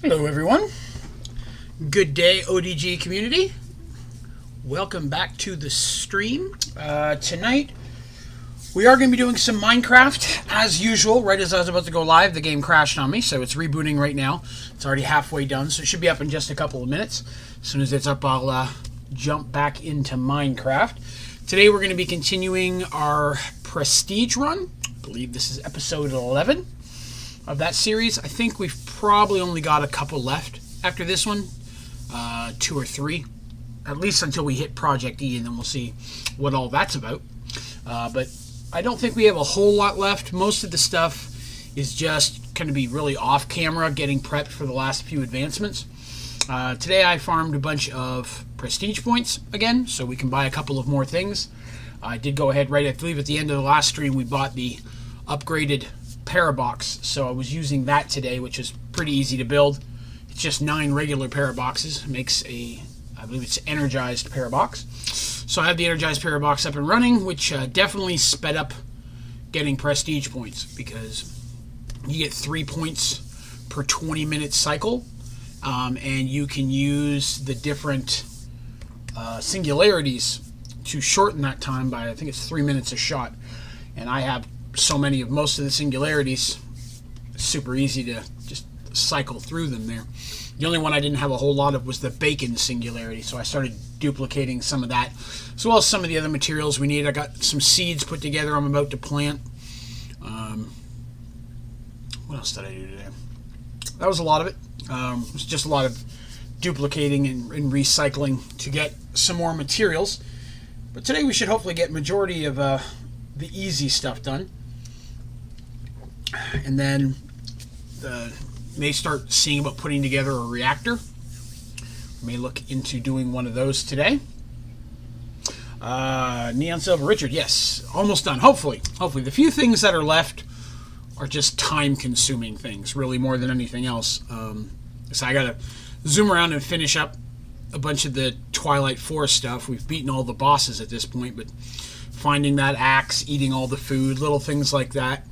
Hello everyone. Good day, ODG community. Welcome back to the stream. Tonight we are going to be doing some Minecraft as usual. Right as I was about to go live, the game crashed on me, so it's rebooting right now. It's already halfway done, so it should be up in just a couple of minutes. As soon as it's up, I'll jump back into Minecraft. Today we're going to be continuing our Prestige run. I believe this is episode 11 of that series. I think we've probably only got a couple left after this one, 2 or 3, at least until we hit Project E, and then we'll see what all that's about. But I don't think we have a whole lot left. Most of the stuff is just going to be really off camera, getting prepped for the last few advancements. Today I farmed a bunch of prestige points again, so we can buy a couple of more things. I did go ahead, right, I believe at the end of the last stream we bought the upgraded parabox, so I was using that today, which is pretty easy to build. It's just 9 regular paraboxes. It makes a, I believe it's energized parabox. So I have the energized parabox up and running, which definitely sped up getting prestige points, because you get 3 points per 20-minute cycle, and you can use the different singularities to shorten that time by, I think it's 3 minutes a shot. And I have so many of most of the singularities, it's super easy to just cycle through them there. The only one I didn't have a whole lot of was the bacon singularity, so I started duplicating some of that, as well as some of the other materials we need. I got some seeds put together I'm about to plant. What else did I do today? That was a lot of it. It was just a lot of duplicating and recycling to get some more materials. But today we should hopefully get majority of the easy stuff done. And then may start seeing about putting together a reactor. May look into doing one of those today. Neon Silver Richard, yes, almost done. Hopefully. The few things that are left are just time-consuming things, really, more than anything else. So I gotta zoom around and finish up a bunch of the Twilight Forest stuff. We've beaten all the bosses at this point, but finding that axe, eating all the food, little things like that.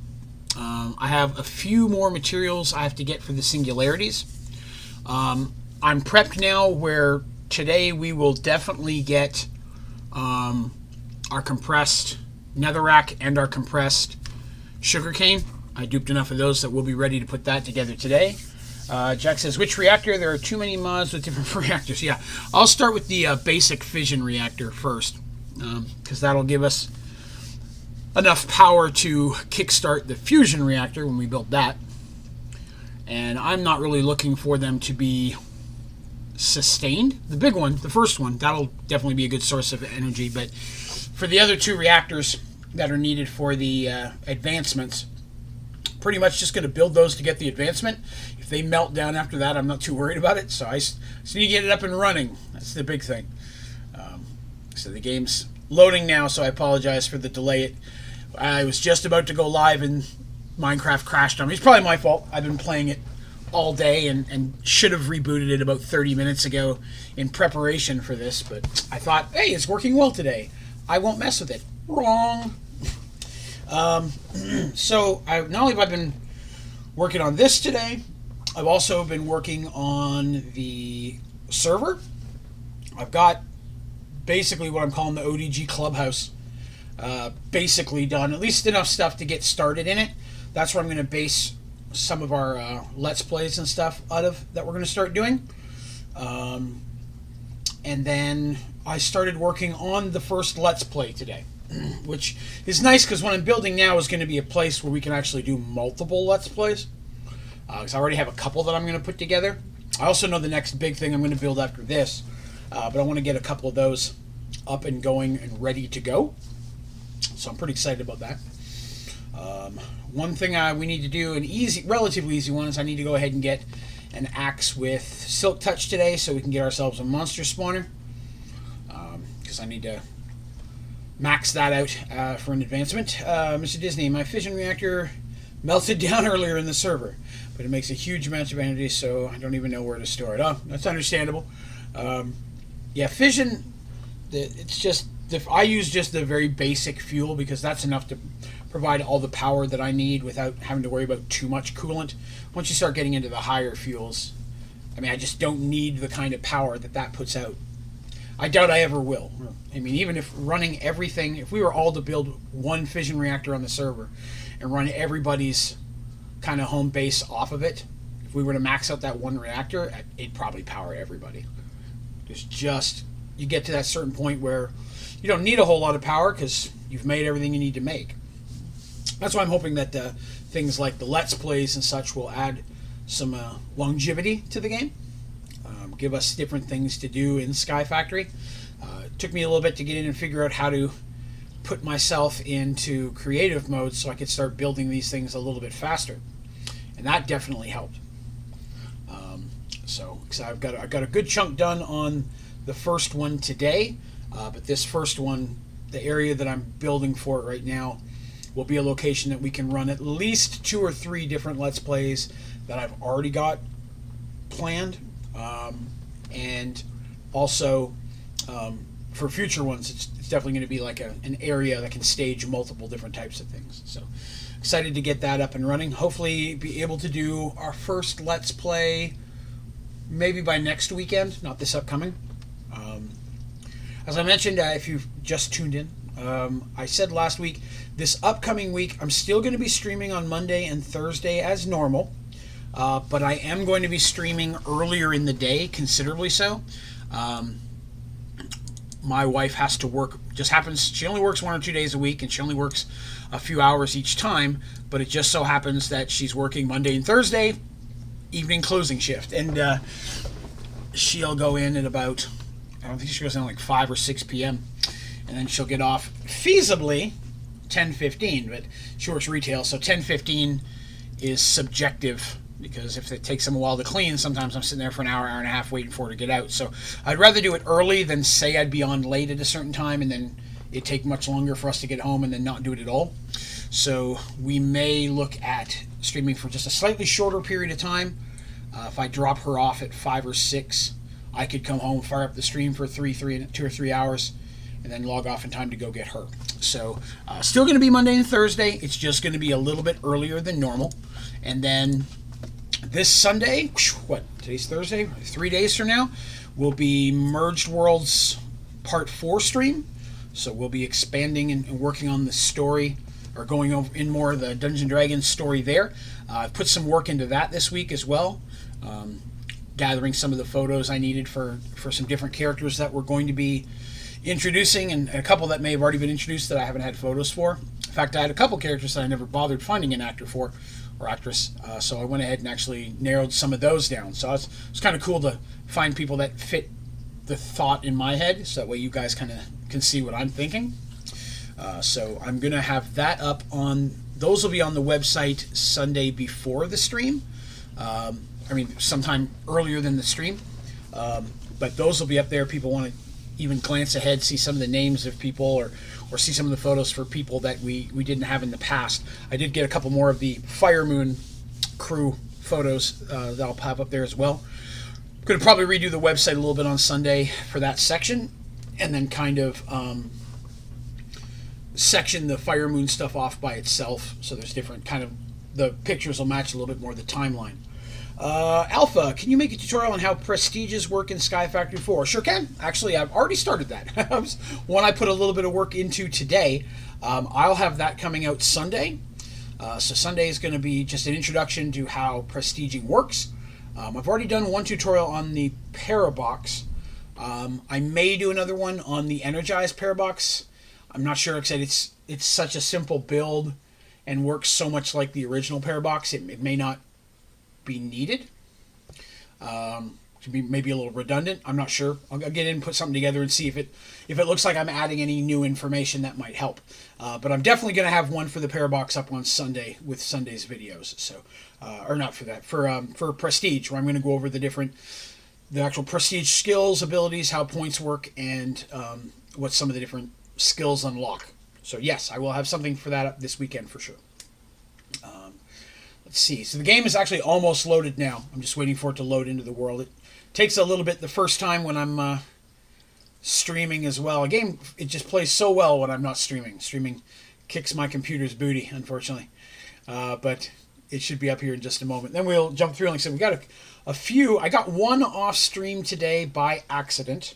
I have a few more materials I have to get for the singularities. I'm prepped now where today we will definitely get our compressed netherrack and our compressed sugarcane. I duped enough of those that we'll be ready to put that together today. Jack says, which reactor? There are too many mods with different reactors. Yeah, I'll start with the basic fission reactor first, because that'll give us enough power to kickstart the fusion reactor when we build that. And I'm not really looking for them to be sustained. The big one, the first one, that'll definitely be a good source of energy. But for the other 2 reactors that are needed for the advancements, pretty much just going to build those to get the advancement. If they melt down after that, I'm not too worried about it. So I just need to get it up and running. That's the big thing. So the game's loading now, so I apologize for the delay. I was just about to go live and Minecraft crashed on me. It's probably my fault. I've been playing it all day and should have rebooted it about 30 minutes ago in preparation for this, but I thought, hey, it's working well today. I won't mess with it. Wrong. So not only have I been working on this today, I've also been working on the server. I've got basically what I'm calling the ODG Clubhouse basically done, at least enough stuff to get started in it. That's where I'm going to base some of our Let's Plays and stuff out of that we're going to start doing. And then I started working on the first Let's Play today, which is nice because what I'm building now is going to be a place where we can actually do multiple Let's Plays. Because I already have a couple that I'm going to put together. I also know the next big thing I'm going to build after this, but I want to get a couple of those up and going and ready to go. So I'm pretty excited about that. One thing we need to do, an easy, relatively easy one, is I need to go ahead and get an axe with Silk Touch today so we can get ourselves a monster spawner. Because I need to max that out for an advancement. Mr. Disney, my fission reactor melted down earlier in the server, but it makes a huge amount of energy, so I don't even know where to store it. Oh, that's understandable. Yeah, fission, it's just, I use just the very basic fuel because that's enough to provide all the power that I need without having to worry about too much coolant. Once you start getting into the higher fuels, I mean, I just don't need the kind of power that puts out. I doubt I ever will. I mean, even if running everything, if we were all to build one fission reactor on the server and run everybody's kind of home base off of it, if we were to max out that one reactor, it'd probably power everybody. There's just, you get to that certain point where you don't need a whole lot of power because you've made everything you need to make. That's why I'm hoping that things like the Let's Plays and such will add some longevity to the game. Give us different things to do in Sky Factory. It took me a little bit to get in and figure out how to put myself into creative mode so I could start building these things a little bit faster, and that definitely helped. So I've got a good chunk done on the first one today, but this first one, the area that I'm building for it right now, will be a location that we can run at least 2 or 3 different Let's Plays that I've already got planned. And also for future ones, it's definitely going to be like an area that can stage multiple different types of things. So excited to get that up and running. Hopefully be able to do our first Let's Play maybe by next weekend, not this upcoming. As I mentioned, if you've just tuned in, I said last week, this upcoming week, I'm still going to be streaming on Monday and Thursday as normal. But I am going to be streaming earlier in the day, considerably so. My wife has to work, just happens, she only works 1 or 2 days a week, and she only works a few hours each time, but it just so happens that she's working Monday and Thursday, evening closing shift. And she'll go in at about, I don't think she goes in like 5 or 6 p.m., and then she'll get off feasibly 10:15, but she works retail, so 10:15 is subjective, because if it takes them a while to clean, sometimes I'm sitting there for an hour, hour and a half waiting for her to get out. So I'd rather do it early than say I'd be on late at a certain time and then it'd take much longer for us to get home and then not do it at all. So we may look at streaming for just a slightly shorter period of time. If I drop her off at 5 or 6, I could come home, fire up the stream for 2 or 3 hours, and then log off in time to go get her. So still going to be Monday and Thursday. It's just going to be a little bit earlier than normal. And then this Sunday, today's Thursday, 3 days from now, will be Merged Worlds Part 4 stream. So we'll be expanding and working on the story, or going over in more of the Dungeons & Dragons story there. I've put some work into that this week as well, gathering some of the photos I needed for some different characters that we're going to be introducing, and a couple that may have already been introduced that I haven't had photos for. In fact, I had a couple characters that I never bothered finding an actor for, or actress, so I went ahead and actually narrowed some of those down. So it's kind of cool to find people that fit the thought in my head, so that way you guys kind of can see what I'm thinking. So I'm going to have that up on, those will be on the website Sunday before the stream. Sometime earlier than the stream. But those will be up there. People want to even glance ahead, see some of the names of people, or see some of the photos for people that we didn't have in the past. I did get a couple more of the Fire Moon crew photos that I'll pop up there as well. I'm going to probably redo the website a little bit on Sunday for that section, and then kind of section the Fire Moon stuff off by itself, so there's different kind of, the pictures will match a little bit more the timeline. Alpha, can you make a tutorial on how prestiges work in Sky Factory 4? Sure can. Actually, I've already started that. That was one I put a little bit of work into today. I'll have that coming out Sunday. So Sunday is going to be just an introduction to how prestiging works. I've already done one tutorial on the Parabox. I may do another one on the Energized Parabox. I'm not sure, except it's such a simple build and works so much like the original Parabox, it may not be needed. Could be maybe a little redundant. I'm not sure. I'll get in and put something together and see if it looks like I'm adding any new information that might help. But I'm definitely going to have one for the Parabox up on Sunday with Sunday's videos. So, or not for that, for Prestige, where I'm going to go over the actual Prestige skills, abilities, how points work, and what some of the different skills unlock. So yes, I will have something for that up this weekend for sure. Let's see. So the game is actually almost loaded now. I'm just waiting for it to load into the world. It takes a little bit the first time when I'm streaming as well. A game, it just plays so well when I'm not streaming. Streaming kicks my computer's booty, unfortunately. But it should be up here in just a moment. Then we'll jump through. Like I said, we got a few. I got one off stream today by accident.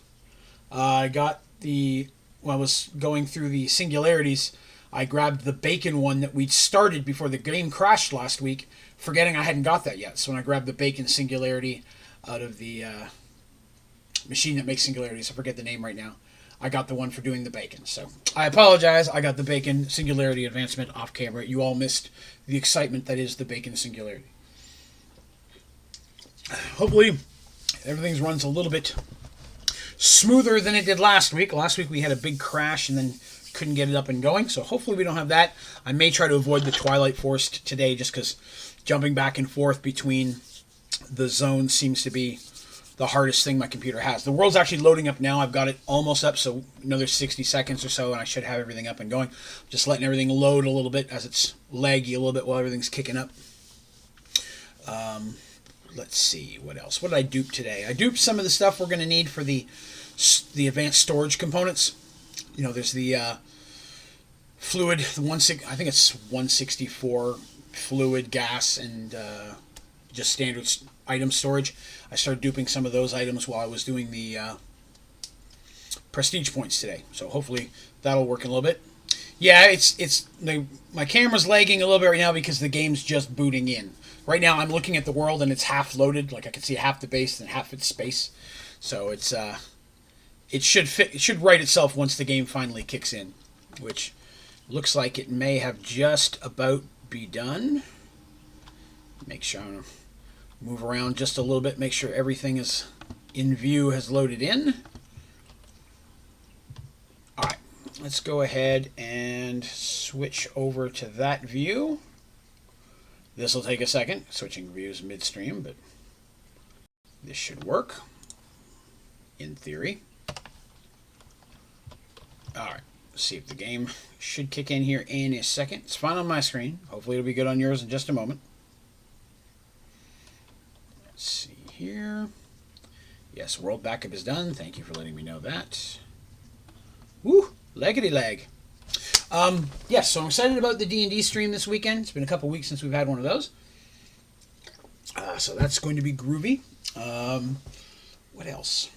I got when I was going through the singularities, I grabbed the bacon one that we'd started before the game crashed last week, forgetting I hadn't got that yet. So when I grabbed the bacon singularity out of the machine that makes singularities, I forget the name right now, I got the one for doing the bacon. So I apologize. I got the bacon singularity advancement off camera. You all missed the excitement that is the bacon singularity. Hopefully everything runs a little bit smoother than it did last week. Last week we had a big crash and then couldn't get it up and going. So hopefully we don't have that. I may try to avoid the Twilight Forest today just because jumping back and forth between the zones seems to be the hardest thing my computer has. The world's actually loading up now. I've got it almost up, so another 60 seconds or so, and I should have everything up and going. Just letting everything load a little bit as it's laggy a little bit while everything's kicking up. Let's see, what else? What did I dupe today? I duped some of the stuff we're going to need for the advanced storage components. You know, there's the fluid, I think it's 164 fluid, gas, and just standard item storage. I started duping some of those items while I was doing the prestige points today. So hopefully that'll work in a little bit. Yeah, my camera's lagging a little bit right now because the game's just booting in. Right now I'm looking at the world and it's half loaded. Like I can see half the base and half its space. So it should right itself once the game finally kicks in, which looks like it may have just about be done. Make sure I'm move around just a little bit, make sure everything is in view, has loaded in. Alright, let's go ahead and switch over to that view. This will take a second, switching views midstream, but this should work, in theory. Alright, see if the game should kick in here in a second. It's fine on my screen. Hopefully it'll be good on yours in just a moment. Let's see here. Yes, world backup is done. Thank you for letting me know that. Woo! Leggedy leg. Yes, so I'm excited about the D&D stream this weekend. It's been a couple weeks since we've had one of those. So that's going to be groovy. What else?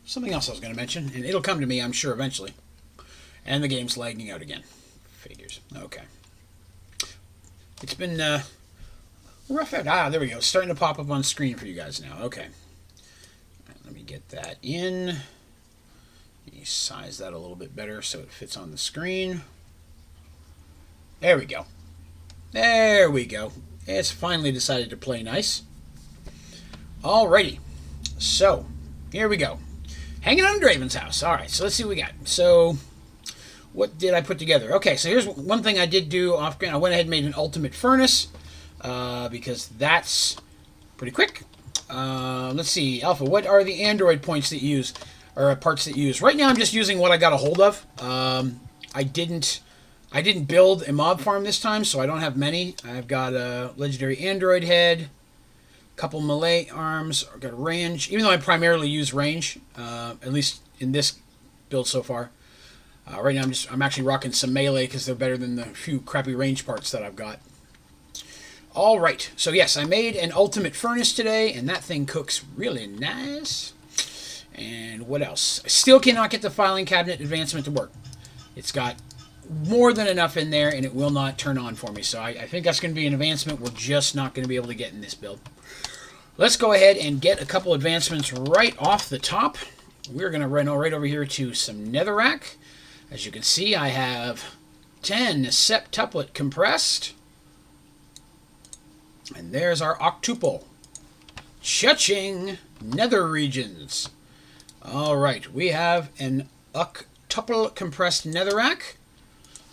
Something else I was going to mention, and it'll come to me, I'm sure, eventually. And the game's lagging out again. Figures. Okay. It's been rough out. There we go. It's starting to pop up on screen for you guys now. Okay. Right, let me get that in. Let me size that a little bit better so it fits on the screen. There we go. There we go. It's finally decided to play nice. Alrighty. So, here we go. Hanging on Draven's house. Alright, so let's see what we got. So, what did I put together? Okay, so here's one thing I did do off-screen. I went ahead and made an ultimate furnace because that's pretty quick. Let's see, Alpha, what are the Android points that you use, or parts that you use? Right now I'm just using what I got a hold of. I didn't build a mob farm this time, so I don't have many. I've got a legendary android head, a couple melee arms, I've got a range, even though I primarily use range, at least in this build so far. Right now I'm actually rocking some melee because they're better than the few crappy range parts that I've got. Alright, so yes, I made an ultimate furnace today, and that thing cooks really nice. And what else? I still cannot get the filing cabinet advancement to work. It's got more than enough in there, and it will not turn on for me. So I think that's going to be an advancement we're just not going to be able to get in this build. Let's go ahead and get a couple advancements right off the top. We're going to run right over here to some netherrack. As you can see, I have 10 septuplet compressed. And there's our octuple. Cha-ching! Nether regions. Alright, we have an octuple compressed netherrack.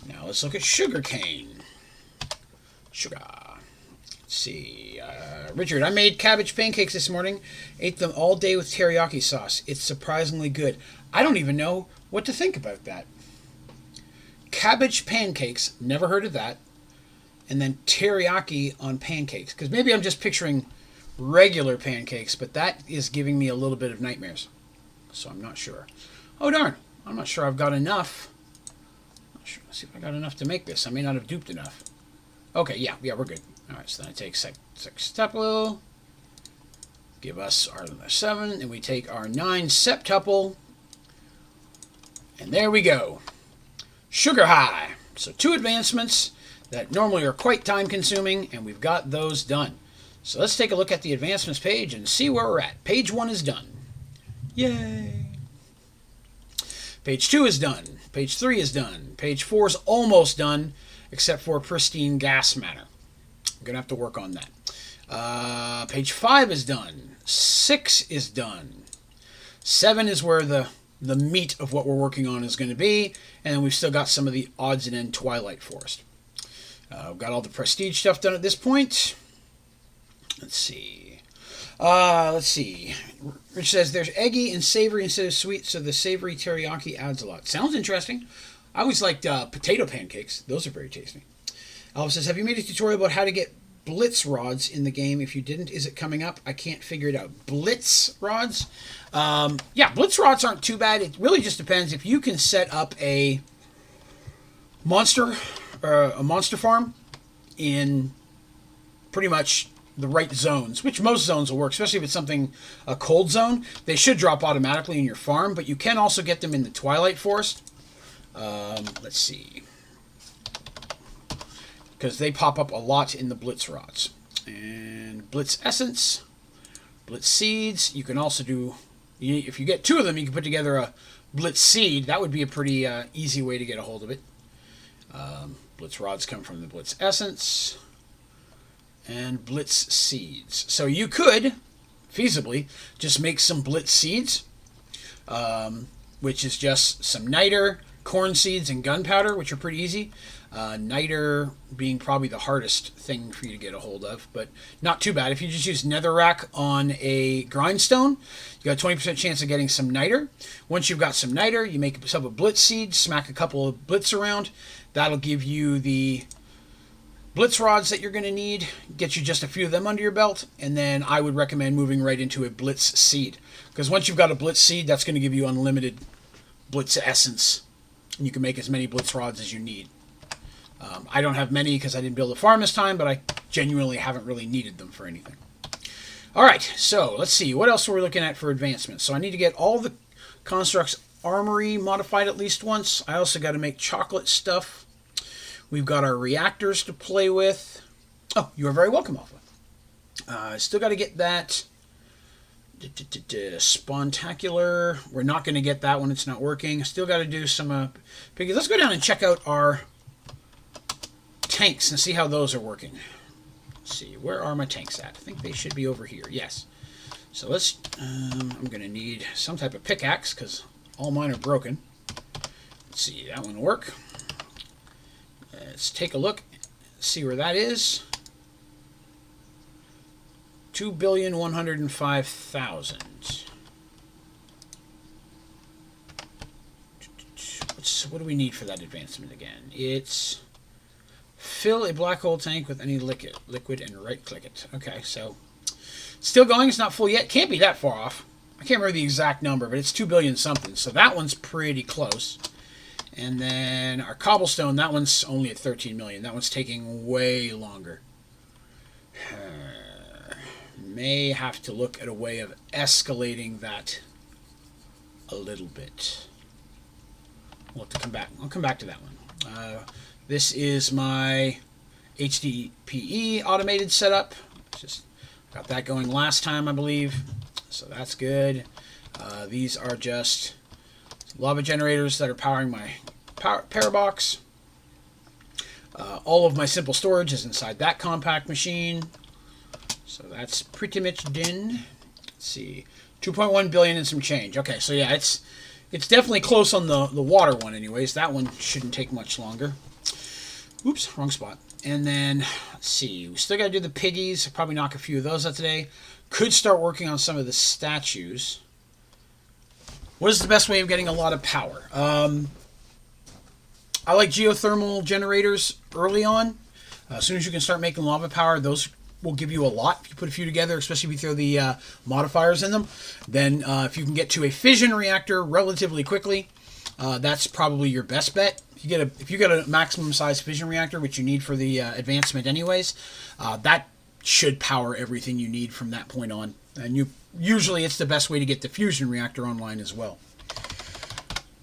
Now let's look at sugarcane. Sugar. Let's see. Richard, I made cabbage pancakes this morning. Ate them all day with teriyaki sauce. It's surprisingly good. I don't even know what to think about that. Cabbage pancakes, never heard of that. And then teriyaki on pancakes. Because maybe I'm just picturing regular pancakes, but that is giving me a little bit of nightmares. So I'm not sure. Oh darn, I'm not sure I've got enough. Let's see if I got enough to make this. I may not have duped enough. Okay, yeah, we're good. All right, so then I take sextuple, give us our 7, and we take our 9 septuple, and there we go. Sugar high. So 2 advancements that normally are quite time-consuming, and we've got those done. So let's take a look at the advancements page and see where we're at. Page 1 is done. Yay! Page 2 is done. Page 3 is done. Page 4 is almost done, except for pristine gas matter. I'm going to have to work on that. Page 5 is done. 6 is done. 7 is where the meat of what we're working on is going to be, and then we've still got some of the odds and end Twilight Forest. We've got all the prestige stuff done at this point. Let's see. Rich says there's eggy and savory instead of sweet, so the savory teriyaki adds a lot. Sounds interesting. I always liked potato pancakes. Those are very tasty. Alva says, have you made a tutorial about how to get blitz rods in the game? If you didn't, is it coming up? I can't figure it out. Blitz rods? Yeah, blitz rods aren't too bad. It really just depends. If you can set up a monster farm in pretty much the right zones, which most zones will work, especially if it's a cold zone, they should drop automatically in your farm, but you can also get them in the Twilight Forest. Let's see. Because they pop up a lot in the Blitz rods. And Blitz Essence, Blitz Seeds, you can also do, if you get 2 of them, you can put together a Blitz Seed. That would be a pretty easy way to get a hold of it. Blitz rods come from the Blitz Essence and Blitz Seeds. So you could, feasibly, just make some Blitz Seeds, which is just some niter, corn seeds, and gunpowder, which are pretty easy. Niter being probably the hardest thing for you to get a hold of, but not too bad. If you just use netherrack on a grindstone, you got a 20% chance of getting some niter. Once you've got some niter, you make yourself a Blitz Seed, smack a couple of Blitz around. That'll give you the Blitz rods that you're going to need, get you just a few of them under your belt, and then I would recommend moving right into a Blitz Seed. Because once you've got a Blitz Seed, that's going to give you unlimited Blitz Essence, and you can make as many Blitz rods as you need. I don't have many because I didn't build a farm this time, but I genuinely haven't really needed them for anything. All right, so let's see. What else are we looking at for advancements? So I need to get all the constructs armory modified at least once. I also got to make chocolate stuff. We've got our reactors to play with. Oh, you are very welcome, Alpha. Still got to get that Spontacular. We're not going to get that one. It's not working. Still got to do some... because let's go down and check out our tanks and see how those are working. Let's see. Where are my tanks at? I think they should be over here. Yes. So let's... I'm going to need some type of pickaxe because all mine are broken. Let's see. That one will work. Let's take a look, see where that is. 2,105,000. What do we need for that advancement again? It's fill a black hole tank with any liquid and right-click it. Okay, so still going. It's not full yet. Can't be that far off. I can't remember the exact number, but it's 2 billion something. So that one's pretty close. And then our cobblestone, that one's only at 13 million. That one's taking way longer. May have to look at a way of escalating that a little bit. We'll have to come back. I'll come back to that one. This is my HDPE automated setup. Just got that going last time, I believe. So that's good. These are just lava generators that are powering my power box. All of my simple storage is inside that compact machine. So that's pretty much done. Let's see. 2.1 billion and some change. Okay, so yeah, it's definitely close on the water one anyways. That one shouldn't take much longer. Oops, wrong spot. And then, let's see. We still got to do the piggies. Probably knock a few of those out today. Could start working on some of the statues. What is the best way of getting a lot of power? I like geothermal generators early on. As soon as you can start making lava power, those will give you a lot. If you put a few together, especially if you throw the modifiers in them, then if you can get to a fission reactor relatively quickly, that's probably your best bet. If you get a maximum size fission reactor, which you need for the advancement anyways, that should power everything you need from that point on. And usually it's the best way to get the fusion reactor online as well.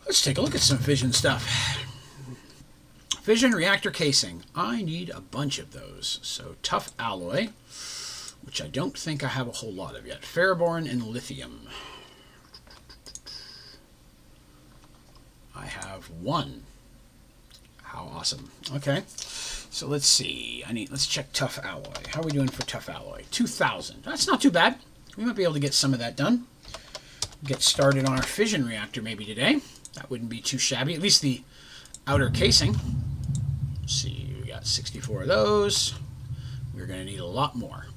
Let's take a look at some fission stuff. Fission reactor casing. I need a bunch of those. So tough alloy, which I don't think I have a whole lot of yet. Ferroboron and lithium. I have one. How awesome. Okay. So let's see. Let's check tough alloy. How are we doing for tough alloy? 2,000. That's not too bad. We might be able to get some of that done. Get started on our fission reactor maybe today. That wouldn't be too shabby. At least the outer casing. Let's see. We got 64 of those. We're going to need a lot more.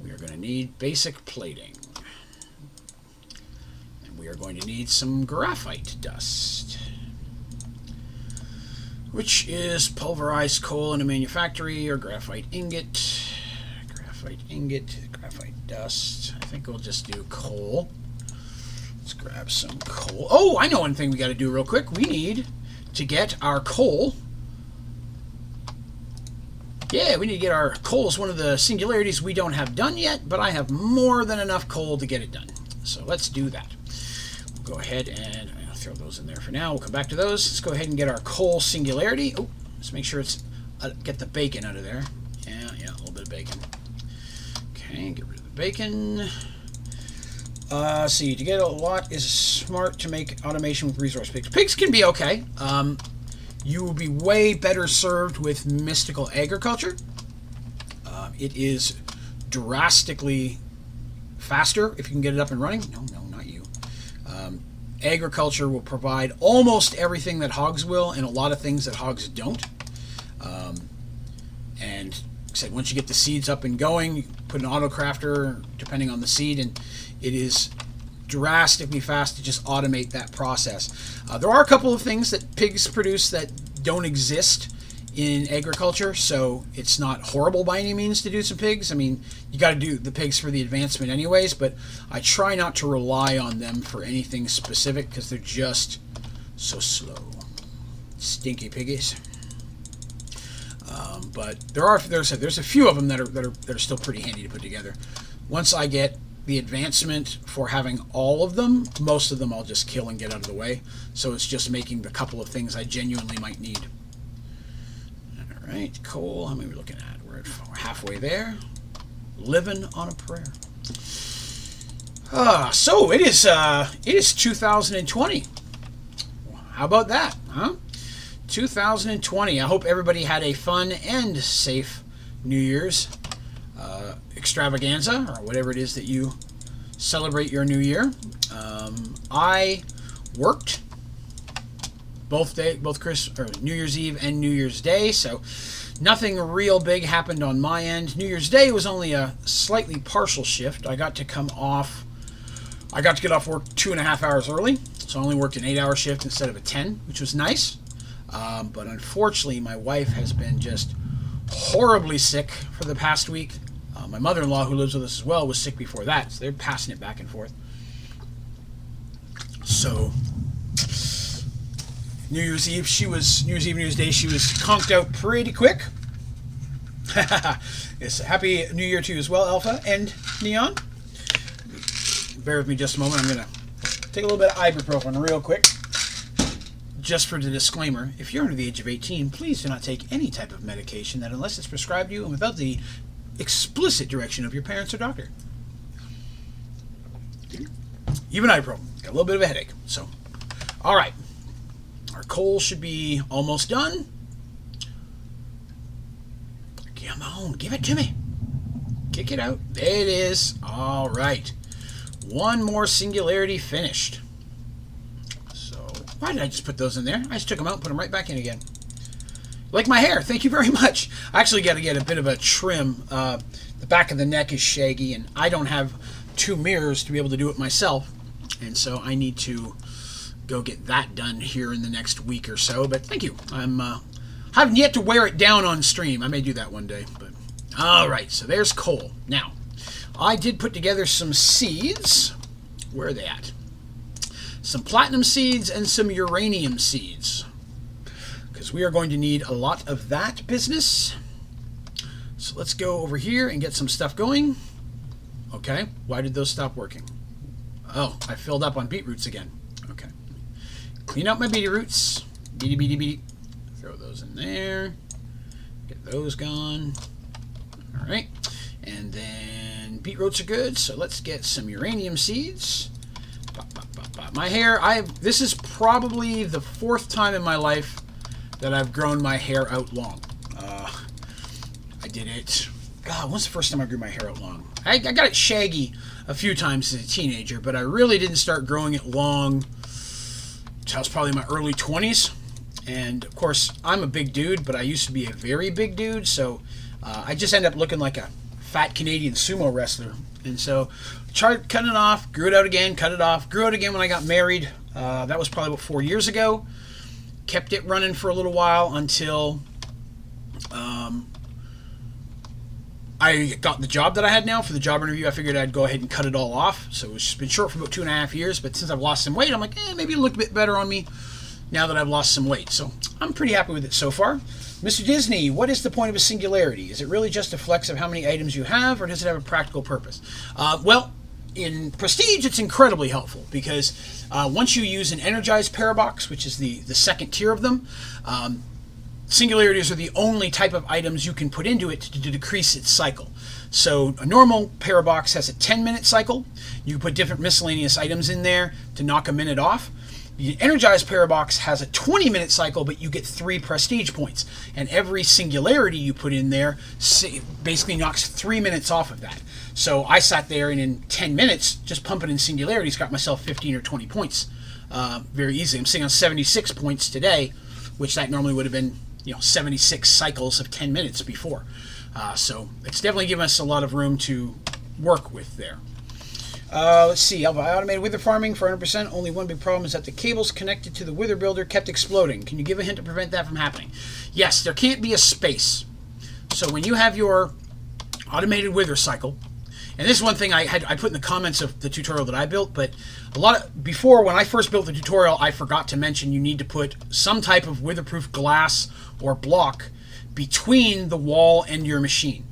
We are going to need basic plating. And we are going to need some graphite dust, which is pulverized coal in a manufactory, or graphite ingot. Graphite ingot, graphite dust. I think we'll just do coal. Let's grab some coal. Oh, I know one thing we got to do real quick. We need to get our coal. Yeah, we need to get our coal. Is one of the singularities we don't have done yet, but I have more than enough coal to get it done. So let's do that. We'll go ahead and I'll throw those in there for now. We'll come back to those. Let's go ahead and get our coal singularity. Oh, let's make sure it's get the bacon out of there. Yeah, a little bit of bacon. Okay, get rid of the bacon. See, to get a lot is smart to make automation with resource pigs. Pigs can be okay. You will be way better served with mystical agriculture. It is drastically faster if you can get it up and running. No, not you. Agriculture will provide almost everything that hogs will, and a lot of things that hogs don't. And like I said, once you get the seeds up and going, you put an autocrafter depending on the seed, and it is drastically fast to just automate that process. There are a couple of things that pigs produce that don't exist in agriculture, so it's not horrible by any means to do some pigs. I mean, you got to do the pigs for the advancement anyways, but I try not to rely on them for anything specific because they're just so slow. Stinky piggies. But there's a few of them that are still pretty handy to put together. Once I get the advancement for having all of them, most of them I'll just kill and get out of the way. So it's just making the couple of things I genuinely might need. All right, coal. How many are we looking at? We're halfway there. Living on a prayer. So it is 2020. How about that, huh? 2020. I hope everybody had a fun and safe New Year's extravaganza, or whatever it is that you celebrate your new year. I worked both New Year's Eve and New Year's Day, so nothing real big happened on my end. New Year's Day was only a slightly partial shift. I got to get off work 2.5 hours early, so I only worked an 8-hour shift instead of a 10, which was nice. But unfortunately, my wife has been just horribly sick for the past week. My mother-in-law, who lives with us as well, was sick before that, so they're passing it back and forth. So, New Year's Day, she was conked out pretty quick. Yes, Happy New Year to you as well, Alpha and Neon. Bear with me just a moment. I'm going to take a little bit of ibuprofen real quick. Just for the disclaimer, if you're under the age of 18, please do not take any type of medication that, unless it's prescribed to you and without the explicit direction of your parents or doctor. Even ibuprofen. Got a little bit of a headache. So, all right. Our coal should be almost done. Come on, give it to me. Kick it out. There it is. All right. One more singularity finished. So, why did I just put those in there? I just took them out and put them right back in again. Like my hair. Thank you very much. I actually got to get a bit of a trim. The back of the neck is shaggy, and I don't have 2 mirrors to be able to do it myself. And so I need to go get that done here in the next week or so. But thank you. I haven't yet to wear it down on stream. I may do that one day. But all right, so there's coal. Now, I did put together some seeds. Where are they at? Some platinum seeds and some uranium seeds. because we are going to need a lot of that business. So let's go over here and get some stuff going. Okay, why did those stop working? Oh, I filled up on beetroots again. Okay. Clean out my beetroots. Beety. Throw those in there. Get those gone. All right. And then beetroots are good, so let's get some uranium seeds. My hair, this is probably the 4th time in my life that I've grown my hair out long. I did it. God, when's the first time I grew my hair out long? I got it shaggy a few times as a teenager, but I really didn't start growing it long until I was probably in my early 20s. And of course, I'm a big dude, but I used to be a very big dude, so I just ended up looking like a fat Canadian sumo wrestler. And so tried cutting it off, grew it out again, cut it off, grew it again when I got married. That was probably about 4 years ago. Kept it running for a little while until I got the job that I had now. For the job interview, I figured I'd go ahead and cut it all off. So it's been short for about 2.5 years, but since I've lost some weight, I'm like, maybe it'll look a bit better on me now that I've lost some weight. So I'm pretty happy with it so far. Mr. Disney, what is the point of a singularity? Is it really just a flex of how many items you have, or does it have a practical purpose? Well, in Prestige, it's incredibly helpful because once you use an energized parabox, which is the second tier of them, singularities are the only type of items you can put into it to decrease its cycle. So a normal parabox has a 10-minute cycle. You put different miscellaneous items in there to knock a minute off. The energized parabox has a 20-minute cycle, but you get 3 prestige points. And every singularity you put in there basically knocks 3 minutes off of that. So I sat there and in 10 minutes, just pumping in singularities, got myself 15 or 20 points very easily. I'm sitting on 76 points today, which that normally would have been 76 cycles of 10 minutes before. So it's definitely given us a lot of room to work with there. Let's see. I automated wither farming for 100%. Only one big problem is that the cables connected to the wither builder kept exploding. Can you give a hint to prevent that from happening? Yes, there can't be a space. So when you have your automated wither cycle, and this is one thing I put in the comments of the tutorial that I built, but before when I first built the tutorial, I forgot to mention you need to put some type of witherproof glass or block between the wall and your machine.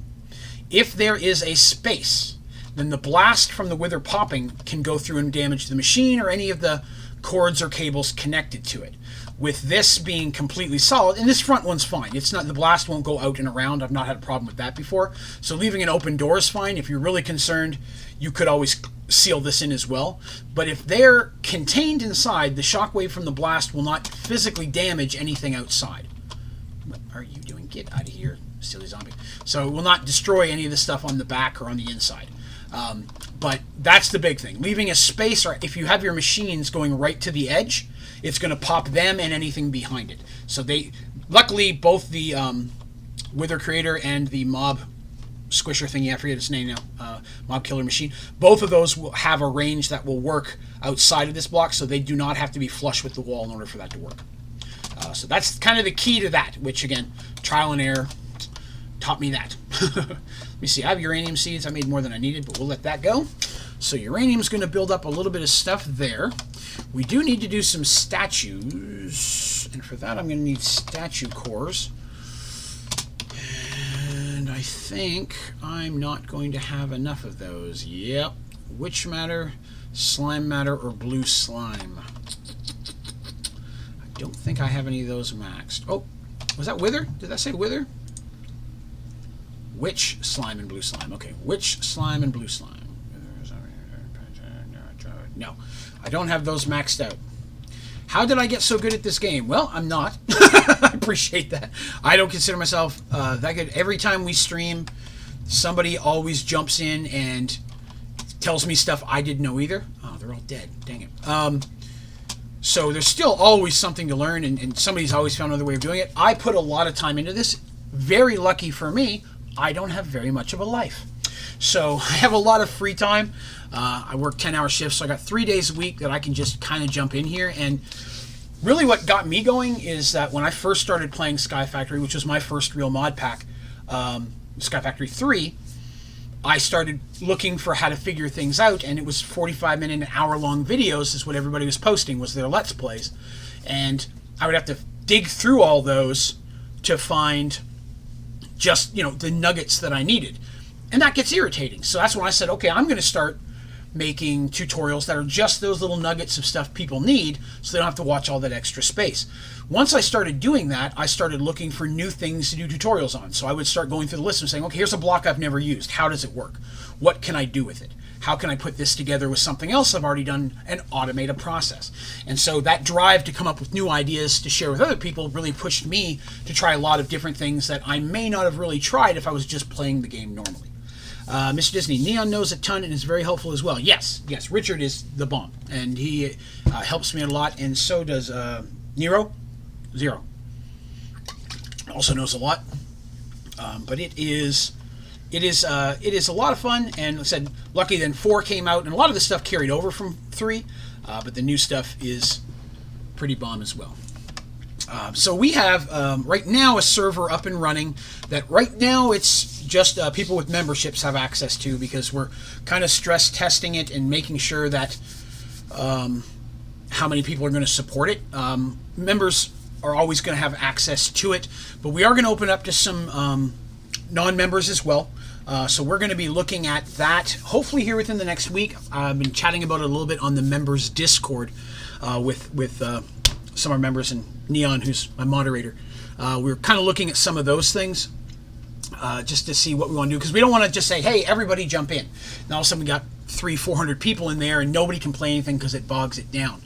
If there is a space, then the blast from the wither popping can go through and damage the machine or any of the cords or cables connected to it. With this being completely solid, and this front one's fine. It's not, the blast won't go out and around. I've not had a problem with that before. So leaving an open door is fine. If you're really concerned, you could always seal this in as well. But if they're contained inside, the shockwave from the blast will not physically damage anything outside. What are you doing? Get out of here, silly zombie. So it will not destroy any of the stuff on the back or on the inside. But that's the big thing. Leaving a space, or if you have your machines going right to the edge, it's going to pop them and anything behind it. So luckily, both the Wither Creator and the Mob Squisher thingy, I forget its name now, Mob Killer Machine, both of those will have a range that will work outside of this block, so they do not have to be flush with the wall in order for that to work. So that's kind of the key to that, which again, trial and error taught me that. Let me see, I have uranium seeds. I made more than I needed, but we'll let that go. So uranium's going to build up a little bit of stuff there. We do need to do some statues, and for that I'm going to need statue cores. And I think I'm not going to have enough of those. Yep. Witch matter, slime matter, or blue slime. I don't think I have any of those maxed. Oh, was that wither? Did that say wither? Witch, slime, and blue slime. Okay, witch, slime, and blue slime. No, I don't have those maxed out. How did I get so good at this game? Well, I'm not. I appreciate that. I don't consider myself that good. Every time we stream, somebody always jumps in and tells me stuff I didn't know either. Oh, they're all dead. Dang it. So there's still always something to learn, and somebody's always found another way of doing it. I put a lot of time into this. Very lucky for me, I don't have very much of a life. So I have a lot of free time. I work 10-hour shifts, so I got 3 days a week that I can just kind of jump in here. And really what got me going is that when I first started playing Sky Factory, which was my first real mod pack, Sky Factory 3, I started looking for how to figure things out, and it was 45-minute and hour-long videos is what everybody was posting, was their Let's Plays. And I would have to dig through all those to find just, the nuggets that I needed. And that gets irritating. So that's when I said, okay, I'm going to start making tutorials that are just those little nuggets of stuff people need, so they don't have to watch all that extra space. Once I started doing that, I started looking for new things to do tutorials on. So I would start going through the list and saying, okay, here's a block I've never used. How does it work? What can I do with it? How can I put this together with something else I've already done and automate a process? And so that drive to come up with new ideas to share with other people really pushed me to try a lot of different things that I may not have really tried if I was just playing the game normally. Mr. Disney, Neon knows a ton and is very helpful as well. Yes, Richard is the bomb, and he helps me a lot, and so does Nero. Zero. Also knows a lot, but it is a lot of fun. And like I said, lucky then 4 came out, and a lot of the stuff carried over from 3, but the new stuff is pretty bomb as well. So we have right now a server up and running that right now it's just people with memberships have access to, because we're kind of stress testing it and making sure that how many people are going to support it. Members are always going to have access to it, but we are going to open up to some non-members as well. So we're going to be looking at that hopefully here within the next week. I've been chatting about it a little bit on the members Discord with some of our members, and Neon, who's my moderator. We're kind of looking at some of those things just to see what we want to do, because we don't want to just say, hey, everybody jump in. Now all of a sudden we got 300-400 people in there and nobody can play anything because it bogs it down.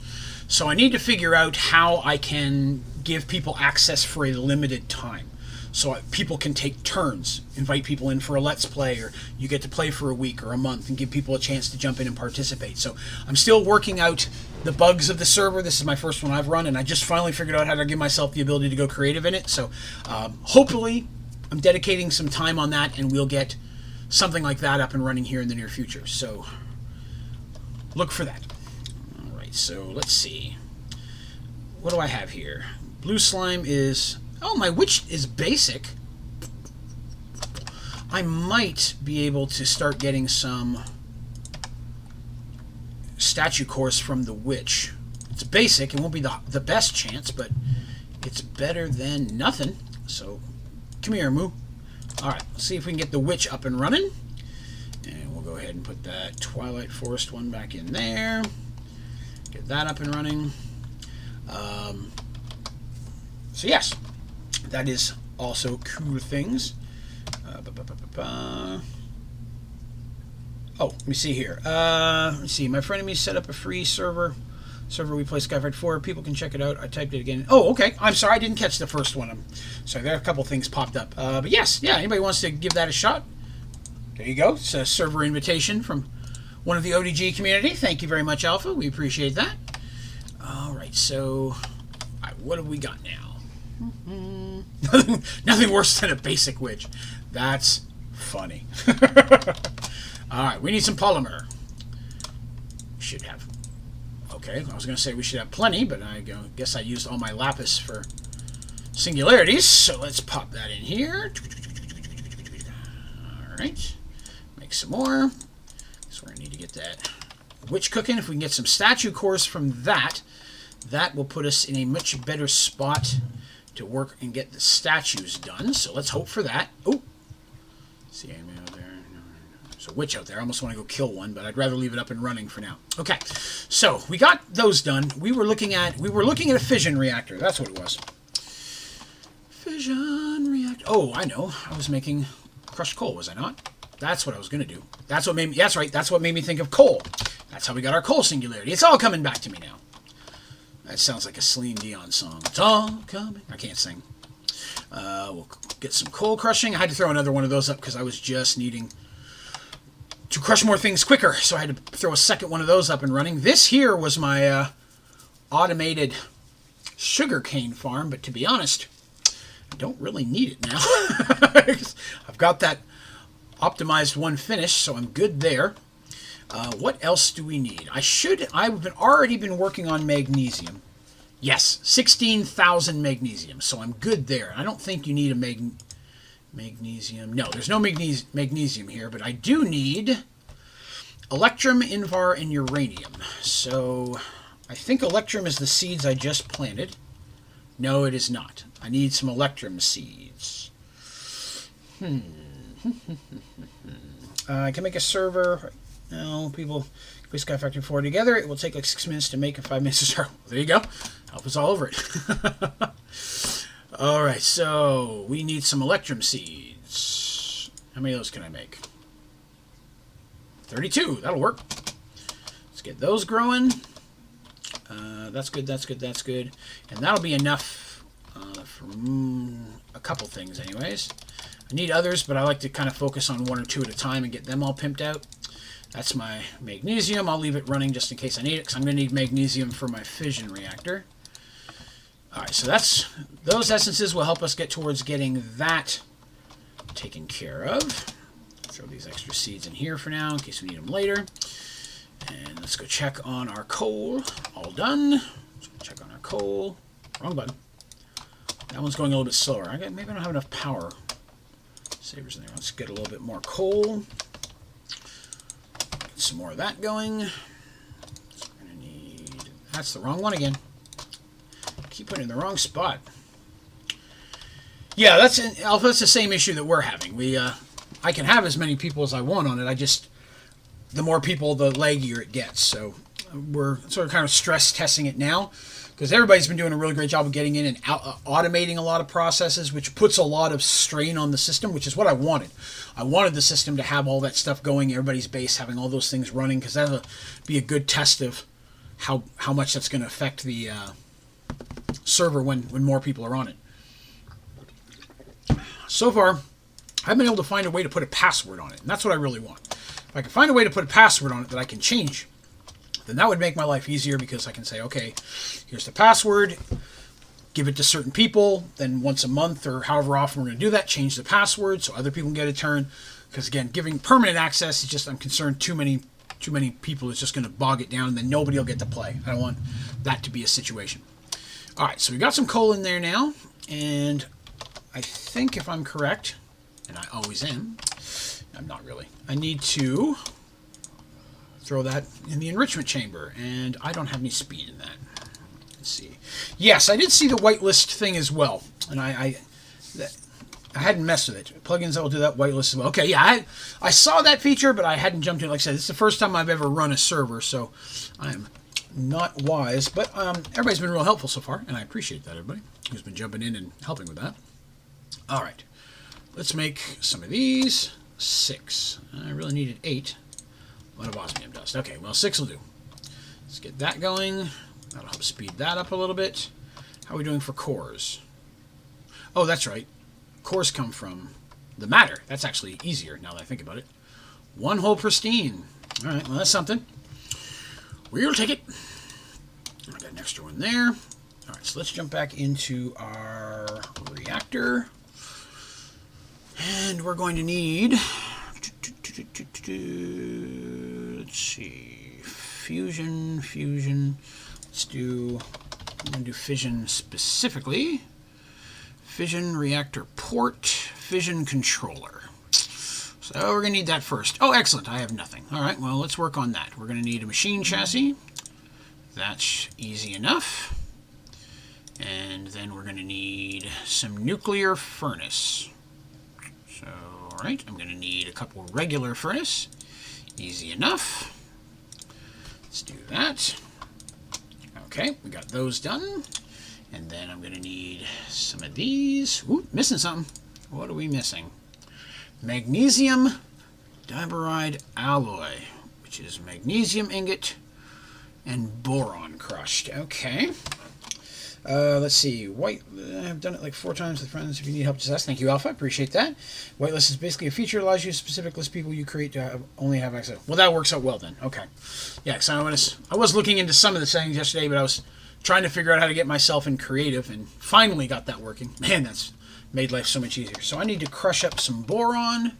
So I need to figure out how I can give people access for a limited time. So people can take turns, invite people in for a Let's Play, or you get to play for a week or a month and give people a chance to jump in and participate. So I'm still working out the bugs of the server. This is my first one I've run, and I just finally figured out how to give myself the ability to go creative in it. So hopefully I'm dedicating some time on that, and we'll get something like that up and running here in the near future. So look for that. All right, so let's see. What do I have here? Blue slime is... Oh, my witch is basic. I might be able to start getting some statue cores from the witch. It's basic. It won't be the best chance, but it's better than nothing. So, come here, Moo. Alright, let's see if we can get the witch up and running. And we'll go ahead and put that Twilight Forest one back in there. Get that up and running. So, yes. That is also cool things. Oh, let me see here. Let's see. My friend and me set up a free server we play Skyfight 4. People can check it out. I typed it again. Oh, okay. I'm sorry. I didn't catch the first one. I'm sorry. There are a couple things popped up. But yes, yeah. Anybody wants to give that a shot? There you go. It's a server invitation from one of the ODG community. Thank you very much, Alpha. We appreciate that. All right. So, what have we got now? Nothing worse than a basic witch. That's funny. Alright, we need some polymer. Should have. Okay, I was going to say we should have plenty, but I guess I used all my lapis for singularities, so let's pop that in here. Alright, make some more. So we're going to need to get that witch cooking. If we can get some statue cores from that, that will put us in a much better spot to work and get the statues done. So let's hope for that. Oh, see anyone out there? No. There's a witch out there. I almost want to go kill one, but I'd rather leave it up and running for now. Okay, so we got those done. We were looking at a fission reactor. That's what it was. Fission reactor. Oh, I know. I was making crushed coal, was I not? That's what I was going to do. That's what made me. That's right. That's what made me think of coal. That's how we got our coal singularity. It's all coming back to me now. That sounds like a Celine Dion song. It's all coming. I can't sing. We'll get some coal crushing. I had to throw another one of those up because I was just needing to crush more things quicker. So I had to throw a second one of those up and running. This here was my automated sugarcane farm. But to be honest, I don't really need it now. I've got that optimized one finished, so I'm good there. What else do we need? I've already been working on magnesium. Yes, 16,000 magnesium, so I'm good there. I don't think you need a magnesium. No, there's no magnesium here, but I do need electrum, invar, and uranium. So I think electrum is the seeds I just planted. No, it is not. I need some electrum seeds. I can make a server. No, people... We Sky Factory 4 together. It will take like 6 minutes to make and 5 minutes to start. Well, there you go. Help us all over it. Alright, so we need some electrum seeds. How many of those can I make? 32. That'll work. Let's get those growing. That's good, that's good, that's good. And that'll be enough for a couple things anyways. I need others, but I like to kind of focus on 1 or 2 at a time and get them all pimped out. That's my magnesium. I'll leave it running just in case I need it, because I'm going to need magnesium for my fission reactor. Alright, so those essences will help us get towards getting that taken care of. Throw these extra seeds in here for now, in case we need them later. And let's go check on our coal. All done. Let's go check on our coal. Wrong button. That one's going a little bit slower. Maybe I don't have enough power savers in there. Let's get a little bit more coal. Get some more of that going. So we're going to need... That's the wrong one again. Keep putting it in the wrong spot. Yeah, that's the same issue that we're having. I can have as many people as I want on it. The more people, the laggier it gets. So we're sort of kind of stress testing it now, because everybody's been doing a really great job of getting in and automating a lot of processes, which puts a lot of strain on the system, which is what I wanted. I wanted the system to have all that stuff going, everybody's base having all those things running, because that'll be a good test of how much that's going to affect the server when more people are on it. So far, I've been able to find a way to put a password on it, and that's what I really want. If I can find a way to put a password on it that I can change, then that would make my life easier, because I can say, okay, here's the password, give it to certain people, then once a month or however often we're going to do that, change the password so other people can get a turn. Because again, giving permanent access is just, I'm concerned too many people is just going to bog it down, and then nobody will get to play. I don't want that to be a situation. Alright, so we got some coal in there now, and I think if I'm correct, and I always am, I'm not really, I need to throw that in the enrichment chamber, and I don't have any speed in that. Let's see. Yes, I did see the whitelist thing as well, and I hadn't messed with it. Plugins that will do that whitelist as well. Okay, yeah, I saw that feature, but I hadn't jumped in. Like I said, it's the first time I've ever run a server, so I'm not wise, but everybody's been real helpful so far, and I appreciate that, everybody who's been jumping in and helping with that. All right, let's make some of these. 6. I really needed 8. What of osmium dust. Okay, well, 6 will do. Let's get that going. That'll help speed that up a little bit. How are we doing for cores? Oh, that's right. Cores come from the matter. That's actually easier now that I think about it. 1 whole pristine. All right, well, that's something. We'll take it. I got an extra one there. All right, so let's jump back into our reactor. And we're going to need, let's see, fusion. I'm going to do fission specifically. Fission reactor port, fission controller. So we're going to need that first. Oh, excellent. I have nothing. All right, well, let's work on that. We're going to need a machine chassis. That's easy enough. And then we're going to need some nuclear furnace. So, all right, I'm going to need a couple regular furnace. Easy enough. Let's do that. Okay, we got those done. And then I'm going to need some of these. Ooh, missing something. What are we missing? Magnesium diboride alloy, which is magnesium ingot and boron crushed. Okay. Let's see. I've done it like 4 times with friends. If you need help, just ask. Thank you, Alpha. Appreciate that. Whitelist is basically a feature that allows you specific list people you create to only have access. Well, that works out well then. Okay. Yeah, because I was looking into some of the settings yesterday, but I was trying to figure out how to get myself in creative, and finally got that working. Man, that's made life so much easier. So I need to crush up some boron.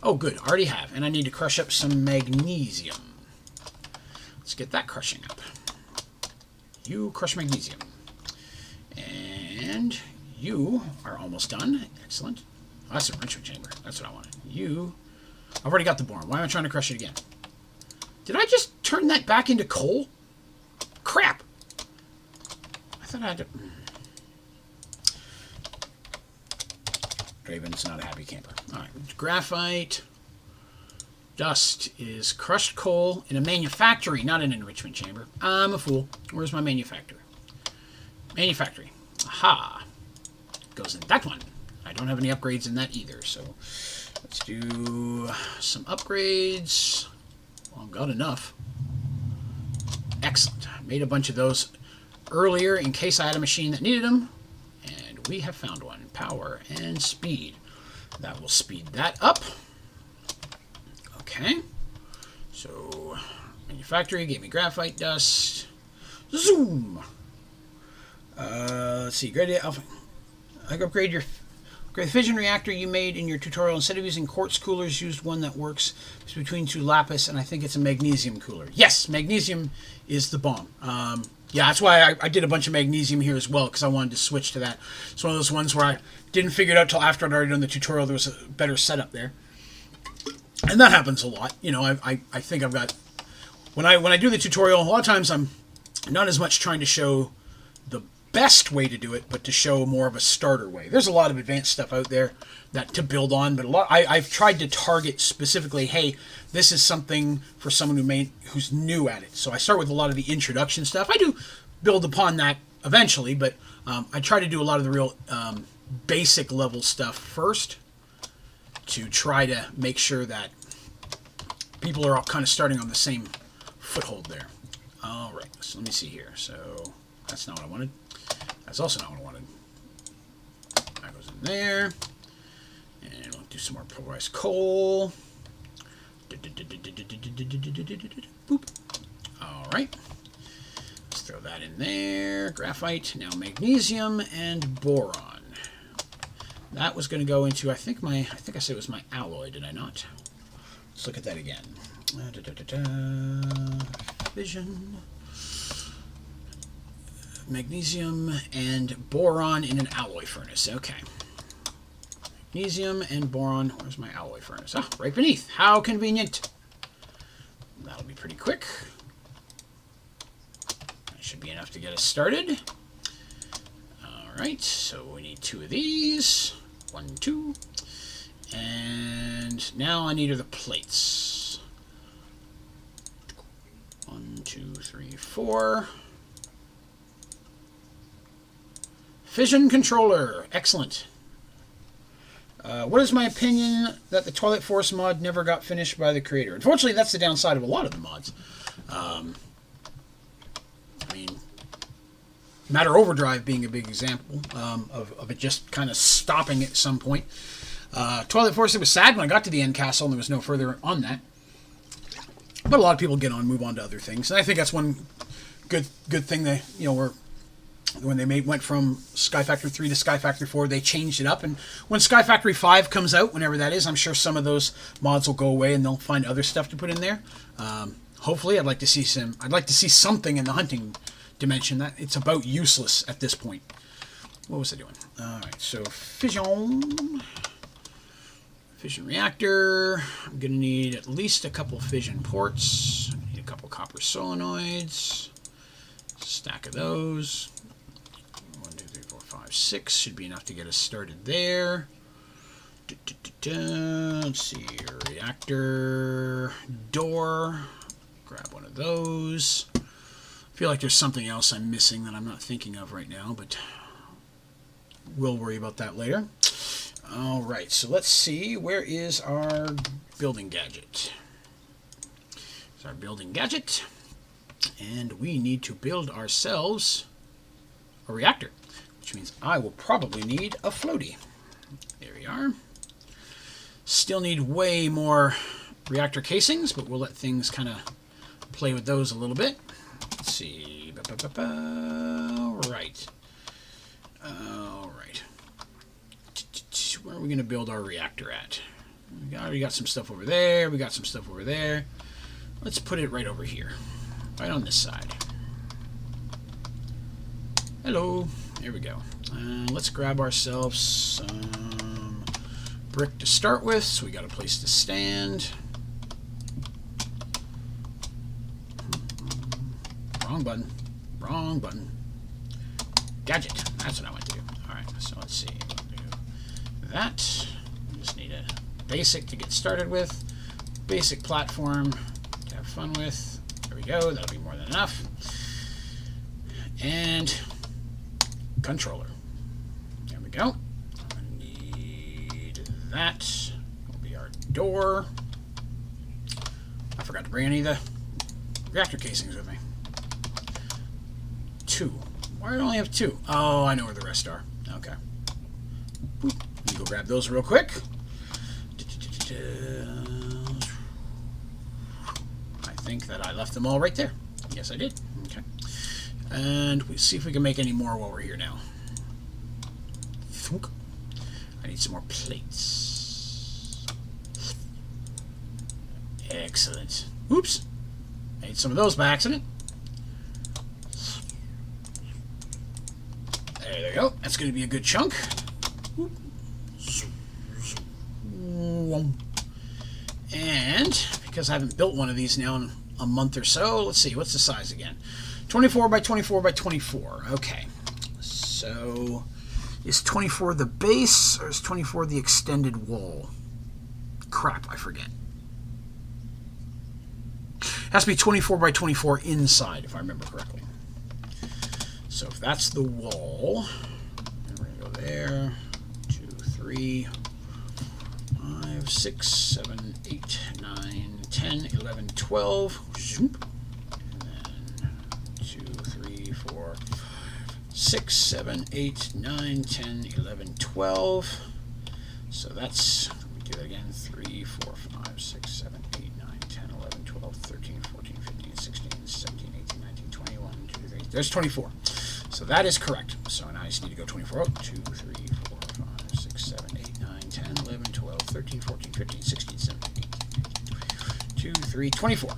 Oh, good. Already have. And I need to crush up some magnesium. Let's get that crushing up. You crush magnesium. And you are almost done. Excellent. Oh, that's an enrichment chamber. That's what I wanted. I've already got the boron. Why am I trying to crush it again? Did I just turn that back into coal? Crap. I thought I had to... Draven's not a happy camper. Alright, graphite. Dust is crushed coal in a manufactory, not an enrichment chamber. I'm a fool. Where's my manufactory? Manufactory. Aha. Goes in that one. I don't have any upgrades in that either, so let's do some upgrades. Well, I've got enough. Excellent. I made a bunch of those earlier in case I had a machine that needed them. And we have found one. Power and speed. That will speed that up. Okay. So, manufactory gave me graphite dust. Zoom! Let's see. I upgrade the fission reactor you made in your tutorial. Instead of using quartz coolers, used one that works between two lapis, and I think it's a magnesium cooler. Yes, magnesium is the bomb. Yeah, that's why I did a bunch of magnesium here as well, because I wanted to switch to that. It's one of those ones where I didn't figure it out till after I'd already done the tutorial. There was a better setup there. And that happens a lot. You know, I think I've got... When I do the tutorial, a lot of times I'm not as much trying to show the best way to do it, but to show more of a starter way. There's a lot of advanced stuff out there that to build on, but I've tried to target specifically, hey, this is something for someone who's new at it. So I start with a lot of the introduction stuff. I do build upon that eventually, but I try to do a lot of the real basic level stuff first to try to make sure that people are all kind of starting on the same foothold there. All right, so let me see here. So that's not what I wanted. That's also not what I wanted. That goes in there. And we'll do some more pulverized coal. Boop. All right. Let's throw that in there. Graphite. Now magnesium and boron. That was going to go into, I think I said it was my alloy, did I not? Let's look at that again. Fission. Magnesium and boron in an alloy furnace. Okay. Magnesium and boron. Where's my alloy furnace? Ah, right beneath. How convenient. That'll be pretty quick. That should be enough to get us started. Alright, so we need 2 of these. 1, 2. And now I need the plates. 1, 2, 3, 4. Fission controller. Excellent. What is my opinion that the Toilet Force mod never got finished by the creator? Unfortunately, that's the downside of a lot of the mods. I mean, Matter Overdrive being a big example of it just kind of stopping at some point. Toilet Force, it was sad when I got to the end castle and there was no further on that. But a lot of people move on to other things. And I think that's one good thing that, you know, when they went from Sky Factory 3 to Sky Factory 4, they changed it up. And when Sky Factory 5 comes out, whenever that is, I'm sure some of those mods will go away and they'll find other stuff to put in there. Hopefully, I'd like to see something in the hunting dimension. That it's about useless at this point. What was I doing? All right, so fission reactor. I'm gonna need at least a couple fission ports. I need a couple copper solenoids. Stack of those. 1, 2, 3, 4, 5, 6 should be enough to get us started there. Let's see, reactor door. Grab one of those. I feel like there's something else I'm missing that I'm not thinking of right now, but we'll worry about that later. All right, so let's see. Where is our building gadget? It's our building gadget. And we need to build ourselves a reactor, which means I will probably need a floaty. There we are. Still need way more reactor casings, but we'll let things kind of play with those a little bit. Let's see. All right. All right. Where are we going to build our reactor at? We already got some stuff over there. We got some stuff over there. Let's put it right over here. Right on this side. Hello. Here we go. Let's grab ourselves some brick to start with, so we got a place to stand. Wrong button. Wrong button. Gadget. That's what I want to do. Alright, so let's see. We'll do that. We just need a basic to get started with. Basic platform to have fun with. There we go. That'll be more than enough. And controller. There we go. I need that. Will be our door. I forgot to bring any of the reactor casings with me. 2. Why do I only have 2? Oh, I know where the rest are. Okay. Let me go grab those real quick. I think that I left them all right there. Yes, I did. Okay. And we see if we can make any more while we're here now. Thunk. I need some more plates. Excellent. Oops. I ate some of those by accident. There we go. That's going to be a good chunk. And because I haven't built one of these now in a month or so, let's see, what's the size again? 24 by 24 by 24. Okay. So is 24 the base or is 24 the extended wall? Crap, I forget. It has to be 24 by 24 inside, if I remember correctly. So if that's the wall, and we're going to go there, 2, 3, 5, 6, 7, 8, 9, 10, 11, 12. And then 2, 3, 4, 6, 7, 8, 9, 10, 11, 12. So that's, let me do that again, 3, 4, 5, 6, 7, 8, 9, 10, 11, 12, 13, 14, 15, 16, 17, 18, 19, 21, 2, 3. There's 24. So that is correct. So now I just need to go 24. Oh, 2, 3, 4, 5, 6, 7, 8, 9, 10, 11, 12, 13, 14, 15, 16, 17, 18, 19, 2, 3, 24. All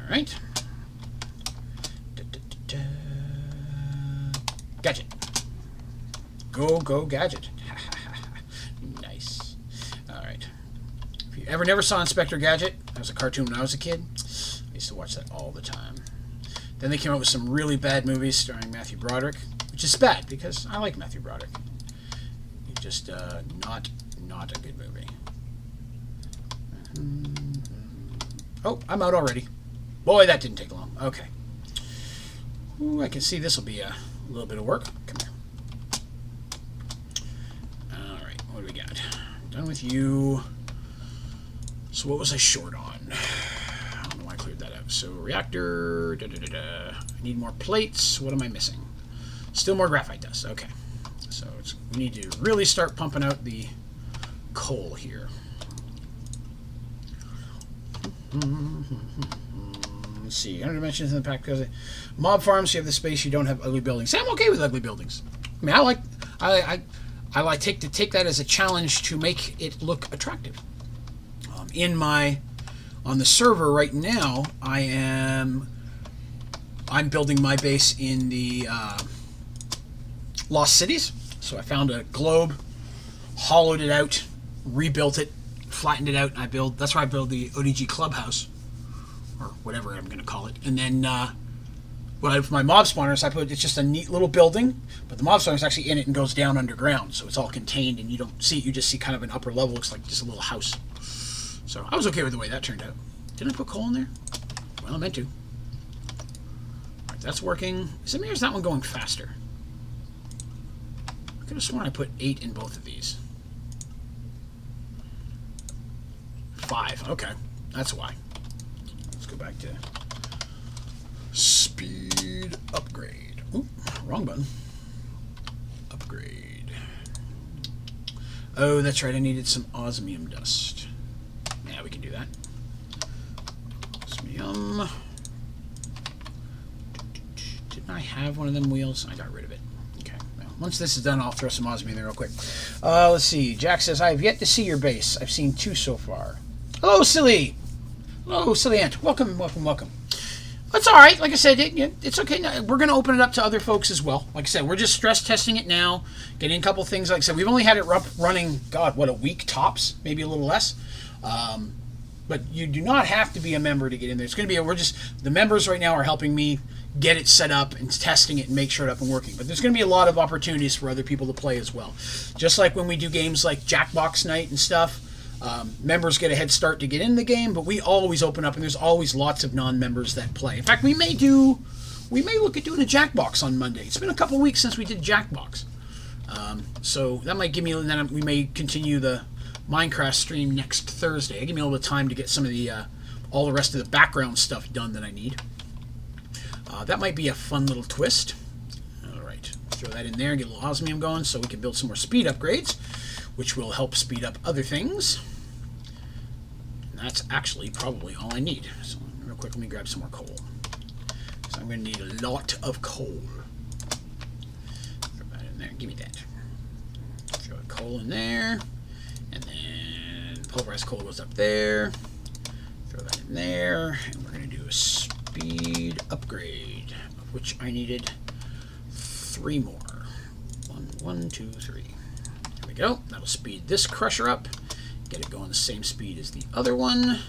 right. Gadget. Go, gadget. Nice. All right. If you ever never saw Inspector Gadget, that was a cartoon when I was a kid. I used to watch that all the time. Then they came out with some really bad movies starring Matthew Broderick, which is bad because I like Matthew Broderick. He's just not a good movie. Oh, I'm out already. Boy, that didn't take long. Okay. Ooh, I can see this will be a little bit of work. Come here. All right, what do we got? Done with you. So what was I short on? I don't know why I cleared that out. So reactor. I need more plates. What am I missing? Still more graphite dust. Okay. So we need to really start pumping out the coal here. Let's see. 100 dimensions in the pack because mob farms. You have the space. You don't have ugly buildings. I'm okay with ugly buildings. I mean, I like take that as a challenge to make it look attractive. On the server right now, I'm building my base in the Lost Cities. So I found a globe, hollowed it out, rebuilt it, flattened it out, and that's where I build the ODG clubhouse, or whatever I'm going to call it. And then for my mob spawners, it's just a neat little building, but the mob spawner is actually in it and goes down underground, so it's all contained, and you don't see it. You just see kind of an upper level. Looks like just a little house. So I was okay with the way that turned out. Didn't I put coal in there? Well, I meant to. All right, that's working. Is that one going faster? I could have sworn I put 8 in both of these. 5. Okay, that's why. Let's go back to speed upgrade. Oop, wrong button. Upgrade. Oh, that's right. I needed some osmium dust. Yeah, we can do that. Osmium. Didn't I have one of them wheels? I got rid of it. Okay. Well, once this is done, I'll throw some osmium in there real quick. Let's see. Jack says, I have yet to see your base. I've seen 2 so far. Hello, Silly. Hello, Silly Ant. Welcome, welcome, welcome. It's all right. Like I said, it's okay. We're going to open it up to other folks as well. Like I said, we're just stress testing it now, getting a couple things. Like I said, we've only had it running, God, what, a week tops? Maybe a little less. But you do not have to be a member to get in there. It's going to be the members right now are helping me get it set up and testing it and make sure it's up and working. But there's going to be a lot of opportunities for other people to play as well. Just like when we do games like Jackbox Night and stuff, members get a head start to get in the game, but we always open up and there's always lots of non-members that play. In fact, we may look at doing a Jackbox on Monday. It's been a couple weeks since we did Jackbox. So that might give me, and then we may continue the Minecraft stream next Thursday. Give me a little bit of time to get some of the all the rest of the background stuff done that I need. That might be a fun little twist. All right, throw that in there and get a little osmium going so we can build some more speed upgrades, which will help speed up other things. And that's actually probably all I need. So real quick, let me grab some more coal. So I'm going to need a lot of coal. Throw that in there. Give me that. Throw a coal in there. And then pulverized coal goes up there. Throw that in there. And we're going to do a speed upgrade, of which I needed 3 more. 1, 2, 3. There we go. That'll speed this crusher up. Get it going the same speed as the other one.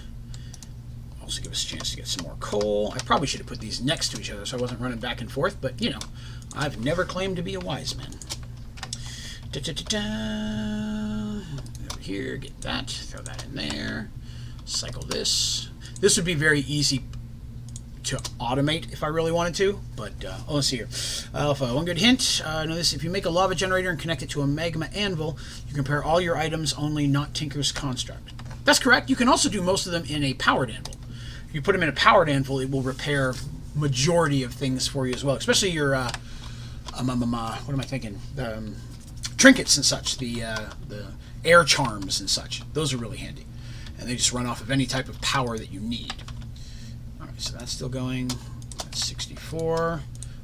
Also give us a chance to get some more coal. I probably should have put these next to each other so I wasn't running back and forth, but you know, I've never claimed to be a wise man. Over here, get that, throw that in there, cycle this. This would be very easy to automate if I really wanted to, but let's see here. Alpha, one good hint. Know this: if you make a lava generator and connect it to a magma anvil, you can repair all your items, only not Tinker's construct. That's correct. You can also do most of them in a powered anvil. If you put them in a powered anvil, it will repair majority of things for you as well, especially your what am I thinking? Trinkets and such, the air charms and such. Those are really handy, and they just run off of any type of power that you need. All right, so that's still going. That's 64.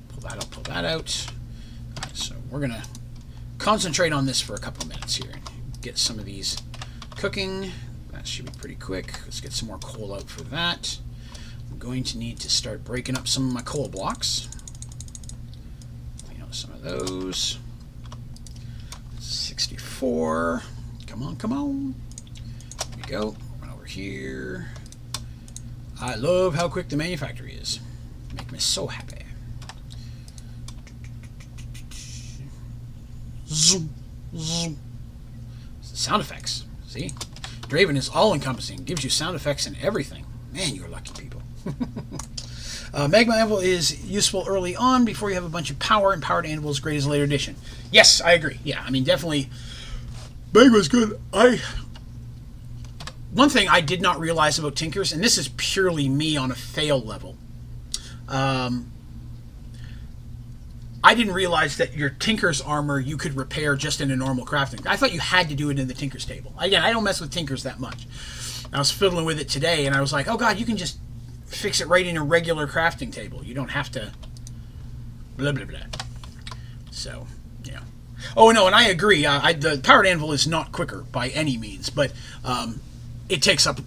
Pull that out. Pull that out. All right, so we're gonna concentrate on this for a couple of minutes here and get some of these cooking. That should be pretty quick. Let's get some more coal out for that. I'm going to need to start breaking up some of my coal blocks. Clean out some of those. 64. Come on, come on. There we go. Run over here. I love how quick the manufactory is. Make me so happy. Zoom, zoom. Sound effects. See? Draven is all-encompassing. Gives you sound effects and everything. Man, you're lucky people. Magma Anvil is useful early on before you have a bunch of power, and Powered Anvil is great as a later addition. Yes, I agree. Yeah, I mean, definitely, Magma's good. One thing I did not realize about Tinkers, and this is purely me on a fail level, I didn't realize that your Tinker's armor you could repair just in a normal crafting. I thought you had to do it in the Tinker's table. Again, I don't mess with Tinkers that much. I was fiddling with it today, and I was like, oh god, you can just fix it right in a regular crafting table. You don't have to blah, blah, blah. So, yeah. Oh, no, and I agree. The Powered Anvil is not quicker by any means, but it takes up...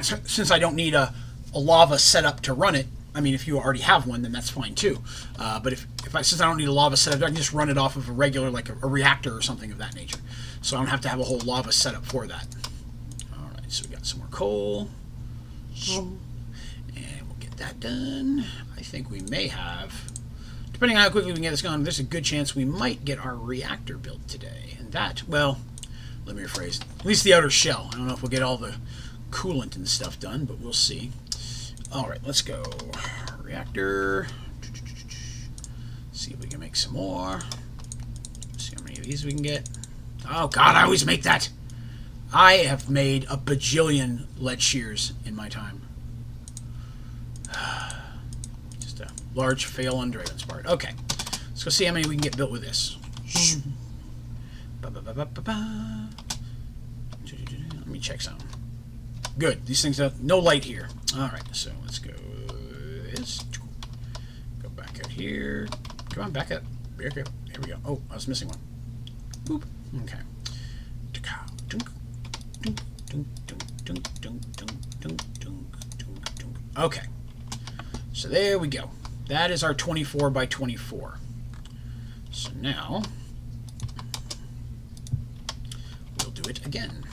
since I don't need a lava setup to run it, I mean, if you already have one, then that's fine too. But since I don't need a lava setup, I can just run it off of a regular, like a reactor or something of that nature. So I don't have to have a whole lava setup for that. All right, so we got some more coal. And we'll get that done. I think we may have, depending on how quickly we can get this going, there's a good chance we might get our reactor built today. And that, well, let me rephrase, at least the outer shell. I don't know if we'll get all the coolant and stuff done, but we'll see. All right, let's go. Reactor. See if we can make some more. See how many of these we can get. Oh, God, I always make that. I have made a bajillion lead shears in my time. Just a large fail on Draven's part. Okay, let's go see how many we can get built with this. Let me check some. Good. These things have no light here. All right, so let's go this. Go back out here. Come on, back up. Here we go. Oh, I was missing one. Boop. Okay. Okay. So there we go. That is our 24 by 24. So now we'll do it again.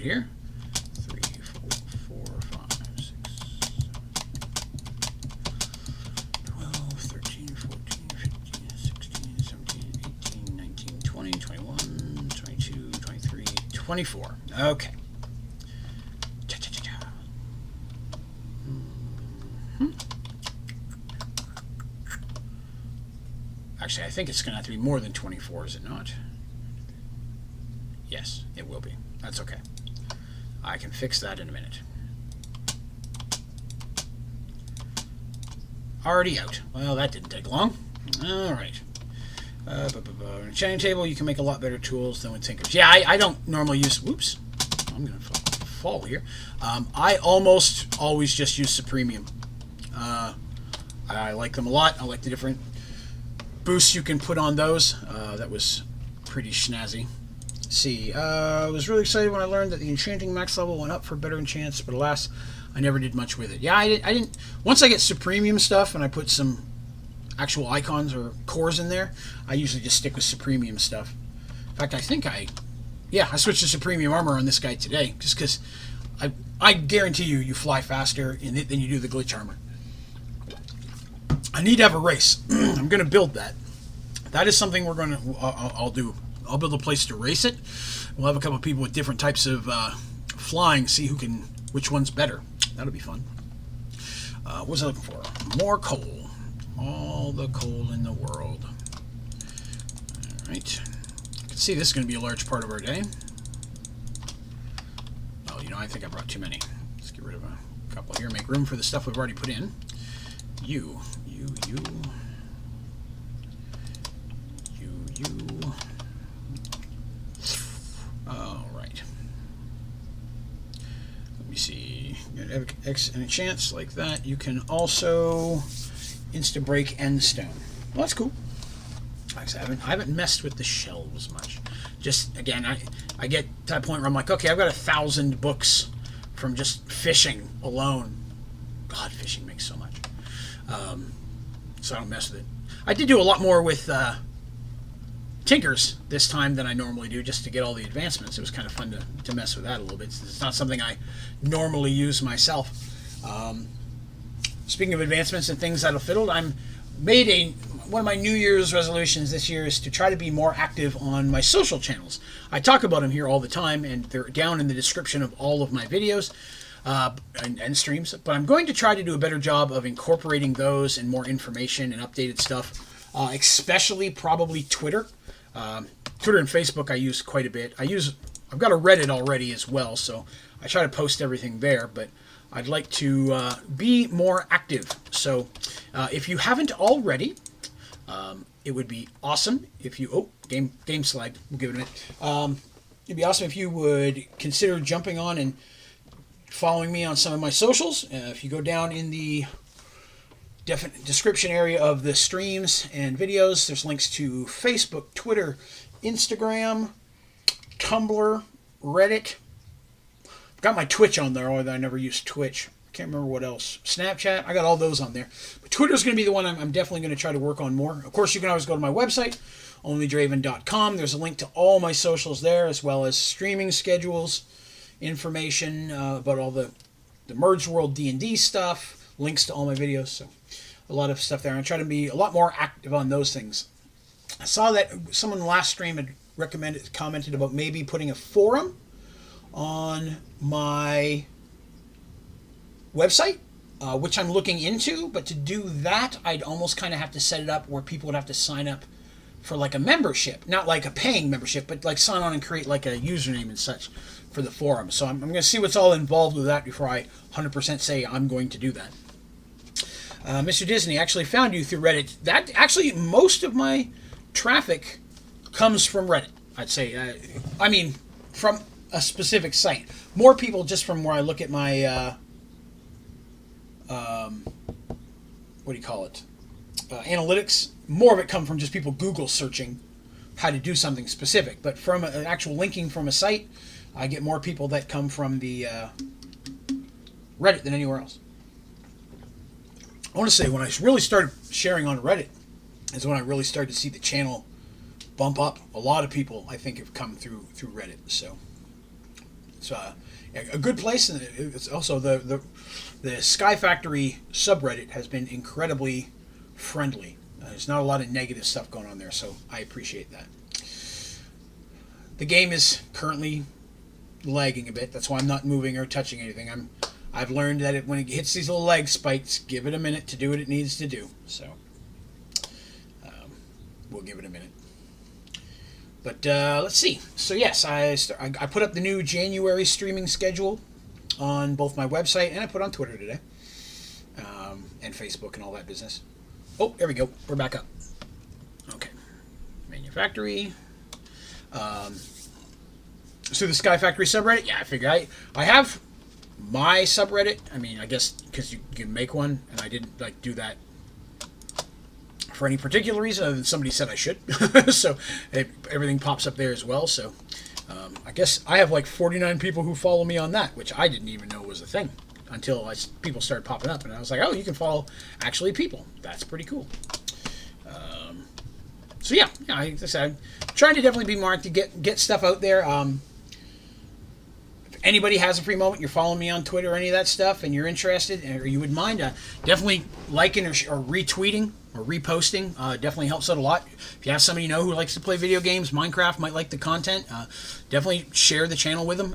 here. 3, 4, 4, 5, 6, 12, 13, 14, 15, 16, 17, 18, 19, 20, 21, 22, 23, 24. Okay. Actually, I think it's going to have to be more than 24, is it not? Yes, it will be. That's okay. I can fix that in a minute. Already out. Well, that didn't take long. All right. Enchanting table, you can make a lot better tools than with Tinkers. Yeah, I don't normally use... Whoops. I'm going to fall here. I almost always just use Supremium. I like them a lot. I like the different boosts you can put on those. That was pretty snazzy. Let's see, I was really excited when I learned that the enchanting max level went up for better enchants, but alas, I never did much with it. Yeah, I didn't. Once I get Supremium stuff and I put some actual icons or cores in there, I usually just stick with Supremium stuff. In fact, I think I switched to Supremium armor on this guy today, just because I guarantee you fly faster in it than you do the glitch armor. I need to have a race. I'm going to build that. That is something we're going to... I'll do. I'll build a place to race it. We'll have a couple of people with different types of flying, see which one's better. That'll be fun. What was I looking for? More coal. All the coal in the world. All right. You can see this is going to be a large part of our day. Oh, I think I brought too many. Let's get rid of a couple here. Make room for the stuff we've already put in. You. All right. Let me see. Any chance like that? You can also insta break end stone. Well, that's cool. Like I haven't messed with the shelves much. Just again, I get to that point where I'm like, okay, I've got 1,000 books from just fishing alone. God, fishing makes so much. So I don't mess with it. I did do a lot more with Tinkers this time than I normally do, just to get all the advancements. It was kind of fun to mess with that a little bit. It's not something I normally use myself. Speaking of advancements and things that'll fiddle, one of my New Year's resolutions this year is to try to be more active on my social channels. I talk about them here all the time, and they're down in the description of all of my videos. And streams, but I'm going to try to do a better job of incorporating those and more information and updated stuff, especially probably Twitter. Twitter and Facebook I use quite a bit. I've got a Reddit already as well, so I try to post everything there, but I'd like to be more active. So if you haven't already, it would be awesome if you... game slag. We'll give it a minute. It'd be awesome if you would consider jumping on and following me on some of my socials. If you go down in the description area of the streams and videos, there's links to Facebook, Twitter, Instagram, Tumblr, Reddit. I've got my Twitch on there, although I never used Twitch. Can't remember what else. Snapchat, I got all those on there. But Twitter's going to be the one I'm definitely going to try to work on more. Of course, you can always go to my website, Onlydraven.com. There's a link to all my socials there, as well as streaming schedules, information about all the Merge World D&D stuff, links to all my videos, so a lot of stuff there. I try to be a lot more active on those things. I saw that someone in the last stream had commented about maybe putting a forum on my website, which I'm looking into, but to do that, I'd almost kind of have to set it up where people would have to sign up for like a membership, not like a paying membership, but like sign on and create like a username and such for the forum. So I'm going to see what's all involved with that before I 100% say I'm going to do that. Mr. Disney, actually found you through Reddit. That actually, most of my traffic comes from Reddit, I'd say. I mean, from a specific site. More people just from where I look at my, what do you call it? Analytics. More of it come from just people Google searching how to do something specific. But from an actual linking from a site, I get more people that come from the Reddit than anywhere else. I want to say when I really started sharing on Reddit is when I really started to see the channel bump up. A lot of people, I think, have come through Reddit. So It's a good place, and it's also the Sky Factory subreddit has been incredibly friendly. There's not a lot of negative stuff going on there, so I appreciate that. The game is currently lagging a bit. That's why I'm not moving or touching anything. I've learned that when it hits these little lag spikes, give it a minute to do what it needs to do. So we'll give it a minute. But let's see. So yes, I put up the new January streaming schedule on both my website and I put on Twitter today, and Facebook and all that business. Oh, there we go. We're back up. Okay. Manufactory. So the Sky Factory subreddit, yeah, I figure I have my subreddit. I mean, I guess because you can make one, and I didn't like do that for any particular reason other than somebody said I should. So everything pops up there as well. So I guess I have like 49 people who follow me on that, which I didn't even know was a thing until people started popping up, and I was like, oh, you can follow actually people. That's pretty cool. So yeah, like I said, I'm trying to definitely be more to get stuff out there. If anybody has a free moment, you're following me on Twitter or any of that stuff, and you're interested, or you would mind, definitely liking or retweeting or reposting. Definitely helps out a lot. If you have somebody you know who likes to play video games, Minecraft, might like the content, definitely share the channel with them.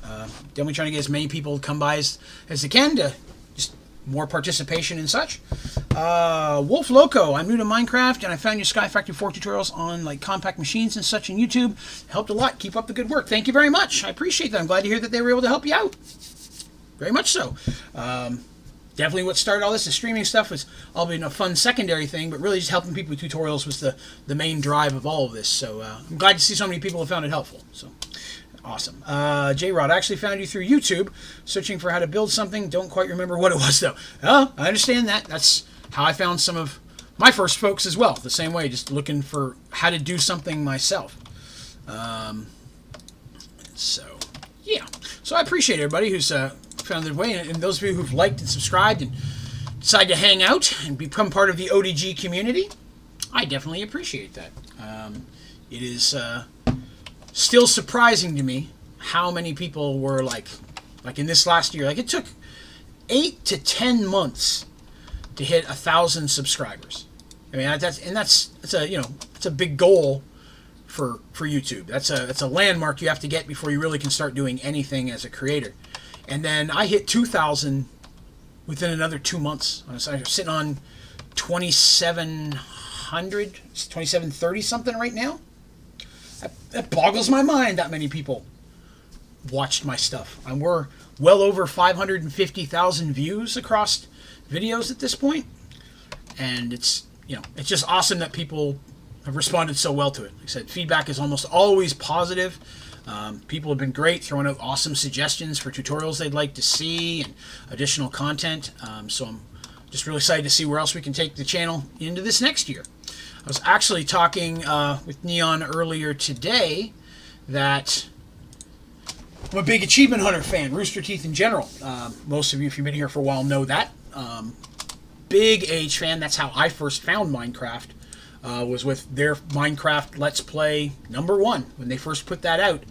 Definitely trying to get as many people to come by as they can to just more participation and such. Wolf Loco, I'm new to Minecraft and I found your Sky Factory 4 tutorials on like compact machines and such on YouTube. Helped a lot. Keep up the good work. Thank you very much. I appreciate that. I'm glad to hear that they were able to help you out. Very much so. Definitely what started all this, the streaming stuff, was all been a fun secondary thing, but really just helping people with tutorials was the main drive of all of this. So I'm glad to see so many people have found it helpful. So awesome. J-Rod, I actually found you through YouTube, searching for how to build something. Don't quite remember what it was, though. Oh, I understand that. That's how I found some of my first folks as well. The same way, just looking for how to do something myself. So, yeah. So I appreciate everybody who's found their way, and those of you who've liked and subscribed and decided to hang out and become part of the ODG community. I definitely appreciate that. It is still surprising to me how many people were like in this last year. Like it took 8 to 10 months to hit 1,000 subscribers. I mean that's a big goal for YouTube. That's a landmark you have to get before you really can start doing anything as a creator. And then I hit 2,000 within another 2 months. I'm sitting on 2,700, 2,730 something right now. That boggles my mind that many people watched my stuff. We're well over 550,000 views across videos at this point. And it's just awesome that people have responded so well to it. Like I said, feedback is almost always positive. People have been great, throwing out awesome suggestions for tutorials they'd like to see and additional content. So I'm just really excited to see where else we can take the channel into this next year. I was actually talking with Neon earlier today that I'm a big Achievement Hunter fan, Rooster Teeth in general. Most of you, if you've been here for a while, know that. Big Age fan. That's how I first found Minecraft. Was with their Minecraft Let's Play #1 when they first put that out.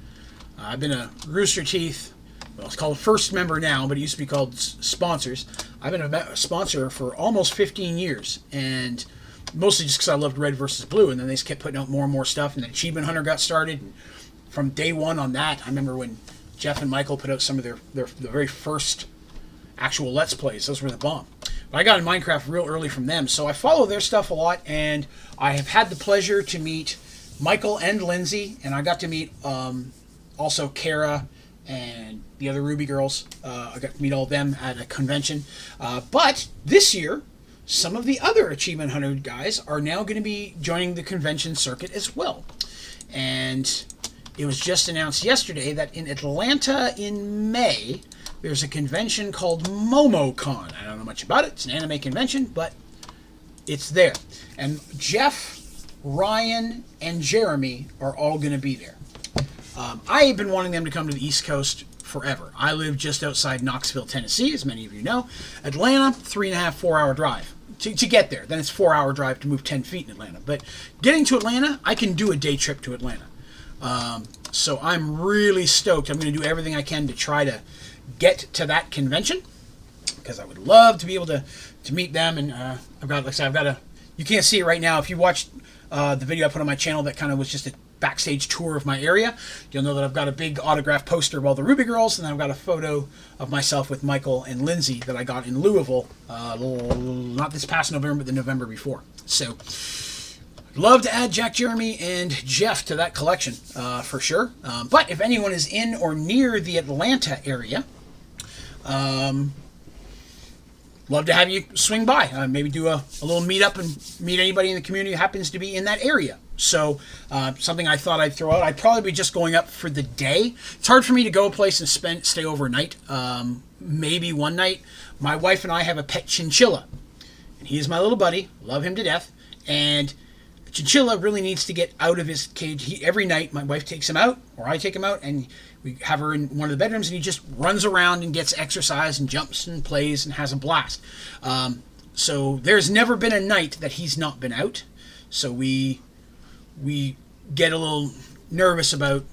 I've been a Rooster Teeth, well, it's called First Member now, but it used to be called Sponsors. I've been a sponsor for almost 15 years, and mostly just because I loved Red vs. Blue, and then they just kept putting out more and more stuff, and then Achievement Hunter got started. And from day one on that, I remember when Jeff and Michael put out some of the very first actual Let's Plays. Those were the bomb. But I got in Minecraft real early from them, so I follow their stuff a lot, and I have had the pleasure to meet Michael and Lindsay, and I got to meet also Kara and the other Ruby girls. I got to meet all of them at a convention. But this year, some of the other Achievement Hunter guys are now going to be joining the convention circuit as well. And it was just announced yesterday that in Atlanta in May, there's a convention called MomoCon. I don't know much about it. It's an anime convention, but it's there. And Jeff, Ryan, and Jeremy are all going to be there. I have been wanting them to come to the East Coast forever. I live just outside Knoxville, Tennessee, as many of you know. Atlanta, 3.5, 4 hour drive to get there. Then it's 4 hour drive to move 10 feet in Atlanta. But getting to Atlanta, I can do a day trip to Atlanta. So I'm really stoked. I'm going to do everything I can to try to get to that convention, because I would love to be able to meet them. And I've got, like I said, I've got a, you can't see it right now. If you watched the video I put on my channel that kind of was just a backstage tour of my area, you'll know that I've got a big autographed poster of all the Ruby Girls, and then I've got a photo of myself with Michael and Lindsay that I got in Louisville, not this past November, but the November before. So love to add Jack Jeremy and Jeff to that collection for sure. But if anyone is in or near the Atlanta area, love to have you swing by. Maybe do a little meetup and meet anybody in the community who happens to be in that area. So something I thought I'd throw out, I'd probably be just going up for the day. It's hard for me to go a place and stay overnight. Maybe one night. My wife and I have a pet chinchilla. And he is my little buddy. Love him to death. And the chinchilla really needs to get out of his cage. Every night my wife takes him out, or I take him out, and we have her in one of the bedrooms, and he just runs around and gets exercise and jumps and plays and has a blast. So there's never been a night that he's not been out. So we get a little nervous about,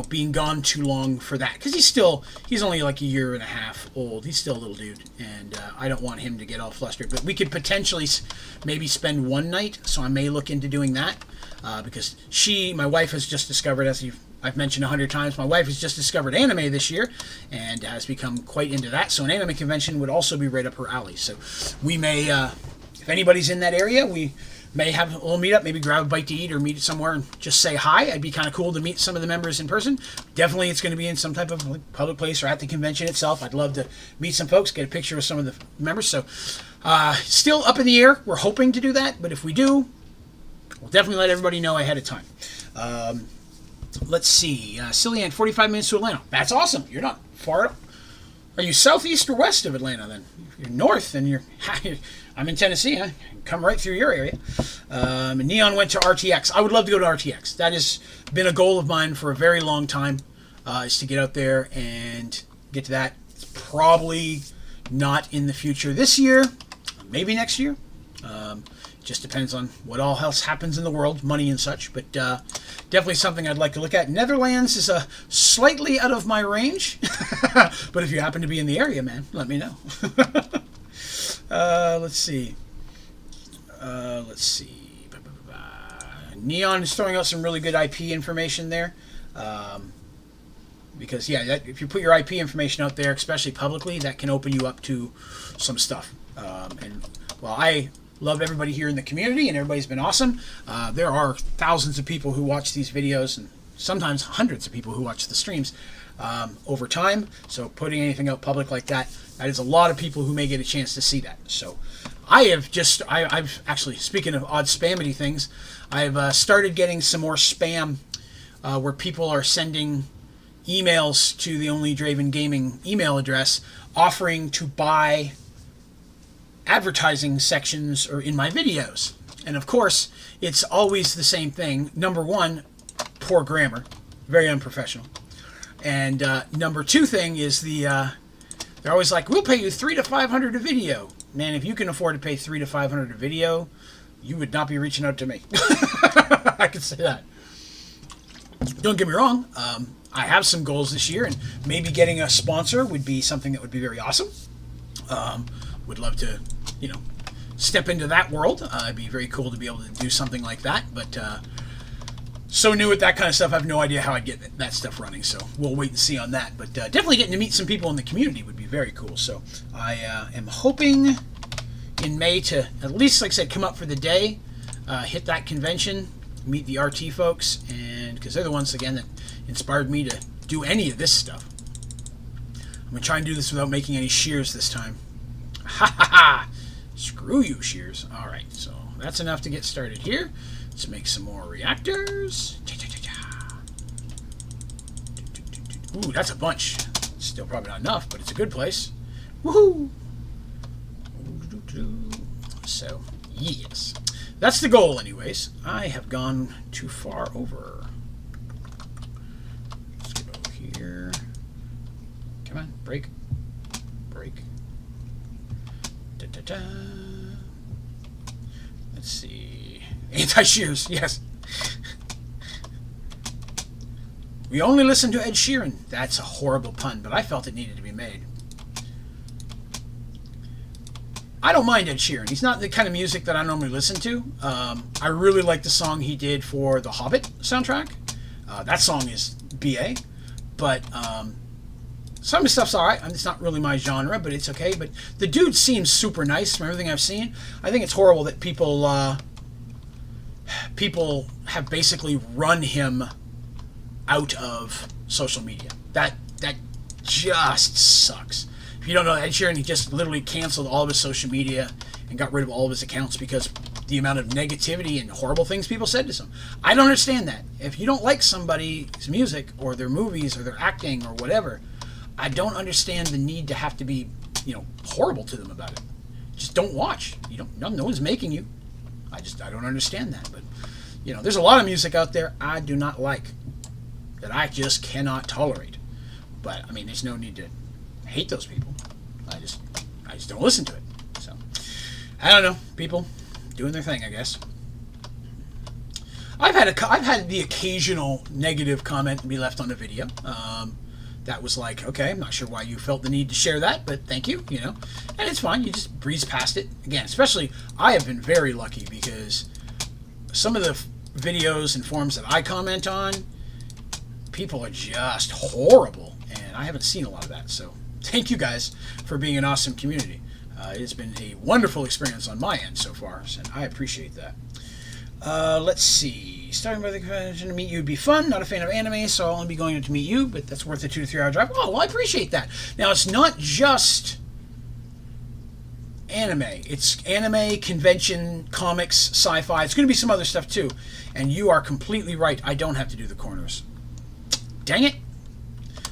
being gone too long for that, because he's only like a year and a half old. He's still a little dude, and I don't want him to get all flustered. But we could potentially maybe spend one night, so I may look into doing that, because my wife has just discovered, as I've mentioned 100 times, my wife has just discovered anime this year and has become quite into that. So an anime convention would also be right up her alley. So we may, if anybody's in that area, we may have a little meetup, maybe grab a bite to eat or meet somewhere and just say hi. It'd be kind of cool to meet some of the members in person. Definitely it's going to be in some type of public place or at the convention itself. I'd love to meet some folks, get a picture with some of the members. So still up in the air. We're hoping to do that, but if we do, we'll definitely let everybody know ahead of time. Let's see. Cillian, 45 minutes to Atlanta. That's awesome. You're not far up. Are you southeast or west of Atlanta then? If you're north, then I'm in Tennessee, huh? Come right through your area. Neon went to RTX. I would love to go to RTX. That has been a goal of mine for a very long time, is to get out there and get to that. It's probably not in the future this year, maybe next year. Just depends on what all else happens in the world, money and such, but definitely something I'd like to look at. Netherlands is slightly out of my range, but if you happen to be in the area, man, let me know. Let's see. Neon is throwing out some really good IP information there. Because, if you put your IP information out there, especially publicly, that can open you up to some stuff. And while I love everybody here in the community, and everybody's been awesome, there are thousands of people who watch these videos, and sometimes hundreds of people who watch the streams over time. So putting anything out public like that is a lot of people who may get a chance to see that. So I've actually, speaking of odd spamity things, I've started getting some more spam where people are sending emails to the Onlydraven Gaming email address offering to buy advertising sections or in my videos. And of course, it's always the same thing. Number one, poor grammar, very unprofessional. And number two thing is they're always like, we'll pay you $300 to $500 a video. Man, if you can afford to pay $300 to $500 a video, you would not be reaching out to me. I can say that. Don't get me wrong. I have some goals this year, and maybe getting a sponsor would be something that would be very awesome. Would love to, step into that world. It'd be very cool to be able to do something like that. But so new at that kind of stuff, I have no idea how I'd get that stuff running. So we'll wait and see on that. But definitely getting to meet some people in the community would be very cool. So I am hoping in May to at least, like I said, come up for the day, hit that convention, meet the RT folks, and because they're the ones, again, that inspired me to do any of this stuff. I'm going to try and do this without making any shears this time. Ha ha ha! Screw you, shears. Alright, so that's enough to get started here. Let's make some more reactors. Ooh, that's a bunch. Still probably not enough, but it's a good place. Woohoo! So, yes. That's the goal, anyways. I have gone too far over. Let's go here. Come on, break. Break. Da-da-da. Let's see. Anti-shears, yes. We only listen to Ed Sheeran. That's a horrible pun, but I felt it needed to be made. I don't mind Ed Sheeran. He's not the kind of music that I normally listen to. I really like the song he did for the Hobbit soundtrack. That song is BA. But some of the stuff's alright. It's not really my genre, but it's okay. But the dude seems super nice from everything I've seen. I think it's horrible that people have basically run him out of social media. That just sucks. If you don't know, Ed Sheeran, he just literally canceled all of his social media and got rid of all of his accounts because the amount of negativity and horrible things people said to him. I don't understand that. If you don't like somebody's music or their movies or their acting or whatever, I don't understand the need to have to be, horrible to them about it. Just don't watch. No one's making you. I don't understand that. But there's a lot of music out there I do not like, that I just cannot tolerate. But there's no need to hate those people. I just don't listen to it. So I don't know. People doing their thing, I guess. I've had the occasional negative comment be left on a video. That was like, okay, I'm not sure why you felt the need to share that, but thank you, and it's fine. You just breeze past it. Again, especially, I have been very lucky because some of the videos and forums that I comment on, people are just horrible, and I haven't seen a lot of that. So thank you guys for being an awesome community. It's been a wonderful experience on my end so far, and I appreciate that. Let's see. Starting by the convention to meet you would be fun. Not a fan of anime, so I'll only be going to meet you, but that's worth a 2 to 3 hour drive. Oh, well, I appreciate that. Now, it's not just anime. It's anime, convention, comics, sci-fi. It's going to be some other stuff, too. And you are completely right. I don't have to do the corners. Dang it.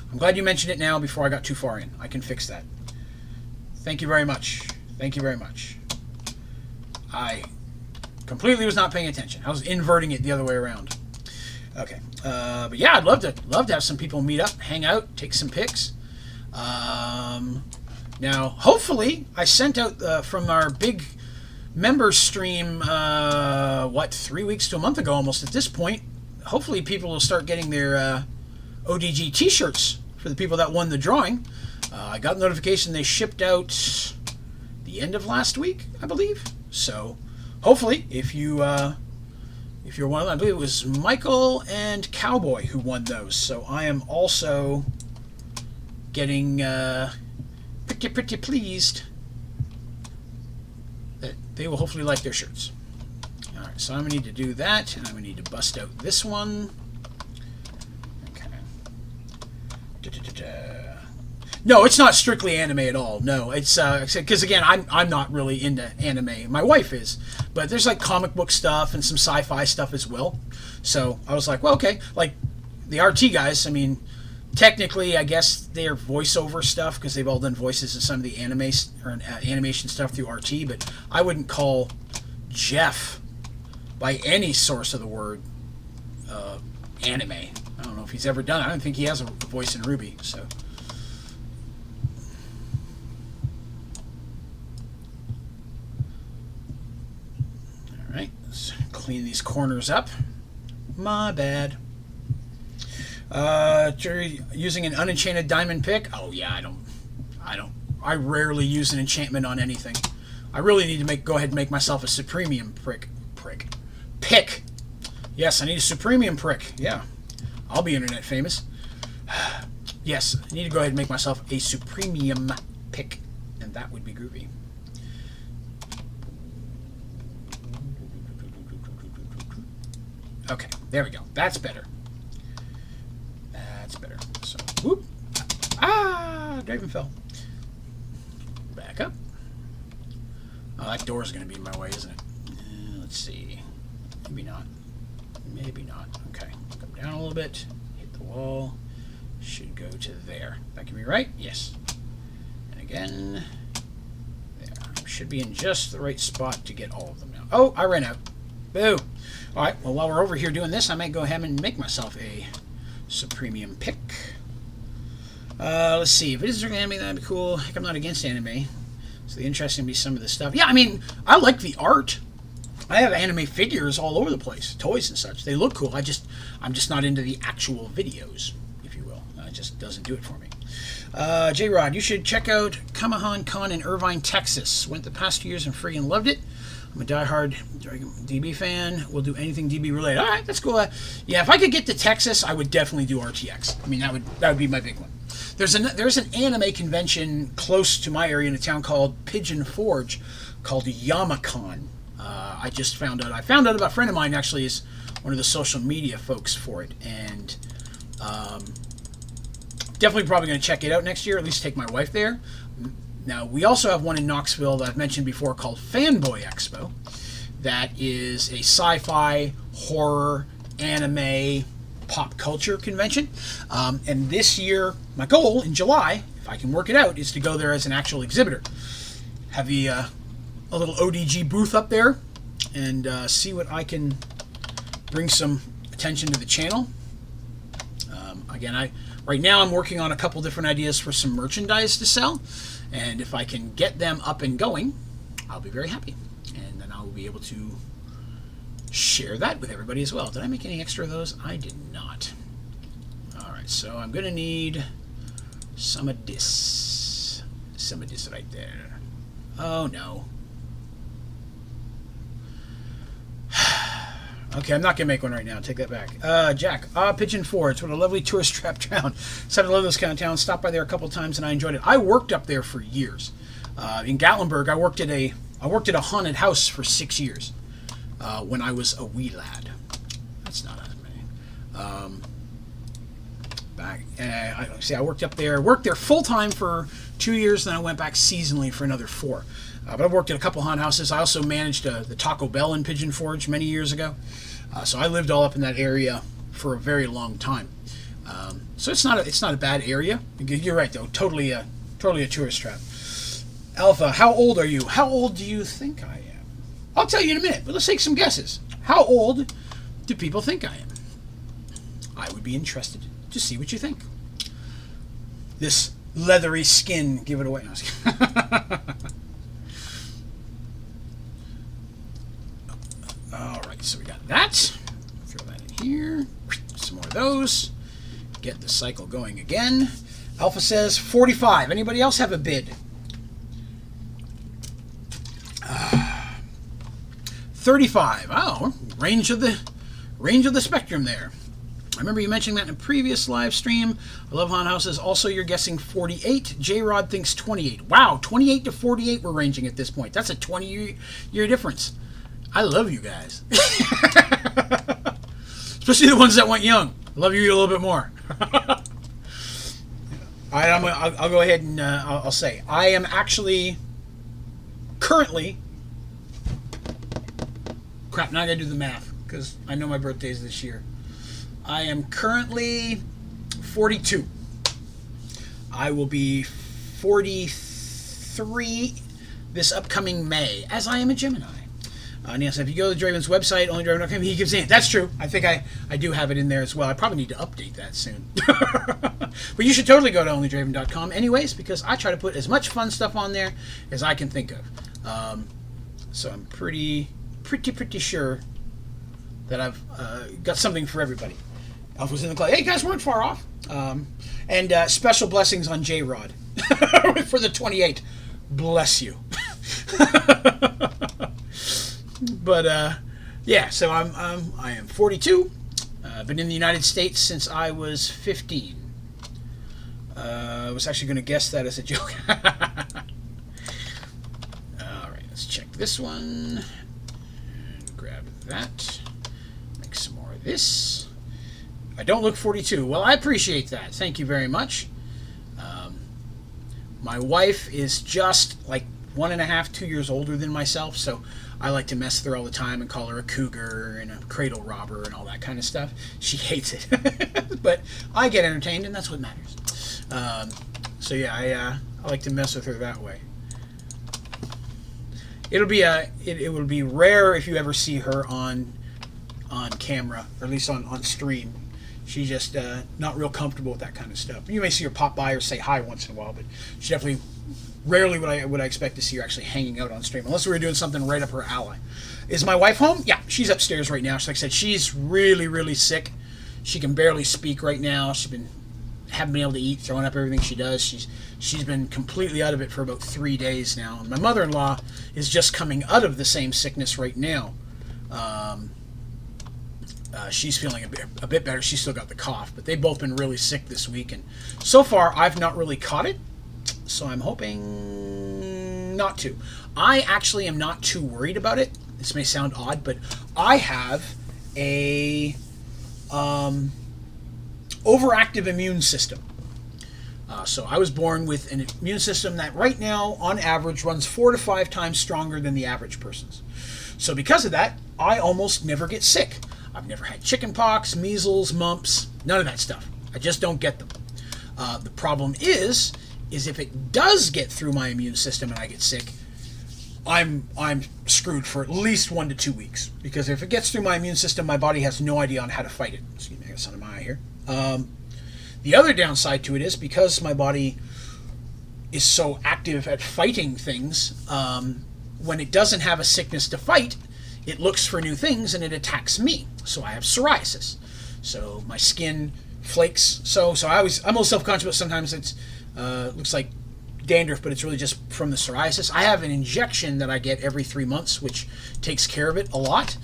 I'm glad you mentioned it now before I got too far in. I can fix that. Thank you very much. Thank you very much. I completely was not paying attention. I was inverting it the other way around. Okay. But yeah, I'd love to have some people meet up, hang out, take some pics. Now, hopefully, I sent out from our big member stream, 3 weeks to a month ago almost at this point. Hopefully people will start getting their ODG t-shirts for the people that won the drawing. I got a notification they shipped out the end of last week, I believe. So hopefully, if you're one of them, I believe it was Michael and Cowboy who won those. So I am also getting pretty pleased that they will hopefully like their shirts. All right, so I'm gonna need to do that, and I'm gonna need to bust out this one. Okay. No, it's not strictly anime at all. No, it's because again, I'm not really into anime. My wife is, but there's like comic book stuff and some sci-fi stuff as well. So I was like, well, okay, like the RT guys. Technically, I guess they're voiceover stuff because they've all done voices in some of the anime or animation stuff through RT. But I wouldn't call Jeff, by any source of the word, anime. I don't know if he's ever done it. I don't think he has a voice in Ruby. So. Alright, let's clean these corners up. My bad. Using an unenchanted diamond pick. Oh yeah, I rarely use an enchantment on anything. I really need to go ahead and make myself a supremium pick. Yes, I need a supremium prick. Yeah, I'll be internet famous. Yes, I need to go ahead and make myself a supremium pick, and that would be groovy. Okay, there we go. That's better. That's better. So, whoop. Draven fell. Back up. Oh, that door's going to be in my way, isn't it? Let's see. Maybe not. Maybe not. Okay. Come down a little bit. Hit the wall. Should go to there. That can be right? Yes. And again. There. Should be in just the right spot to get all of them now. Oh, I ran out. Boo. Alright, well, while we're over here doing this, I might go ahead and make myself a supremium pick. Let's see. If it is anime, that'd be cool. Heck, I'm not against anime. So the interesting would be some of the stuff. Yeah, I mean, I like the art. I have anime figures all over the place, toys and such. They look cool. I'm just not into the actual videos, if you will. It just doesn't do it for me. J-Rod, you should check out Kamahan Con in Irvine, Texas. Went the past 2 years and friggin' loved it. I'm a diehard DB fan. We'll do anything DB related. All right, that's cool. Yeah, if I could get to Texas, I would definitely do RTX. I mean, that would be my big one. There's an anime convention close to my area in a town called Pigeon Forge, called Yamacon. I just found out. I found out about a friend of mine actually is one of the social media folks for it, and definitely probably going to check it out next year. At least take my wife there. Now we also have one in Knoxville that I've mentioned before called Fanboy Expo. That is a sci-fi, horror, anime, pop culture convention. And this year, my goal in July, if I can work it out, is to go there as an actual exhibitor. Have a little ODG booth up there and see what I can bring some attention to the channel. Again, right now I'm working on a couple different ideas for some merchandise to sell, and if I can get them up and going, I'll be very happy, and then I'll be able to share that with everybody as well. Did I make any extra of those? I did not. Alright, so I'm gonna need some of this right there. Oh no. Okay, I'm not going to make one right now. Take that back. Jack, Pigeon Forge. What a lovely tourist trap town. Said I love this kind of town. Stopped by there a couple times and I enjoyed it. I worked up there for years. In Gatlinburg, I worked at a haunted house for 6 years when I was a wee lad. That's not as many. I worked up there. Worked there full time for 2 years, then I went back seasonally for another 4. But I worked at a couple haunted houses. I also managed the Taco Bell in Pigeon Forge many years ago. So I lived all up in that area for a very long time. So it's not a bad area. You're right though. Totally a tourist trap. Alpha, how old are you? How old do you think I am? I'll tell you in a minute. But let's take some guesses. How old do people think I am? I would be interested to see what you think. This leathery skin, give it away. No, Alright, so we got that. Throw that in here. Some more of those. Get the cycle going again. Alpha says 45. Anybody else have a bid? 35. Oh, range of the spectrum there. I remember you mentioning that in a previous live stream. I love haunted houses. Also, you're guessing 48. J-Rod thinks 28. Wow, 28 to 48 we're ranging at this point. That's a 20-year difference. I love you guys. Especially the ones that went young. I love you a little bit more. All right, I'll go ahead and I'll say. I am actually currently... Crap, now I gotta do the math because I know my birthday's this year. I am currently 42. I will be 43 this upcoming May, as I am a Gemini. Yes, if you go to Draven's website, Onlydraven.com, he gives in. That's true. I think I do have it in there as well. I probably need to update that soon. But you should totally go to Onlydraven.com anyways, because I try to put as much fun stuff on there as I can think of. So I'm pretty sure that I've got something for everybody. Alpha was in the club. Hey, guys, weren't far off. And special blessings on J-Rod for the 28. Bless you. But yeah, so I am 42. Been in the United States since I was 15. I was actually going to guess that as a joke. All right, let's check this one. And grab that. Make some more of this. I don't look 42. Well, I appreciate that. Thank you very much. My wife is just like 1.5, 2 years older than myself, so I like to mess with her all the time and call her a cougar and a cradle robber and all that kind of stuff. She hates it, but I get entertained, and that's what matters. So yeah, I like to mess with her that way. It'll be it will be rare if you ever see her on camera, or at least on stream. She's just not real comfortable with that kind of stuff. You may see her pop by or say hi once in a while, but she definitely rarely would I expect to see her actually hanging out on stream, unless we were doing something right up her alley. Is my wife home? Yeah, she's upstairs right now. So like I said, she's really, really sick. She can barely speak right now. Haven't been able to eat, throwing up everything she does. She's been completely out of it for about 3 days now. And my mother-in-law is just coming out of the same sickness right now. She's feeling a bit better. She's still got the cough, but they've both been really sick this week. And so far, I've not really caught it, so I'm hoping not to. I actually am not too worried about it. This may sound odd, but I have a overactive immune system. So I was born with an immune system that right now, on average, runs 4 to 5 times stronger than the average person's. So because of that, I almost never get sick. I've never had chicken pox, measles, mumps, none of that stuff. I just don't get them. The problem is if it does get through my immune system and I get sick, I'm screwed for at least 1 to 2 weeks. Because if it gets through my immune system, my body has no idea on how to fight it. Excuse me, I got sun in my eye here. The other downside to it is because my body is so active at fighting things, when it doesn't have a sickness to fight, it looks for new things and it attacks me. So I have psoriasis. So my skin flakes. So I'm a little self-conscious, but sometimes it's looks like dandruff, but it's really just from the psoriasis. I have an injection that I get every 3 months, which takes care of it a lot.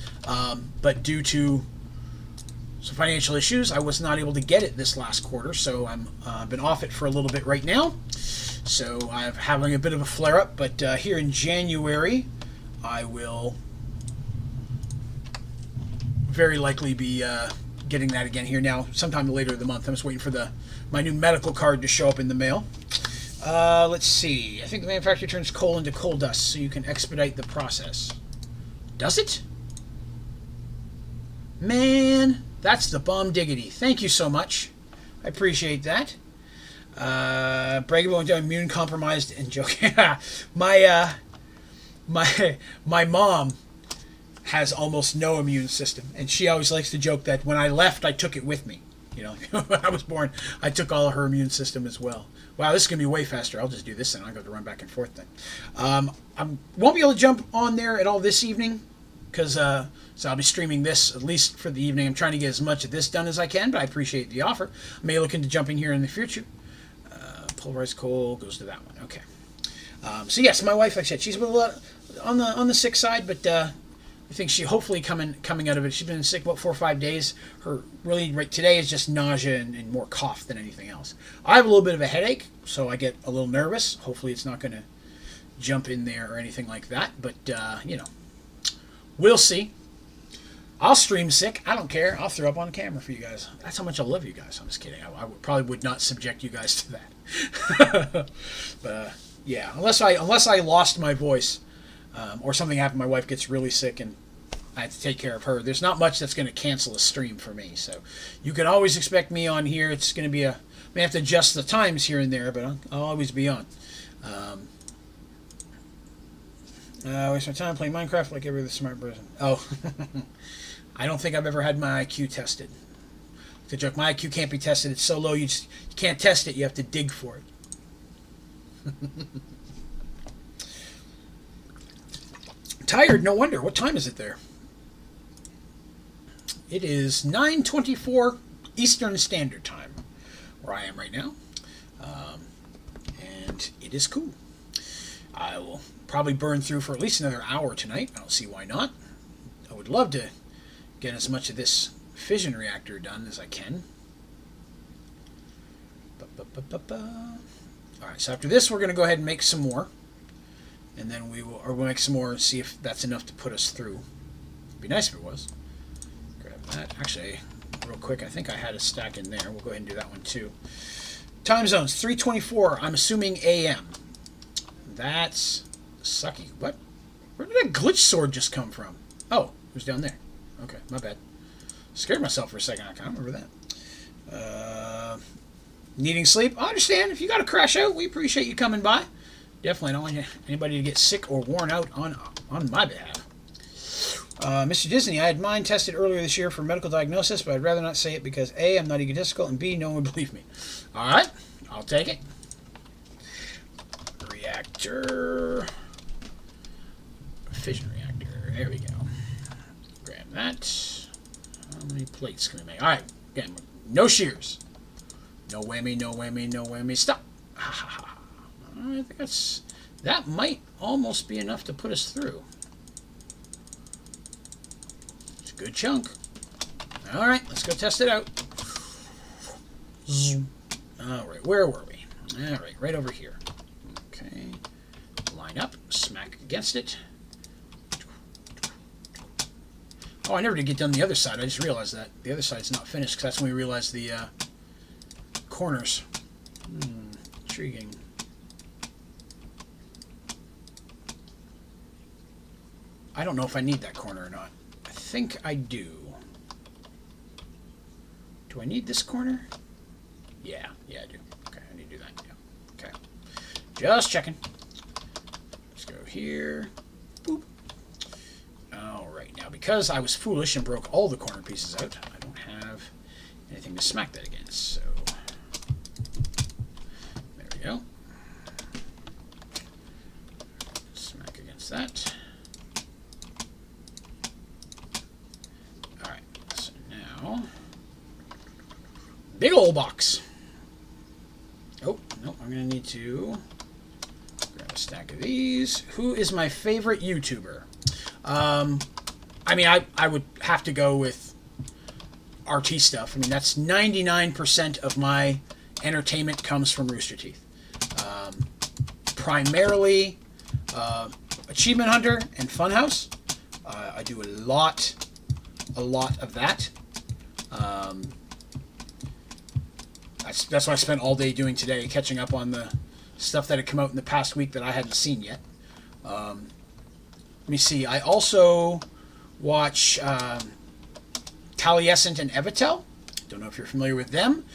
But due to some financial issues, I was not able to get it this last quarter, so I've been off it for a little bit right now. So I'm having a bit of a flare-up, but here in January, I will very likely be getting that again here now, sometime later in the month. I'm just waiting for my new medical card to show up in the mail. Let's see. I think the manufacturer turns coal into coal dust, so you can expedite the process. Does it? Man, that's the bomb diggity. Thank you so much. I appreciate that. Braggable and immune compromised and joking. my mom has almost no immune system, and she always likes to joke that when I left, I took it with me. You know, when I was born, I took all of her immune system as well. Wow, this is going to be way faster. I'll just do this and I'll have to run back and forth then. I won't be able to jump on there at all this evening because so I'll be streaming this at least for the evening. I'm trying to get as much of this done as I can, but I appreciate the offer. I may look into jumping here in the future. Pulverized coal goes to that one. Okay. So yes, my wife, like I said, she's been a lot on the sick side, but I think she hopefully coming out of it. She's been sick about 4 or 5 days. Her really right today is just nausea and more cough than anything else. I have a little bit of a headache, so I get a little nervous. Hopefully it's not going to jump in there or anything like that. But you know, we'll see. I'll stream sick. I don't care. I'll throw up on camera for you guys. That's how much I love you guys. I'm just kidding. I probably would not subject you guys to that. But yeah, unless I lost my voice. Or something happened, my wife gets really sick and I have to take care of her. There's not much that's going to cancel a stream for me. So you can always expect me on here. It's going to be may have to adjust the times here and there, but I'll always be on. Waste my time playing Minecraft like every other smart person. Oh, I don't think I've ever had my IQ tested. It's a joke. My IQ can't be tested. It's so low you can't test it. You have to dig for it. Tired, no wonder. What time is it there? It is 9:24 Eastern Standard Time, where I am right now. And it is cool. I will probably burn through for at least another hour tonight. I don't see why not. I would love to get as much of this fission reactor done as I can. Alright, so after this, we're going to go ahead and make some more. And then we'll make some more and see if that's enough to put us through. It'd be nice if it was. Grab that. Actually, real quick, I think I had a stack in there. We'll go ahead and do that one too. Time zones, 3:24. I'm assuming AM. That's sucky. What? Where did that glitch sword just come from? Oh, it was down there. Okay, my bad. Scared myself for a second. I can't remember that. Needing sleep. I understand. If you got to crash out, we appreciate you coming by. Definitely don't want anybody to get sick or worn out on my behalf. Mr. Disney, I had mine tested earlier this year for medical diagnosis, but I'd rather not say it because A, I'm not egotistical, and B, no one would believe me. Alright, I'll take it. Reactor. Fission reactor. There we go. that. How many plates can we make? All right, again, no shears. No whammy, no whammy, no whammy. Stop. I think that might almost be enough to put us through. It's a good chunk. All right, let's go test it out. All right, where were we? All right over here. Okay, line up, smack against it. Oh, I never did get done the other side. I just realized that. The other side's not finished, because that's when we realized the corners. Intriguing. I don't know if I need that corner or not. I think I do. Do I need this corner? Yeah, I do. Okay, I need to do that. Yeah. Okay. Just checking. Let's go here. Boop. Alright, now because I was foolish and broke all the corner pieces out, I don't have anything to smack that against, so there we go. Smack against that. Alright, so now big old box. Oh, no, I'm going to need to grab a stack of these. Who is my favorite YouTuber? I mean, I would have to go with RT stuff. I mean, that's 99% of my entertainment comes from Rooster Teeth. Primarily Achievement Hunter and Funhouse. I do a lot of that. That's what I spent all day doing today, catching up on the stuff that had come out in the past week that I hadn't seen yet. Let me see. I also watch Taliesin and Evitel. Don't know if you're familiar with them.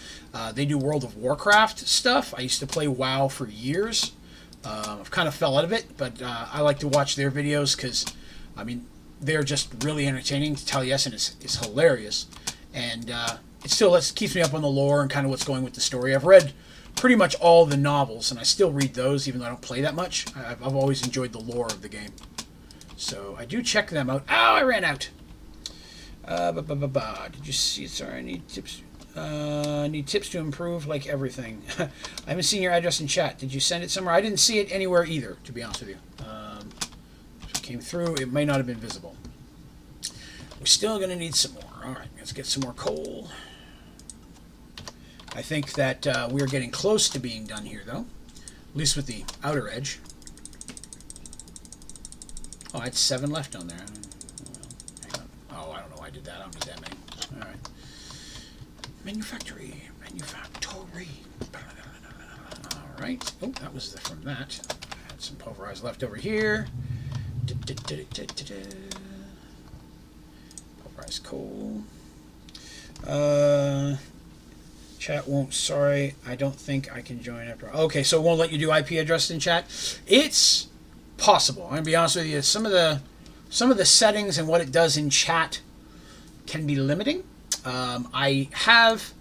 They do World of Warcraft stuff. I used to play WoW for years. I've kind of fell out of it, but I like to watch their videos because, I mean, they're just really entertaining. Taliesin is hilarious. And it still keeps me up on the lore and kind of what's going with the story. I've read pretty much all the novels, and I still read those, even though I don't play that much. I've always enjoyed the lore of the game. So I do check them out. Ow, I ran out. Did you see? Sorry, I need tips. Need tips to improve, like everything. I haven't seen your address in chat. Did you send it somewhere? I didn't see it anywhere either, to be honest with you. If it came through, it may not have been visible. We're still going to need some more. All right, let's get some more coal. I think that we're getting close to being done here, though. At least with the outer edge. Oh, I had 7 left on there. Hang on. Oh, I don't know why I did that. I don't need that many. All right. Manufactory. All right. Oh, that was from that. I had some pulverized left over here. Pulverized coal. Chat won't. Sorry, I don't think I can join after. Okay, so it won't let you do IP address in chat. It's possible. I'm gonna be honest with you. Some of the settings and what it does in chat can be limiting. I have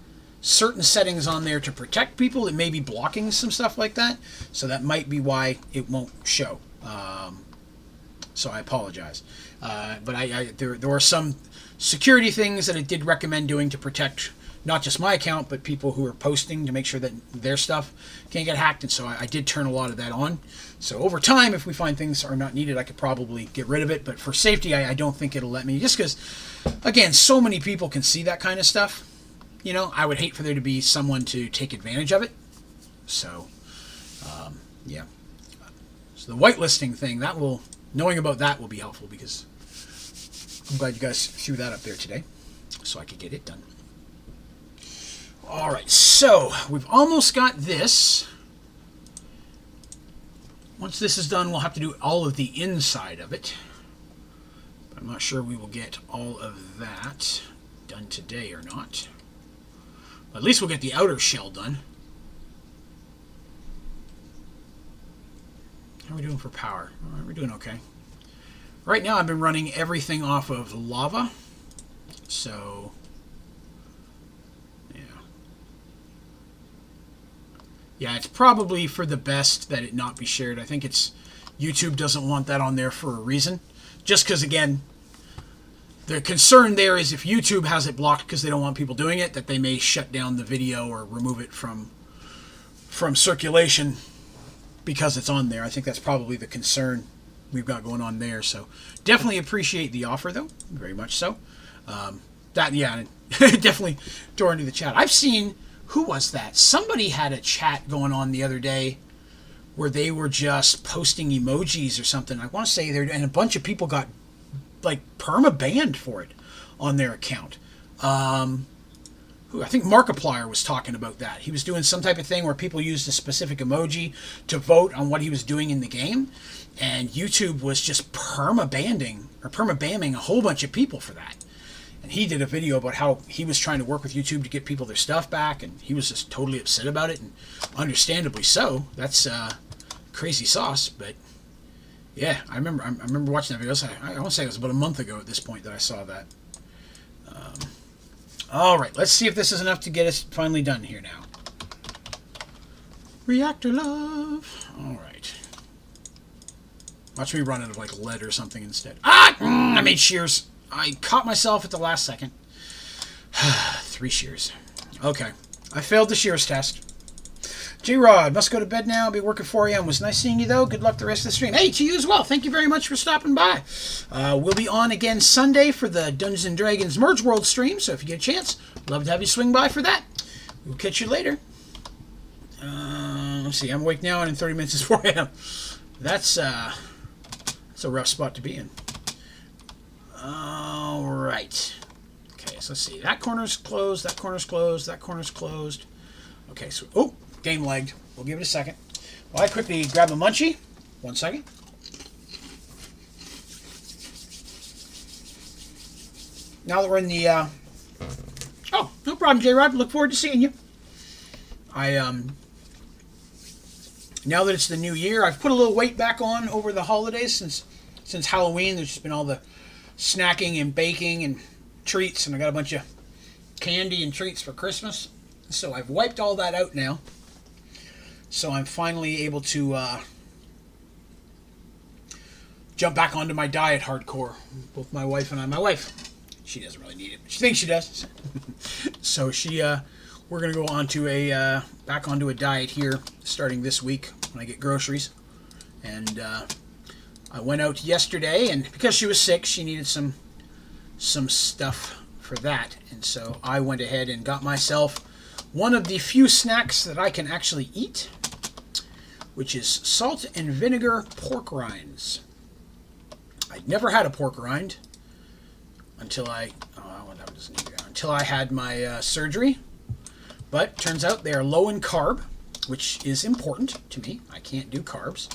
certain settings on there to protect people. It may be blocking some stuff like that, so that might be why it won't show. So I apologize. But there were some security things that it did recommend doing to protect not just my account, but people who are posting to make sure that their stuff can't get hacked. And so I did turn a lot of that on. So over time, if we find things are not needed, I could probably get rid of it. But for safety, I don't think it'll let me. Just because, again, so many people can see that kind of stuff. You know, I would hate for there to be someone to take advantage of it. So, yeah. So the whitelisting thing, knowing about that will be helpful, because I'm glad you guys threw that up there today so I could get it done. All right, so we've almost got this. Once this is done, we'll have to do all of the inside of it. But I'm not sure we will get all of that done today or not. But at least we'll get the outer shell done. How are we doing for power? All right, we're doing okay. Right now I've been running everything off of lava. So, yeah. Yeah, it's probably for the best that it not be shared. I think YouTube doesn't want that on there for a reason. Just because, again, The concern there is if YouTube has it blocked because they don't want people doing it, that they may shut down the video or remove it from circulation because it's on there. I think that's probably the concern we've got going on there. So definitely appreciate the offer, though, very much so. Definitely door into the chat. I've seen, who was that? Somebody had a chat going on the other day where they were just posting emojis or something. I want to say and a bunch of people got like perma-banned for it on their account. I think Markiplier was talking about that. He was doing some type of thing where people used a specific emoji to vote on what he was doing in the game, and YouTube was just perma-bamming a whole bunch of people for that. And he did a video about how he was trying to work with YouTube to get people their stuff back, and he was just totally upset about it, and understandably so. That's crazy sauce, but yeah, I remember watching that video. I want to say it was about a month ago at this point that I saw that. All right, let's see if this is enough to get us finally done here now. Reactor love. All right. Watch me run out of like lead or something instead. I made shears. I caught myself at the last second. 3 shears. Okay. I failed the shears test. J-Rod, must go to bed now. I'll be working 4 a.m. Was nice seeing you, though. Good luck the rest of the stream. Hey, to you as well. Thank you very much for stopping by. We'll be on again Sunday for the Dungeons & Dragons Merge World stream, so if you get a chance, love to have you swing by for that. We'll catch you later. Let's see. I'm awake now, and in 30 minutes is 4 a.m. That's a rough spot to be in. All right. Okay, so let's see. That corner's closed. That corner's closed. That corner's closed. Okay, so... Oh! Game lagged. We'll give it a second. Well, I quickly grab a munchie. 1 second. Now that we're in the... Oh, no problem, J-Rod. Look forward to seeing you. Now that it's the new year, I've put a little weight back on over the holidays since Halloween. There's just been all the snacking and baking and treats, and I got a bunch of candy and treats for Christmas. So I've wiped all that out now. So I'm finally able to jump back onto my diet hardcore. Both my wife and I. My wife, she doesn't really need it, but she thinks she does. So we're gonna go on to back onto a diet here starting this week when I get groceries. And I went out yesterday, and because she was sick, she needed some stuff for that, and so I went ahead and got myself one of the few snacks that I can actually eat, which is salt and vinegar pork rinds. I'd never had a pork rind until I had my surgery, but turns out they are low in carb, which is important to me. I can't do carbs,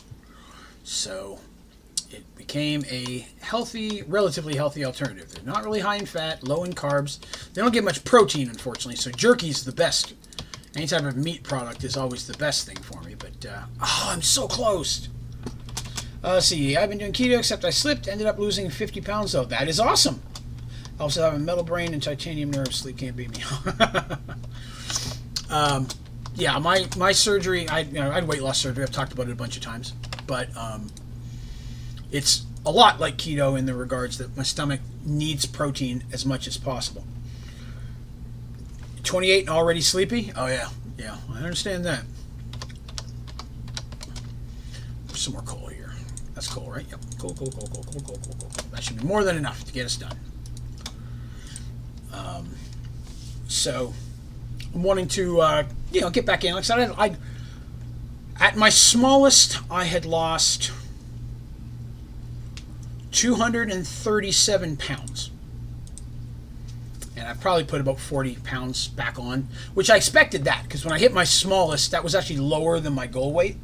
so it became a healthy, relatively healthy alternative. They're not really high in fat, low in carbs. They don't get much protein, unfortunately, so jerky's the best. Any type of meat product is always the best thing for me, but, I'm so close. Let's see, I've been doing keto, except I slipped, ended up losing 50 pounds, though. That is awesome. I also have a metal brain and titanium nerves. Sleep can't beat me. Yeah, my surgery, I had weight loss surgery. I've talked about it a bunch of times, but, it's a lot like keto in the regards that my stomach needs protein as much as possible. 28 and already sleepy? Oh, yeah. Yeah, I understand that. There's some more coal here. That's coal, right? Yep. Coal. That should be more than enough to get us done. So, I'm wanting to, get back in. Like I said, at my smallest, I had lost 237 pounds. And I've probably put about 40 pounds back on, which I expected that, because when I hit my smallest, that was actually lower than my goal weight.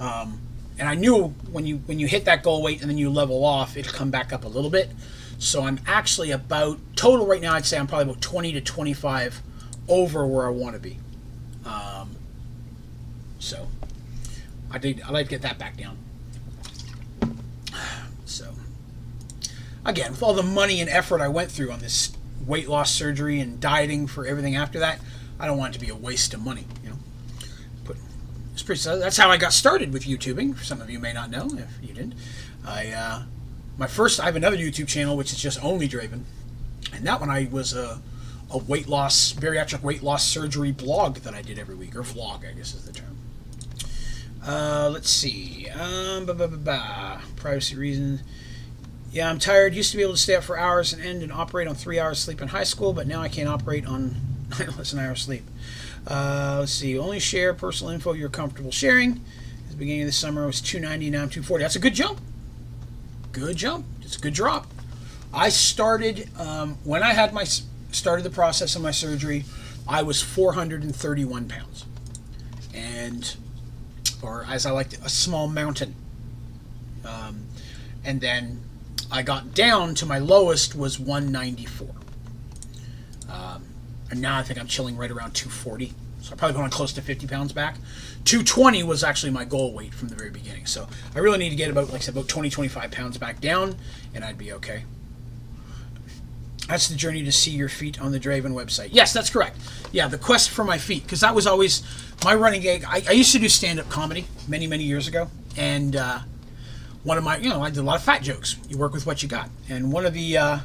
And I knew when you hit that goal weight and then you level off, it'll come back up a little bit. So I'm actually about, total right now, I'd say I'm probably about 20 to 25 over where I want to be. So I'd like to get that back down. So, again, with all the money and effort I went through on this weight loss surgery and dieting for everything after that, I don't want it to be a waste of money, That's how I got started with YouTubing. For some of you may not know, if you didn't. I I have another YouTube channel, which is just Onlydraven. And that one I was a bariatric weight loss surgery blog that I did every week, or vlog, I guess is the term. Let's see. Privacy reasons. Yeah, I'm tired. Used to be able to stay up for hours and end and operate on 3 hours sleep in high school, but now I can't operate on less than an hour's sleep. Let's see. Only share personal info you're comfortable sharing. At the beginning of the summer, it was 290, now I'm 240. That's a good jump. Good jump. It's a good drop. I started, when I had started the process of my surgery, I was 431 pounds. Or as I like to, a small mountain. And then I got down to my lowest was 194. And now I think I'm chilling right around 240. So I'm probably going close to 50 pounds back. 220 was actually my goal weight from the very beginning. So I really need to get about 20, 25 pounds back down, and I'd be okay. That's the journey to see your feet on the Draven website. Yes, that's correct. Yeah, the quest for my feet, because that was always my running gag. I used to do stand-up comedy many, many years ago, and one of my, I did a lot of fat jokes. You work with what you got, and one of the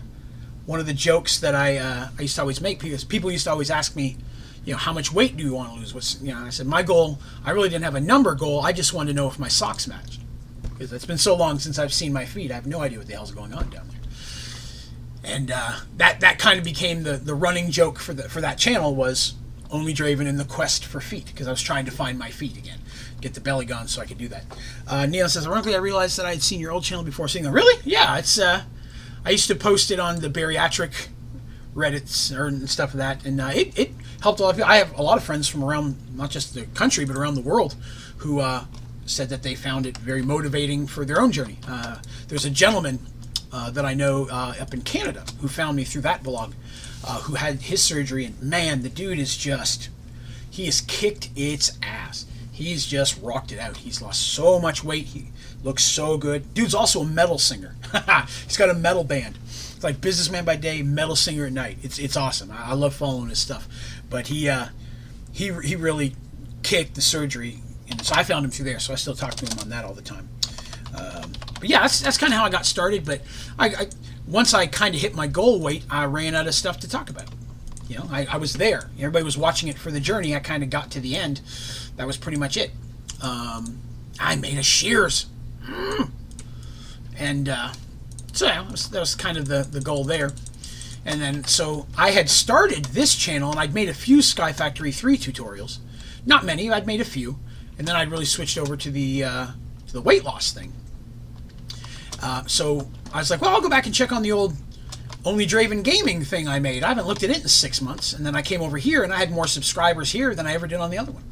jokes that I used to always make, because people used to always ask me, how much weight do you want to lose? I said my goal. I really didn't have a number goal. I just wanted to know if my socks matched, because it's been so long since I've seen my feet. I have no idea what the hell's going on down there. And that kind of became the running joke for that channel, was Onlydraven and the quest for feet, because I was trying to find my feet again, get the belly gone so I could do that. Neil says, ironically, I realized that I had seen your old channel before seeing them. Really? Yeah, it's I used to post it on the bariatric Reddits and stuff like that, and it helped a lot of people. I have a lot of friends from around, not just the country, but around the world, who said that they found it very motivating for their own journey. There's a gentleman that I know up in Canada who found me through that blog, who had his surgery, and man, the dude is he has kicked its ass. He's just rocked it out. He's lost so much weight. He looks so good. Dude's also a metal singer. He's got a metal band. It's like businessman by day, metal singer at night. It's awesome. I love following his stuff. But he really kicked the surgery, and so I found him through there. So I still talk to him on that all the time. But yeah, that's kind of how I got started. But once I kind of hit my goal weight, I ran out of stuff to talk about. I was there. Everybody was watching it for the journey. I kind of got to the end. That was pretty much it. I made a shears. And so yeah, that was kind of the goal there. And then, so I had started this channel, and I'd made a few Sky Factory 3 tutorials. Not many, I'd made a few. And then I'd really switched over to the weight loss thing. So I was like, well, I'll go back and check on the old Onlydraven gaming thing I made. I haven't looked at it in 6 months. And then I came over here, and I had more subscribers here than I ever did on the other one.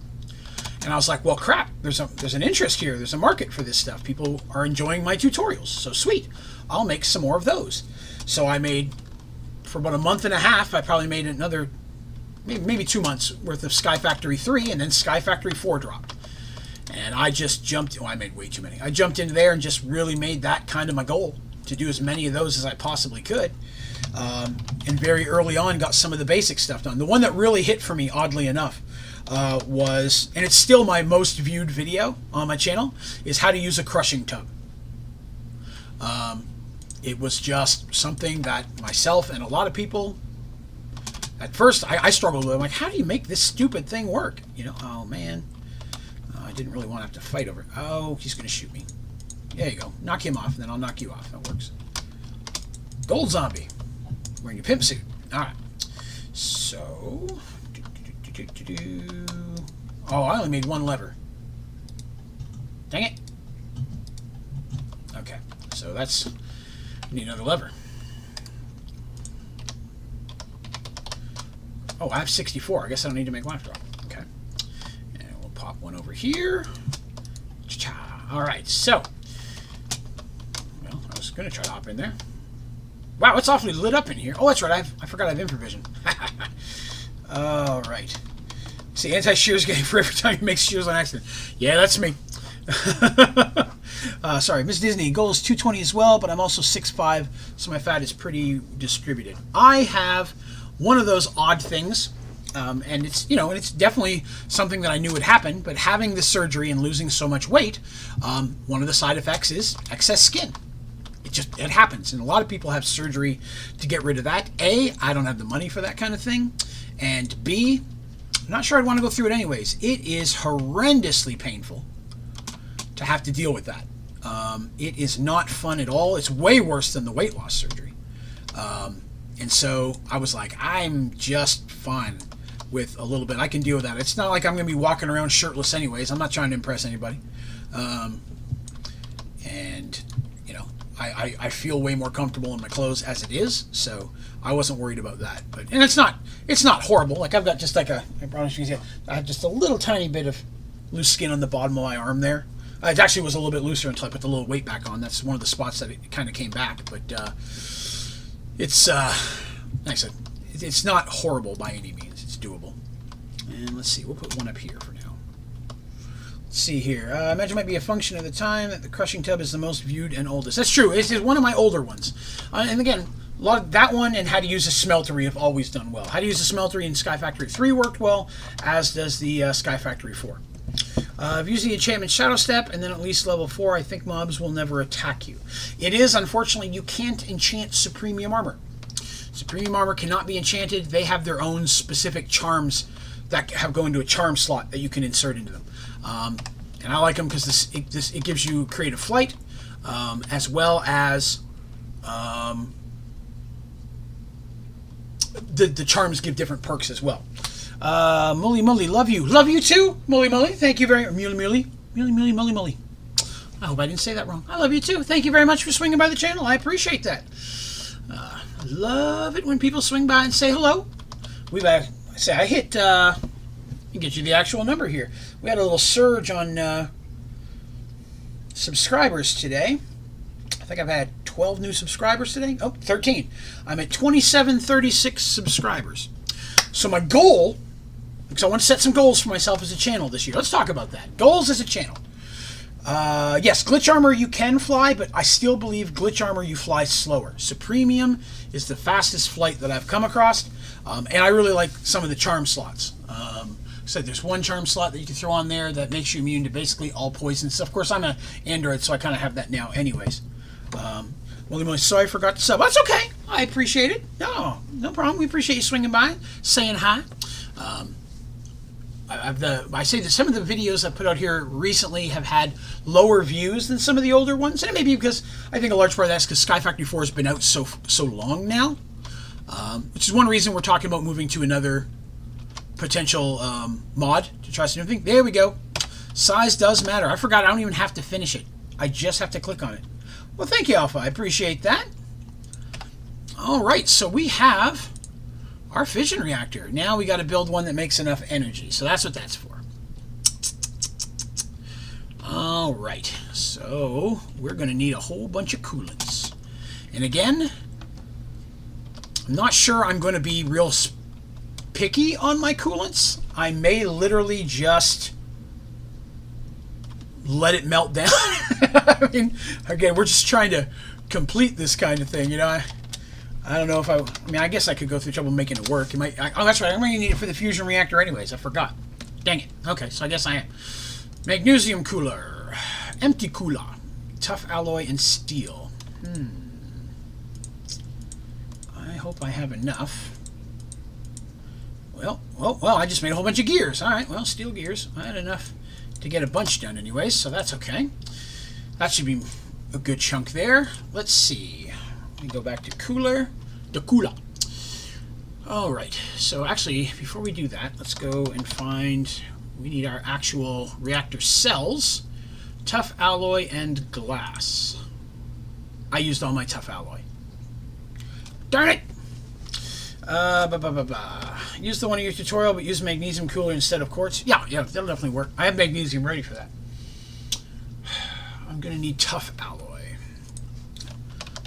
And I was like, well, crap, there's an interest here. There's a market for this stuff. People are enjoying my tutorials. So sweet. I'll make some more of those. So I made, for about a month and a half, I probably made another, maybe 2 months worth of Sky Factory 3, and then Sky Factory 4 dropped. And I just jumped, I made way too many. I jumped into there and just really made that kind of my goal, to do as many of those as I possibly could. And very early on got some of the basic stuff done. The one that really hit for me, oddly enough, was, and it's still my most viewed video on my channel, is how to use a crushing tub. It was just something that myself and a lot of people, at first I struggled with. I'm like, how do you make this stupid thing work? Oh man, I didn't really want to have to fight over it. Oh, he's going to shoot me. There you go. Knock him off, and then I'll knock you off. That works. Gold zombie. Wearing your pimp suit. Alright. So. Oh, I only made one lever. Dang it. Okay. So that's. I need another lever. Oh, I have 64. I guess I don't need to make one after all. Okay. And we'll pop one over here. Cha-cha. Alright, so. Well, I was going to try to hop in there. Wow, it's awfully lit up in here. Oh, that's right. I forgot I have infravision. All right. See, anti-shears game for every time you make shears on accident. Yeah, that's me. Sorry, Miss Disney. Goal is 220 as well, but I'm also 6'5", so my fat is pretty distributed. I have one of those odd things, and it's and it's definitely something that I knew would happen. But having the surgery and losing so much weight, one of the side effects is excess skin. it happens, and a lot of people have surgery to get rid of that. A, I don't have the money for that kind of thing, and B, I'm not sure I'd want to go through it anyways. It is horrendously painful to have to deal with that. It is not fun at all. It's way worse than the weight loss surgery. And so I was like, I'm just fine with a little bit. I can deal with that. It's not like I'm going to be walking around shirtless anyways. I'm not trying to impress anybody. And, you know, I feel way more comfortable in my clothes as it is, so I wasn't worried about that. And it's not horrible. Like, I've got just like I promise you, I have just a little tiny bit of loose skin on the bottom of my arm there. It actually was a little bit looser until I put the little weight back on. That's one of the spots that it kind of came back. But it's, like I said, it's not horrible by any means. It's doable. And let's see, we'll put one up here for now. Let's see here. I imagine it might be a function of the time that the crushing tub is the most viewed and oldest. That's true. It's one of my older ones. And again, a lot of that one and how to use a smeltery have always done well. How to use a smeltery in Sky Factory 3 worked well, as does the Sky Factory 4. If using the enchantment Shadow Step and then at least level 4, I think mobs will never attack you. It is, unfortunately, you can't enchant Supremium Armor. Supremium Armor cannot be enchanted. They have their own specific charms that go into a charm slot that you can insert into them. And I like them because it gives you creative flight, as well as the charms give different perks as well. Mully Mully, love you. Love you too, Mully Mully. Thank you very much. Mully Mully. Mully Mully, Mully Mully. I hope I didn't say that wrong. I love you too. Thank you very much for swinging by the channel. I appreciate that. I love it when people swing by and say hello. I hit, I'll get you the actual number here. We had a little surge on subscribers today. I think I've had 12 new subscribers today. Oh, 13. I'm at 2736 subscribers. So my goal, because I want to set some goals for myself as a channel this year. Let's talk about that. Goals as a channel. Yes, glitch armor you can fly, but I still believe glitch armor you fly slower. Supremium is the fastest flight that I've come across, and I really like some of the charm slots. So there's one charm slot that you can throw on there that makes you immune to basically all poisons. Of course, I'm an Android, so I kind of have that now anyways. Well, sorry I forgot to sub. That's okay. I appreciate it. No problem. We appreciate you swinging by, saying hi. I say that some of the videos I put out here recently have had lower views than some of the older ones, and it may be because I think a large part of that's because Sky Factory 4 has been out so long now, which is one reason we're talking about moving to another potential mod to try some new thing. There we go. Size does matter. I forgot I don't even have to finish it. I just have to click on it. Well, thank you, Alpha. I appreciate that. All right, so we have our fission reactor. Now we got to build one that makes enough energy. So that's what that's for. All right, so we're going to need a whole bunch of coolants. And again, I'm not sure I'm going to be real picky on my coolants. I may literally just let it melt down. I mean, again, we're just trying to complete this kind of thing, you know. I don't know if I mean, I guess I could go through trouble making it work. Oh, that's right. I'm going to need it for the fusion reactor anyways. I forgot. Dang it. Okay, so I guess I am. Magnesium cooler. Empty cooler. Tough alloy and steel. I hope I have enough. Well, I just made a whole bunch of gears. All right, well, steel gears. I had enough to get a bunch done anyways, so that's okay. That should be a good chunk there. Let's see. We go back to cooler. The cooler. All right. So actually, before we do that, let's go and find. We need our actual reactor cells, tough alloy, and glass. I used all my tough alloy. Darn it! Use the one in your tutorial, but use magnesium cooler instead of quartz. Yeah, that'll definitely work. I have magnesium ready for that. I'm going to need tough alloy.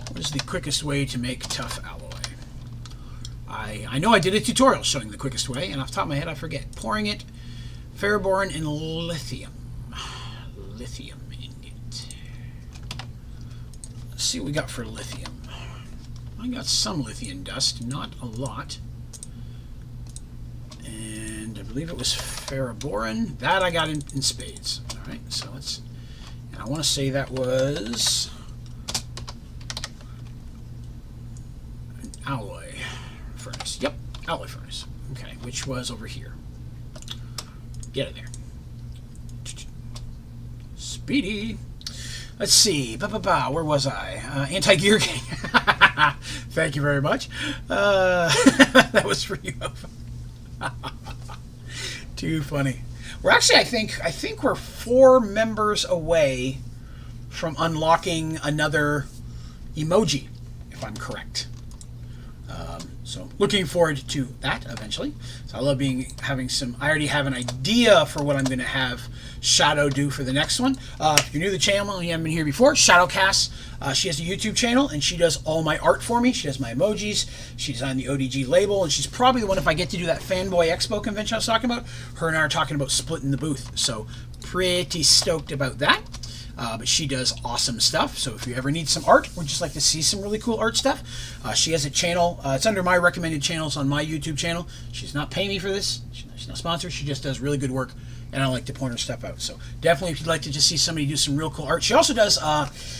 What is the quickest way to make tough alloy? I know I did a tutorial showing the quickest way, and off the top of my head I forget. Pouring it, ferroboron, and lithium. Lithium ingot. Let's see what we got for lithium. I got some lithium dust, not a lot. And I believe it was ferroboron. That I got in spades. Alright, so let's... And I want to say that was... Alloy furnace. Okay, which was over here. Get it there. Speedy. Let's see. Where was I? Anti-gear gang. Thank you very much. That was for you. Too funny. We're actually, I think we're 4 members away from unlocking another emoji, if I'm correct. So looking forward to that eventually. So I love having some. I already have an idea for what I'm going to have Shadow do for the next one. If you're new to the channel and you haven't been here before, Shadowcast. She has a YouTube channel and she does all my art for me. She does my emojis. She designed the ODG label, and she's probably the one, if I get to do that Fanboy Expo convention I was talking about, her and I are talking about splitting the booth. So pretty stoked about that. But she does awesome stuff. So if you ever need some art or just like to see some really cool art stuff, she has a channel. It's under my recommended channels on my YouTube channel. She's not paying me for this. She's not sponsored. She just does really good work, and I like to point her stuff out. So definitely, if you'd like to just see somebody do some real cool art. She also does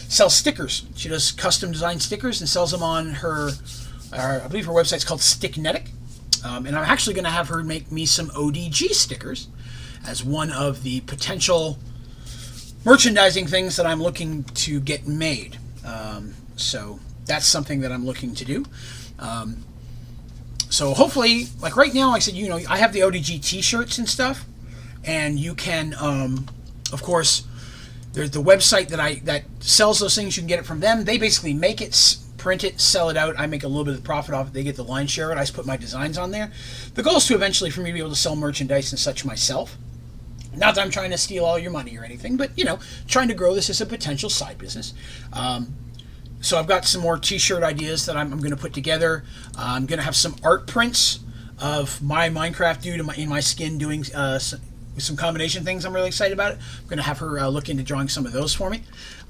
sell stickers. She does custom design stickers and sells them on her, I believe her website's called Sticknetic. And I'm actually going to have her make me some ODG stickers as one of the potential merchandising things that I'm looking to get made. So that's something that I'm looking to do. So hopefully, like right now, like I said, you know, I have the ODG t-shirts and stuff, and you can, of course, there's the website that sells those things. You can get it from them. They basically make it, print it, sell it out. I make a little bit of profit off it. They get the lion's share of it. I just put my designs on there. The goal is to eventually for me to be able to sell merchandise and such myself. Not that I'm trying to steal all your money or anything, but, you know, trying to grow this as a potential side business. So I've got some more t-shirt ideas that I'm going to put together. I'm going to have some art prints of my Minecraft dude in my skin doing some combination things. I'm really excited about it. I'm going to have her look into drawing some of those for me.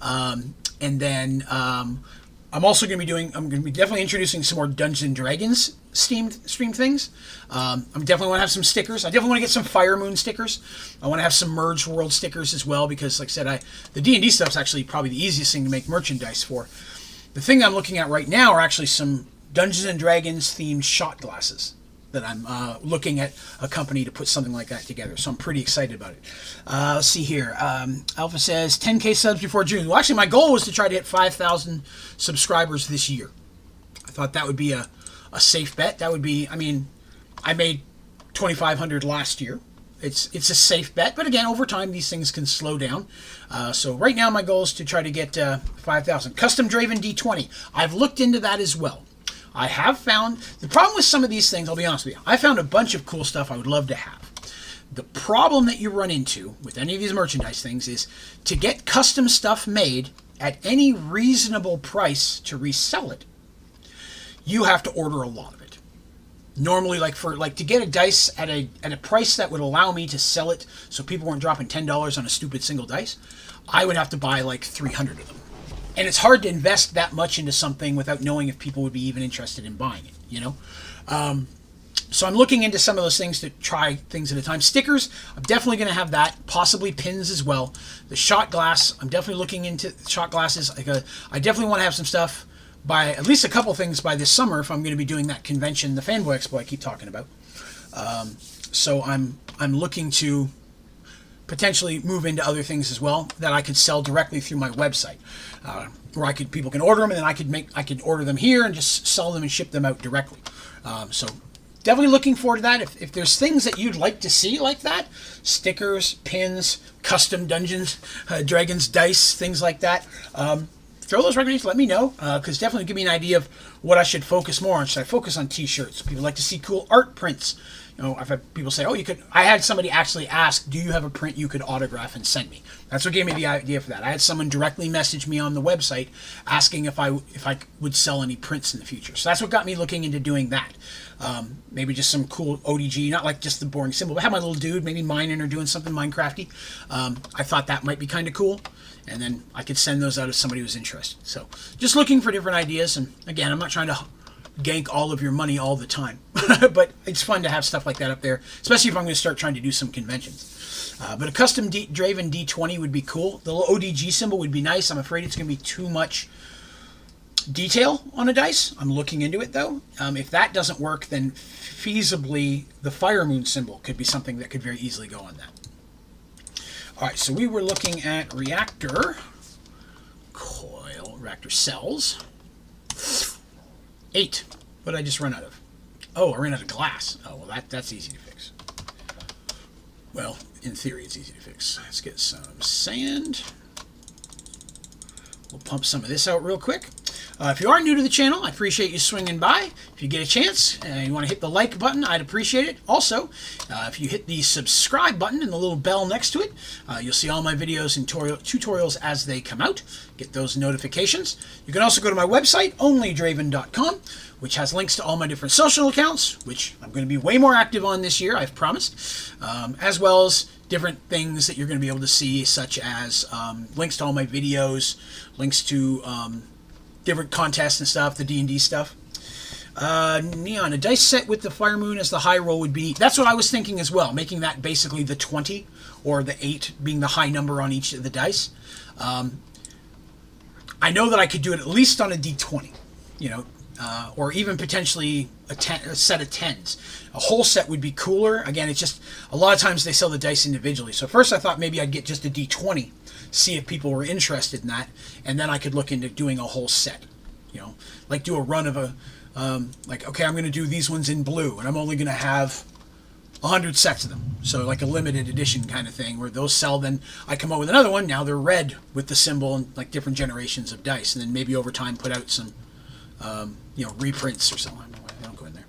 And then I'm also going to be definitely introducing some more Dungeons and Dragons stream things. I'm definitely want to have some stickers. I definitely want to get some Fire Moon stickers. I want to have some Merged World stickers as well, because like I said, the D&D stuff's actually probably the easiest thing to make merchandise for. The thing I'm looking at right now are actually some Dungeons and Dragons themed shot glasses that I'm looking at a company to put something like that together. So I'm pretty excited about it. Let's see here. Alpha says 10K subs before June. Well, actually, my goal was to try to hit 5,000 subscribers this year. I thought that would be a safe bet. That would be, I mean, I made 2,500 last year. It's a safe bet, but again, over time these things can slow down. So right now my goal is to try to get 5,000. Custom Draven D20. I've looked into that as well. I have found the problem with some of these things. I'll be honest with you. I found a bunch of cool stuff I would love to have. The problem that you run into with any of these merchandise things is to get custom stuff made at any reasonable price to resell it. You have to order a lot of it. Normally, to get a dice at a price that would allow me to sell it, so people weren't dropping $10 on a stupid single dice, I would have to buy like 300 of them. And it's hard to invest that much into something without knowing if people would be even interested in buying it, you know? So I'm looking into some of those things to try things at a time. Stickers, I'm definitely going to have that. Possibly pins as well. The shot glass, I'm definitely looking into shot glasses. I definitely want to have some stuff by at least a couple things by this summer if I'm going to be doing that convention, the Fanboy Expo I keep talking about. So I'm looking to potentially move into other things as well that I could sell directly through my website, where people can order them, and then I could order them here and just sell them and ship them out directly. So definitely looking forward to that. If there's things that you'd like to see like that, stickers, pins, custom Dungeons, Dragons, dice, things like that, throw those recommendations, let me know, because definitely give me an idea of what I should focus more on. Should I focus on t-shirts? People like to see cool art prints. You know, I've had people say, oh, you could. I had somebody actually ask, do you have a print you could autograph and send me? That's what gave me the idea for that. I had someone directly message me on the website asking if I would sell any prints in the future. So that's what got me looking into doing that. Maybe just some cool ODG, not like just the boring symbol, but have my little dude, maybe mining or doing something Minecrafty. I thought that might be kind of cool. And then I could send those out if somebody was interested. So just looking for different ideas. And again, I'm not trying to gank all of your money all the time. But it's fun to have stuff like that up there, especially if I'm going to start trying to do some conventions. But a custom Draven D20 would be cool. The little ODG symbol would be nice. I'm afraid it's going to be too much detail on a dice. I'm looking into it, though. If that doesn't work, then feasibly the fire moon symbol could be something that could very easily go on that. All right, so we were looking at reactor coil, reactor cells. 8. What did I just run out of? Oh, I ran out of glass. Oh, well, that's easy to fix. Well, in theory, it's easy to fix. Let's get some sand. We'll pump some of this out real quick. If you are new to the channel, I appreciate you swinging by. If you get a chance and you want to hit the like button, I'd appreciate it. Also, if you hit the subscribe button and the little bell next to it, you'll see all my videos and tutorials as they come out. Get those notifications. You can also go to my website, Onlydraven.com, which has links to all my different social accounts, which I'm going to be way more active on this year, I've promised, as well as different things that you're going to be able to see, such as links to all my videos, links to different contests and stuff, the D&D stuff. Neon, a dice set with the fire moon as the high roll would be... That's what I was thinking as well, making that basically the 20, or the 8 being the high number on each of the dice. I know that I could do it at least on a D20, you know, or even potentially a set of 10s. A whole set would be cooler. Again, it's just, a lot of times they sell the dice individually. So first I thought maybe I'd get just a D20, see if people were interested in that, and then I could look into doing a whole set. You know, like do a run of a, like, okay, I'm going to do these ones in blue, and I'm only going to have 100 sets of them. So like a limited edition kind of thing, where those sell, then I come up with another one, now they're red with the symbol and like different generations of dice, and then maybe over time put out some, you know, reprints or something. I don't go in there.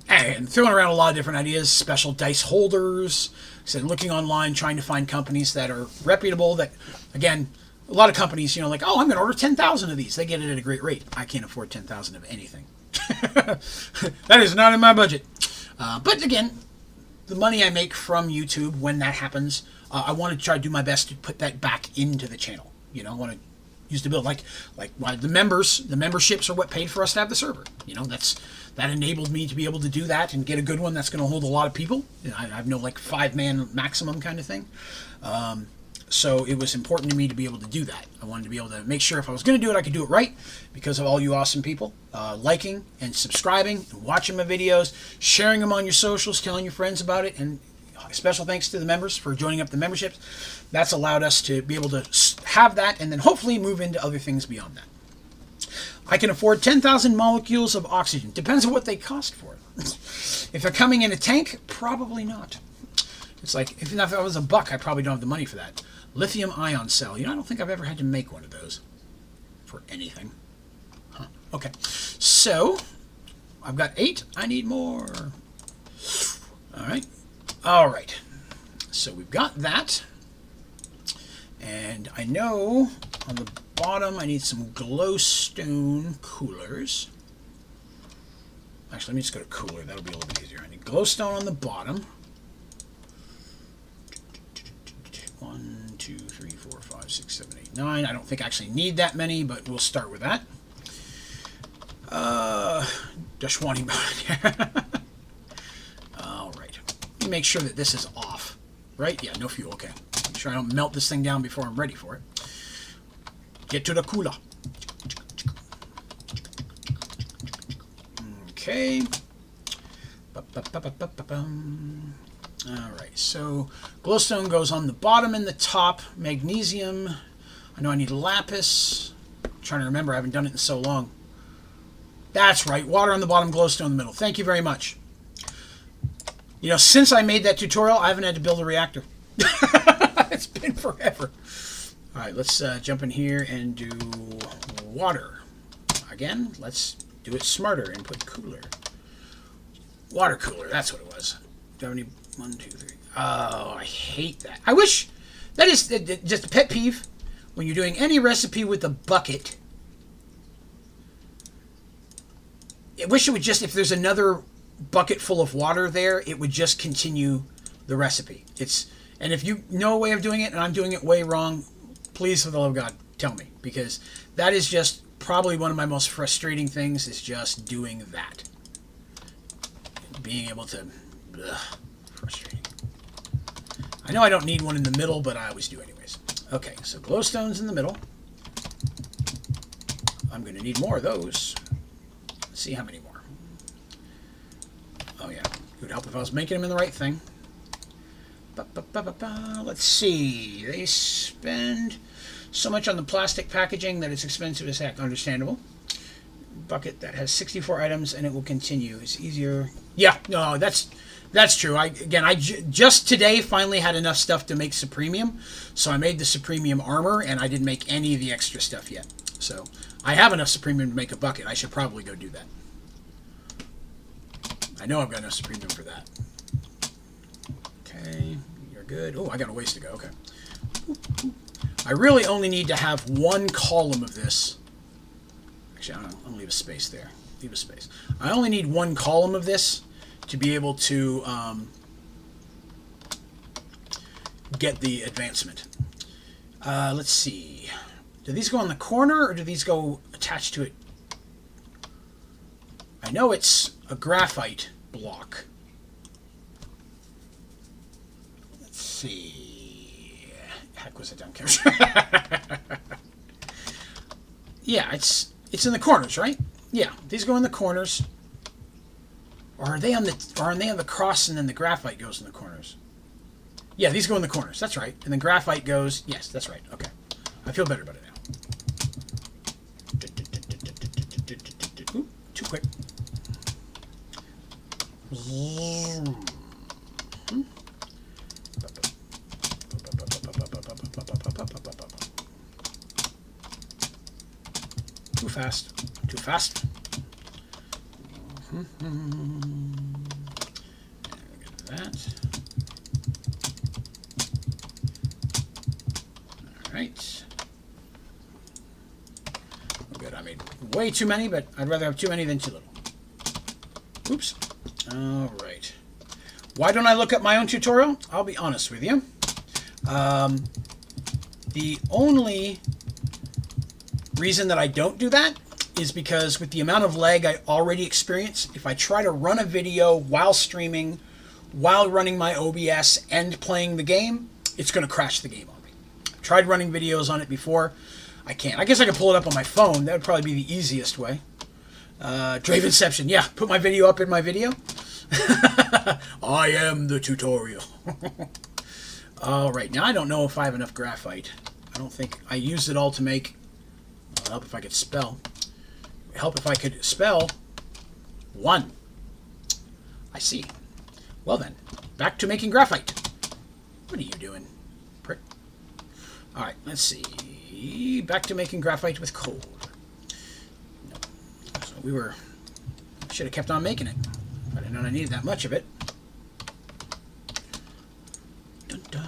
And throwing around a lot of different ideas, special dice holders. So looking online, trying to find companies that are reputable, that, again, a lot of companies, you know, like, oh, I'm going to order 10,000 of these. They get it at a great rate. I can't afford 10,000 of anything. That is not in my budget. But again, the money I make from YouTube, when that happens, I want to try to do my best to put that back into the channel. You know, I want to use the build, like the memberships are what paid for us to have the server. You know, that enabled me to be able to do that and get a good one that's going to hold a lot of people. You know, I have no like 5-man maximum kind of thing. So it was important to me to be able to do that. I wanted to be able to make sure if I was going to do it, I could do it right, because of all you awesome people liking and subscribing and watching my videos, sharing them on your socials, telling your friends about it, and special thanks to the members for joining up the memberships. That's allowed us to be able to have that and then hopefully move into other things beyond that. I can afford 10,000 molecules of oxygen. Depends on what they cost for it. If they're coming in a tank, probably not. It's like, if that was $1, I probably don't have the money for that. Lithium ion cell. You know, I don't think I've ever had to make one of those for anything. Huh. Okay. So, I've got 8. I need more. All right. All right. So we've got that. And I know on the bottom I need some glowstone coolers. Actually, let me just go to cooler. That'll be a little bit easier. I need glowstone on the bottom. 1, 2, 3, 4, 5, 6, 7, 8, 9. I don't think I actually need that many, but we'll start with that. Dashwani here. All right. Let me make sure that this is off. Right? Yeah, no fuel. Okay. Make sure I don't melt this thing down before I'm ready for it. Get to the cooler. Okay. Alright, so glowstone goes on the bottom and the top. Magnesium. I know I need lapis. I'm trying to remember, I haven't done it in so long. That's right, water on the bottom, glowstone in the middle. Thank you very much. You know, since I made that tutorial, I haven't had to build a reactor. It's been forever. Alright, let's jump in here and do water. Again, let's do it smarter and put cooler. Water cooler, that's what it was. Do I have any? 1, 2, 3. Oh, I hate that. I wish, that is just a pet peeve. When you're doing any recipe with a bucket, I wish it would just, if there's another bucket full of water there, it would just continue the recipe. And if you know a way of doing it and I'm doing it way wrong, please, for the love of God, tell me. Because that is just probably one of my most frustrating things, is just doing that. Being able to... Ugh, frustrating. I know I don't need one in the middle, but I always do anyways. Okay, so glowstone's in the middle. I'm going to need more of those. Let's see how many more. Oh, yeah. It would help if I was making them in the right thing. Let's see. They spend so much on the plastic packaging that it's expensive as heck. Understandable. Bucket that has 64 items and it will continue. It's easier. Yeah, no, that's true. I just today finally had enough stuff to make Supremium, so I made the Supremium armor, and I didn't make any of the extra stuff yet. So I have enough Supremium to make a bucket. I should probably go do that. I know I've got enough Supremium for that. Okay, you're good. Oh, I got a ways to go. Okay. I really only need to have one column of this. Actually, I'm going to leave a space there. Leave a space. I only need one column of this to be able to get the advancement. Let's see. Do these go on the corner, or do these go attached to it? I know it's a graphite block. Let's see. Heck was it down here? Yeah, it's in the corners, right? Yeah, these go in the corners. Or are they on the cross and then the graphite goes in the corners? Yeah, these go in the corners. That's right. And then graphite goes. Yes, that's right. Okay. I feel better about it now. Ooh, too quick. Too fast. Too fast. That. All right. Oh, good. I made way too many, but I'd rather have too many than too little. Oops. All right. Why don't I look up my own tutorial? I'll be honest with you. The only reason that I don't do that is because with the amount of lag I already experience, if I try to run a video while streaming, while running my OBS and playing the game, it's going to crash the game on me. I've tried running videos on it before. I can't. I guess I could pull it up on my phone. That would probably be the easiest way. Dravenception. Yeah, put my video up in my video. I am the tutorial. All right. Now, I don't know if I have enough graphite. I don't think I used it all to make... It'll help if I could spell. Help if I could spell 1. I see. Well then, back to making graphite. What are you doing, prick? All right, let's see. Back to making graphite with coal. No. So we were... Should have kept on making it. I didn't know I needed that much of it. Dun, dun.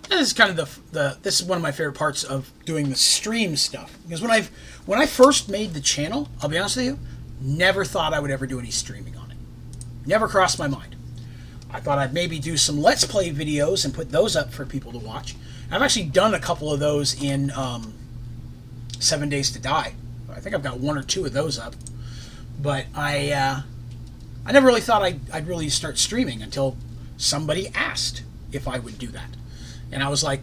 This is kind of this is one of my favorite parts of doing the stream stuff, because when I first made the channel, I'll be honest with you, never thought I would ever do any streaming on it. Never crossed my mind. I thought I'd maybe do some Let's Play videos and put those up for people to watch. I've actually done a couple of those in 7 Days to Die. I think I've got 1 or 2 of those up, but I never really thought I'd really start streaming until somebody asked if I would do that. And I was like,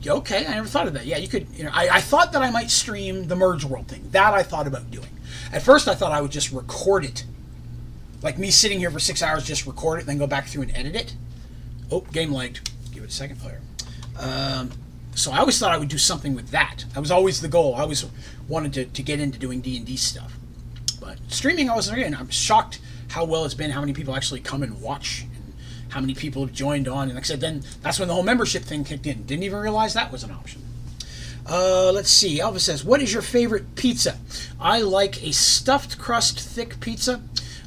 okay, I never thought of that. Yeah, you could, I thought that I might stream the Merge World thing. That I thought about doing. At first, I thought I would just record it. Like me sitting here for 6 hours, just record it, and then go back through and edit it. Oh, game lagged. Give it a second. Oh, here. So I always thought I would do something with that. That was always the goal. I always wanted to get into doing D&D stuff. But streaming, I'm shocked how well it's been, how many people actually come and watch, how many people have joined on. And like I said, then that's when the whole membership thing kicked in. Didn't even realize that was an option. Let's see. Elvis says, what is your favorite pizza? I like a stuffed crust thick pizza.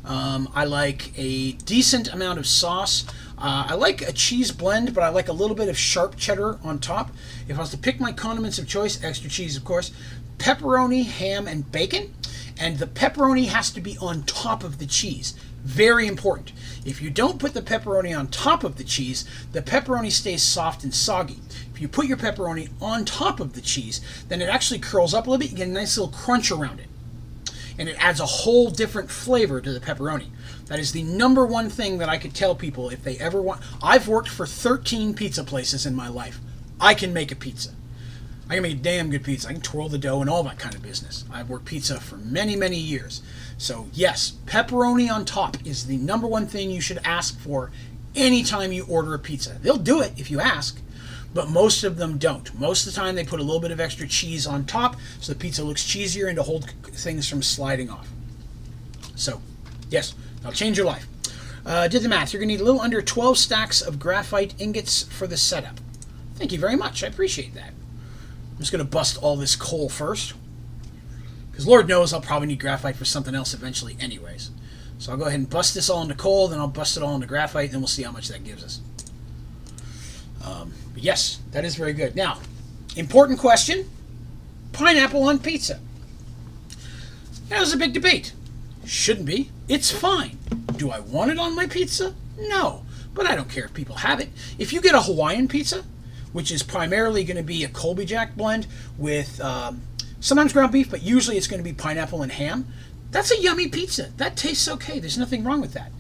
I like a decent amount of sauce. I like a cheese blend, but I like a little bit of sharp cheddar on top. If I was to pick my condiments of choice, extra cheese, of course, pepperoni, ham, and bacon. And the pepperoni has to be on top of the cheese. Very important. If you don't put the pepperoni on top of the cheese, the pepperoni stays soft and soggy. If you put your pepperoni on top of the cheese, then it actually curls up a little bit. You get a nice little crunch around it. And it adds a whole different flavor to the pepperoni. That is the number one thing that I could tell people if they ever want. I've worked for 13 pizza places in my life. I can make a pizza. I can make a damn good pizza. I can twirl the dough and all that kind of business. I've worked pizza for many, many years. So yes, pepperoni on top is the number one thing you should ask for anytime you order a pizza. They'll do it if you ask, but most of them don't. Most of the time they put a little bit of extra cheese on top so the pizza looks cheesier and to hold things from sliding off. So yes, that'll change your life. Did the math. You're going to need a little under 12 stacks of graphite ingots for the setup. Thank you very much. I appreciate that. I'm just going to bust all this coal first, because Lord knows I'll probably need graphite for something else eventually anyways. So I'll go ahead and bust this all into coal, then I'll bust it all into graphite, and then we'll see how much that gives us. But yes, that is very good. Now, important question. Pineapple on pizza. That was a big debate. Shouldn't be. It's fine. Do I want it on my pizza? No. But I don't care if people have it. If you get a Hawaiian pizza, which is primarily going to be a Colby Jack blend with sometimes ground beef, but usually it's going to be pineapple and ham, that's a yummy pizza. That tastes okay. There's nothing wrong with that.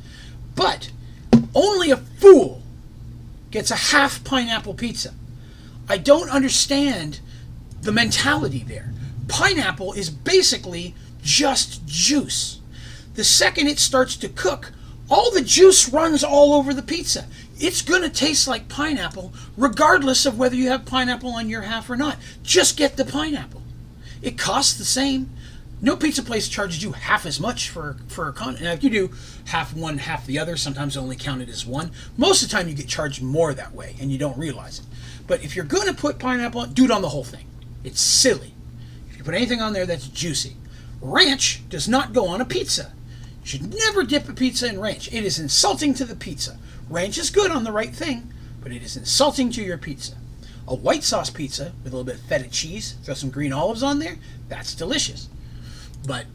But only a fool gets a half pineapple pizza. I don't understand the mentality there. Pineapple is basically just juice. The second it starts to cook, all the juice runs all over the pizza. It's going to taste like pineapple regardless of whether you have pineapple on your half or not. Just get the pineapple. It costs the same. No pizza place charges you half as much for a con. Now, if you do half one, half the other, sometimes only count it as one. Most of the time you get charged more that way and you don't realize it. But if you're going to put pineapple on, do it on the whole thing. It's silly. If you put anything on there that's juicy. Ranch does not go on a pizza. You should never dip a pizza in ranch. It is insulting to the pizza. Ranch is good on the right thing, but it is insulting to your pizza. A white sauce pizza with a little bit of feta cheese, throw some green olives on there, that's delicious. But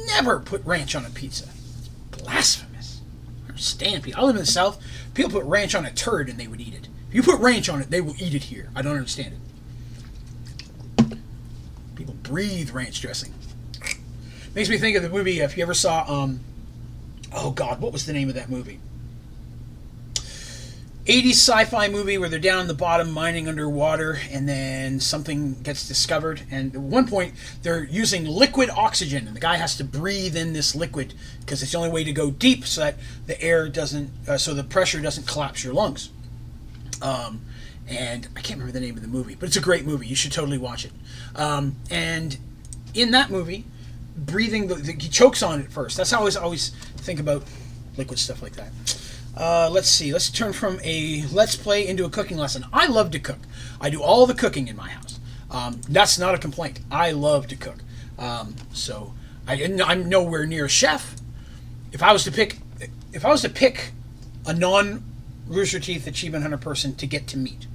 never put ranch on a pizza. It's blasphemous. I understand people. I live in the South. People put ranch on a turd and they would eat it. If you put ranch on it, they will eat it here. I don't understand it. People breathe ranch dressing. Makes me think of the movie, if you ever saw, oh God, what was the name of that movie? 80s sci-fi movie where they're down in the bottom mining underwater and then something gets discovered, and at one point they're using liquid oxygen and the guy has to breathe in this liquid because it's the only way to go deep so that the air doesn't, so the pressure doesn't collapse your lungs. And I can't remember the name of the movie, but it's a great movie. You should totally watch it. And in that movie, breathing, he chokes on it first. That's how I always think about liquid stuff like that. Let's see. Let's turn from a let's play into a cooking lesson. I love to cook. I do all the cooking in my house. That's not a complaint. I love to cook. So I'm nowhere near a chef. If I was to pick a non-Rooster Teeth Achievement Hunter person to get to meet,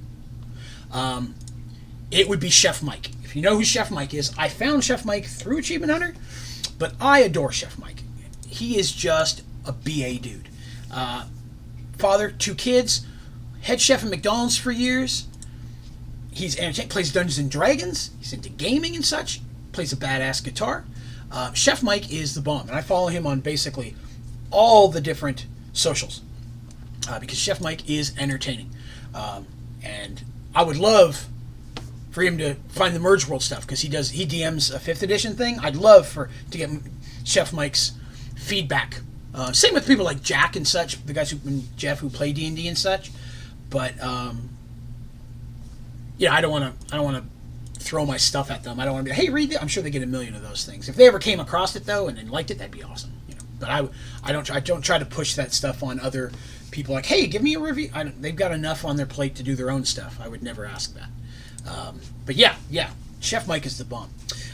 it would be Chef Mike. If you know who Chef Mike is, I found Chef Mike through Achievement Hunter, but I adore Chef Mike. He is just a BA dude. Father, 2 kids, head chef at McDonald's for years. He's plays Dungeons and Dragons. He's into gaming and such. Plays a badass guitar. Chef Mike is the bomb, and I follow him on basically all the different socials because Chef Mike is entertaining, and I would love for him to find the Merge World stuff because he DMs a 5th edition thing. I'd love to get Chef Mike's feedback. Same with people like Jack and such, the guys Jeff who play D&D and such. But yeah, I don't want to throw my stuff at them. I don't want to be, hey, read it. I'm sure they get a million of those things. If they ever came across it though and then liked it, that'd be awesome. You know. But I don't try to push that stuff on other people. Like, hey, give me a review. They've got enough on their plate to do their own stuff. I would never ask that. But yeah, Chef Mike is the bomb.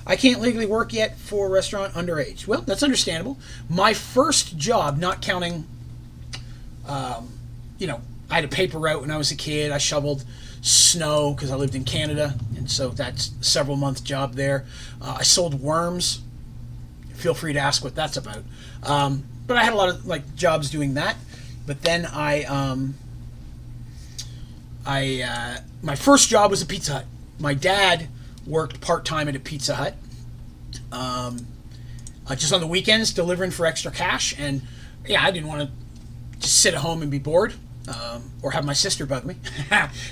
I can't legally work yet for a restaurant underage. Well, that's understandable. My first job, not counting, I had a paper route when I was a kid. I shoveled snow because I lived in Canada, and so that's a several-month job there. I sold worms. Feel free to ask what that's about. But I had a lot of jobs doing that. But then my first job was a Pizza Hut. My dad worked part-time at a Pizza Hut, just on the weekends, delivering for extra cash. And yeah, I didn't want to just sit at home and be bored. or have my sister bug me.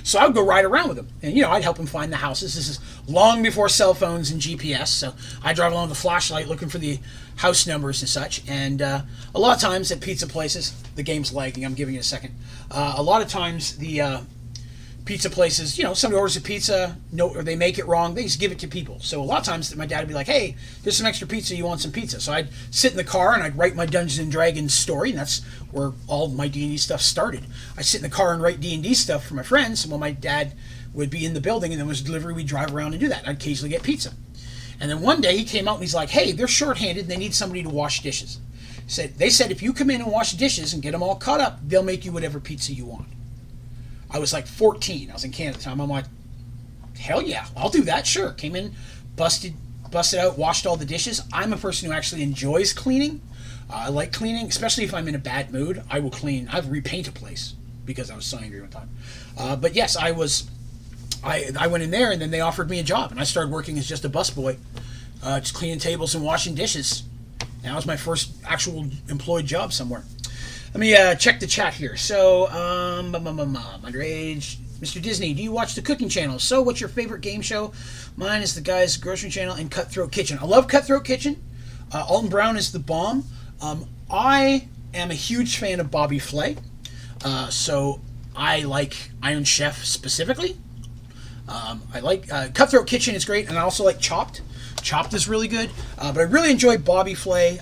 So I would go ride around with him. And, I'd help him find the houses. This is long before cell phones and GPS. So I drive along with a flashlight looking for the house numbers and such. And a lot of times at pizza places, the game's lagging. I'm giving it a second. A lot of times the pizza places, somebody orders a pizza, or they make it wrong, they just give it to people. So a lot of times my dad would be like, hey, here's some extra pizza, you want some pizza? So I'd sit in the car and I'd write my Dungeons and Dragons story, and that's where all my D&D stuff started. I'd sit in the car and write D&D stuff for my friends, and when my dad would be in the building and there was delivery, we'd drive around and do that. I'd occasionally get pizza. And then one day he came out and he's like, hey, they're shorthanded and they need somebody to wash dishes. They said if you come in and wash dishes and get them all cut up, they'll make you whatever pizza you want. I was like 14. I was in Canada at the time. I'm like, hell yeah, I'll do that. Sure. Came in, busted out, washed all the dishes. I'm a person who actually enjoys cleaning. I like cleaning, especially if I'm in a bad mood. I will clean. I've repaint a place because I was so angry one time. But yes, I went in there and then they offered me a job and I started working as just a busboy, just cleaning tables and washing dishes. And that was my first actual employed job somewhere. Let me check the chat here. So, underage, Mr. Disney, do you watch the cooking channel? So, what's your favorite game show? Mine is the Guy's Grocery Channel and Cutthroat Kitchen. I love Cutthroat Kitchen. Alton Brown is the bomb. I am a huge fan of Bobby Flay. So, I like Iron Chef specifically. I like Cutthroat Kitchen is great, and I also like Chopped. Chopped is really good. But I really enjoy Bobby Flay.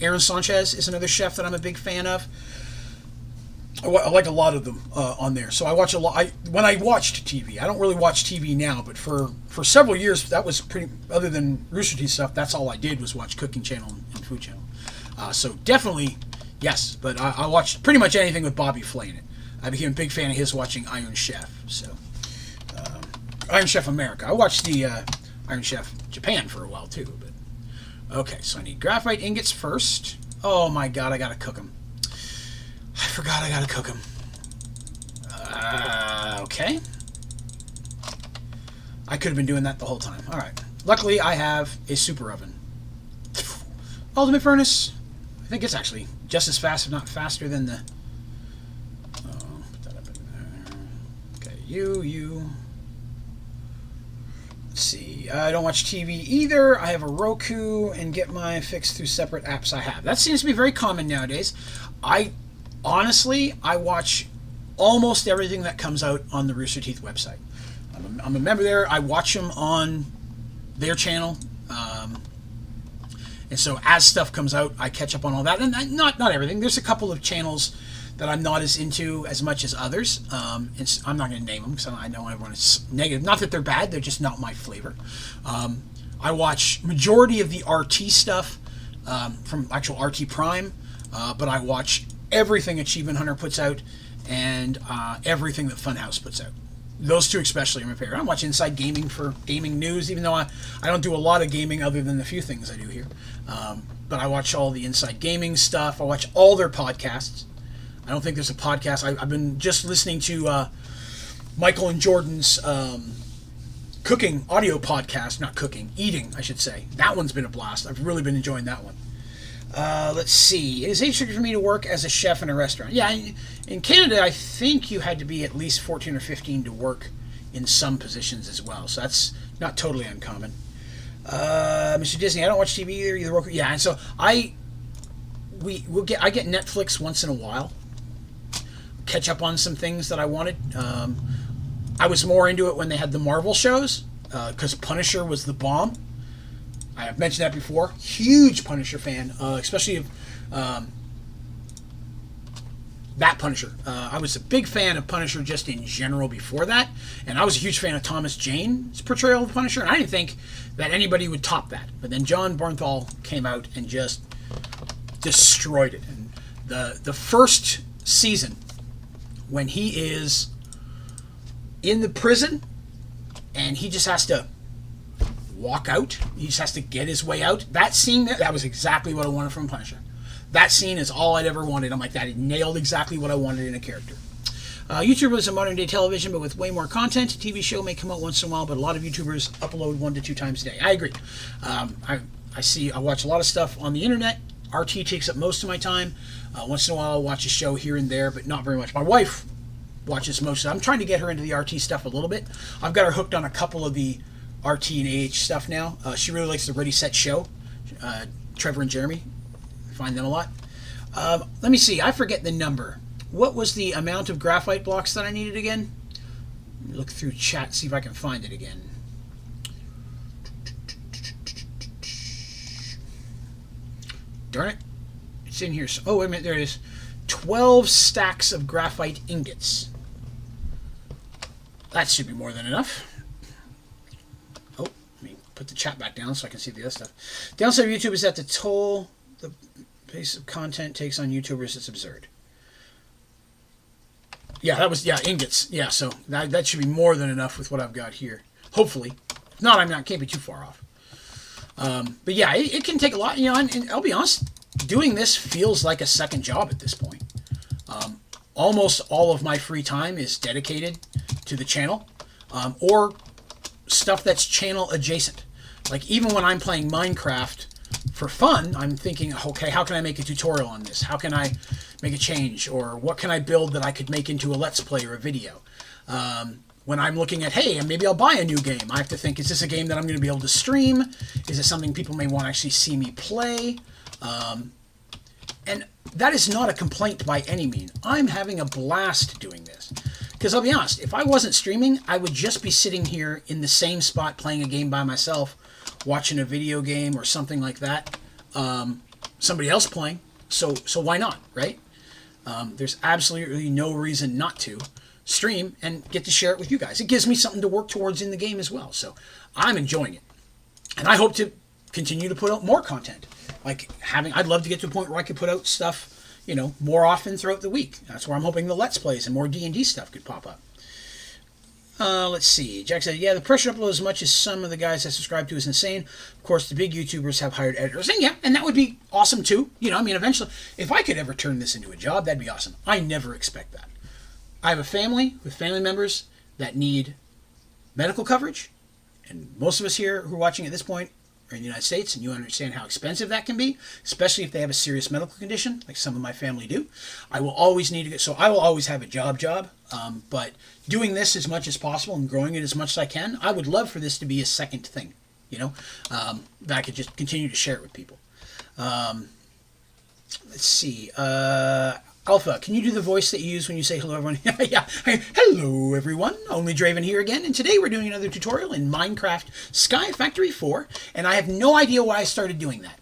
Aaron Sanchez is another chef that I'm a big fan of. I like a lot of them on there. So I watch a lot. When I watched TV, I don't really watch TV now, but for several years, that was pretty, other than Rooster Teeth stuff, that's all I did was watch Cooking Channel and Food Channel. So definitely, yes, but I watched pretty much anything with Bobby Flay in it. I became a big fan of his watching Iron Chef. So Iron Chef America. I watched the Iron Chef Japan for a while too, but okay, so I need graphite ingots first. Oh my god, I gotta cook them. I forgot I gotta cook them. Okay. I could have been doing that the whole time. Alright. Luckily, I have a super oven. Ultimate furnace. I think it's actually just as fast, if not faster, than the... Oh, put that up in there. Okay, you... Let's see. I don't watch TV either. I have a Roku and get my fix through separate apps I have. That seems to be very common nowadays. Honestly, I watch almost everything that comes out on the Rooster Teeth website. I'm a member there. I watch them on their channel. And so as stuff comes out, I catch up on all that. And not everything. There's a couple of channels that I'm not as into as much as others. I'm not going to name them because I know everyone is negative. Not that they're bad, they're just not my flavor. I watch majority of the RT stuff from actual RT Prime, but I watch everything Achievement Hunter puts out and everything that Funhouse puts out. Those two especially are my favorite. I watch Inside Gaming for gaming news, even though I don't do a lot of gaming other than the few things I do here. But I watch all the Inside Gaming stuff. I watch all their podcasts. I don't think there's a podcast. I've been just listening to Michael and Jordan's cooking audio podcast. Not cooking, eating, I should say. That one's been a blast. I've really been enjoying that one. Let's see. It is age restricted for me to work as a chef in a restaurant. Yeah, in Canada, I think you had to be at least 14 or 15 to work in some positions as well. So that's not totally uncommon. Mr. Disney, I don't watch TV either Roku. Yeah, and so I get Netflix once in a while. Catch up on some things that I wanted. I was more into it when they had the Marvel shows, because Punisher was the bomb. I have mentioned that before. Huge Punisher fan, especially of that Punisher. I was a big fan of Punisher just in general before that, and I was a huge fan of Thomas Jane's portrayal of the Punisher, and I didn't think that anybody would top that. But then John Bernthal came out and just destroyed it. And the first season, when he is in the prison and he just has to walk out, he just has to get his way out, that scene, that was exactly what I wanted from Punisher. That scene is all I'd ever wanted. I'm like, that it nailed exactly what I wanted in a character. YouTube is a modern day television, but with way more content. A TV show may come out once in a while, but a lot of YouTubers upload 1 to 2 times a day. I agree. I watch a lot of stuff on the internet, RT takes up most of my time. Once in a while I'll watch a show here and there, but not very much. My wife watches most of it. I'm trying to get her into the RT stuff a little bit. I've got her hooked on a couple of the RT and AH stuff now. She really likes the Ready Set Show. Trevor and Jeremy. I find them a lot. Let me see. I forget the number. What was the amount of graphite blocks that I needed again? Let me look through chat, see if I can find it again. Darn it. It's in here. Oh, wait a minute. There it is. 12 stacks of graphite ingots. That should be more than enough. Oh, let me put the chat back down so I can see the other stuff. The downside of YouTube is that the toll the pace of content takes on YouTubers is absurd. Yeah, that was, ingots. Yeah, so that should be more than enough with what I've got here. Hopefully. If not, can't be too far off. But yeah, it can take a lot, and I'll be honest, doing this feels like a second job at this point. Almost all of my free time is dedicated to the channel, or stuff that's channel adjacent. Like even when I'm playing Minecraft for fun, I'm thinking, okay, how can I make a tutorial on this? How can I make a change? Or what can I build that I could make into a Let's Play or a video? When I'm looking at, hey, maybe I'll buy a new game, I have to think, is this a game that I'm going to be able to stream? Is it something people may want to actually see me play? And that is not a complaint by any means. I'm having a blast doing this. Because I'll be honest, if I wasn't streaming, I would just be sitting here in the same spot playing a game by myself, watching a video game or something like that. Somebody else playing. So why not, right? There's absolutely no reason not to stream and get to share it with you guys. It gives me something to work towards in the game as well. So I'm enjoying it. And I hope to continue to put out more content. I'd love to get to a point where I could put out stuff, more often throughout the week. That's where I'm hoping the Let's Plays and more D&D stuff could pop up. Let's see. Jack said, yeah, the pressure to upload as much as some of the guys I subscribe to is insane. Of course, the big YouTubers have hired editors. And that would be awesome too. Eventually, if I could ever turn this into a job, that'd be awesome. I never expect that. I have a family with family members that need medical coverage. And most of us here who are watching at this point are in the United States, and you understand how expensive that can be, especially if they have a serious medical condition, like some of my family do. I will always need to get, so I will always have a job, but doing this as much as possible and growing it as much as I can, I would love for this to be a second thing, that I could just continue to share it with people. Let's see. Alpha, can you do the voice that you use when you say hello, everyone? Yeah. Hello, everyone. Onlydraven here again, and today we're doing another tutorial in Minecraft Sky Factory 4, and I have no idea why I started doing that.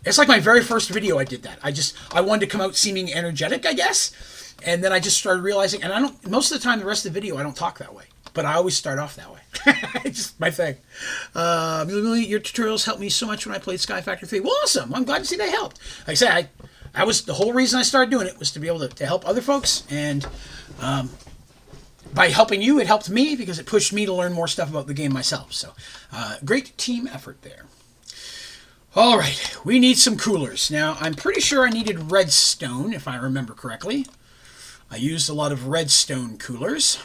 It's like my very first video I did that. I wanted to come out seeming energetic, I guess, and then I just started realizing, and most of the time, the rest of the video, I don't talk that way, but I always start off that way. It's just my thing. Your tutorials helped me so much when I played Sky Factory 3. Well, awesome. I'm glad to see they helped. Like I said, that was the whole reason I started doing it, was to be able to help other folks. And by helping you, it helped me because it pushed me to learn more stuff about the game myself. So great team effort there. All right, we need some coolers. Now, I'm pretty sure I needed redstone, if I remember correctly. I used a lot of redstone coolers.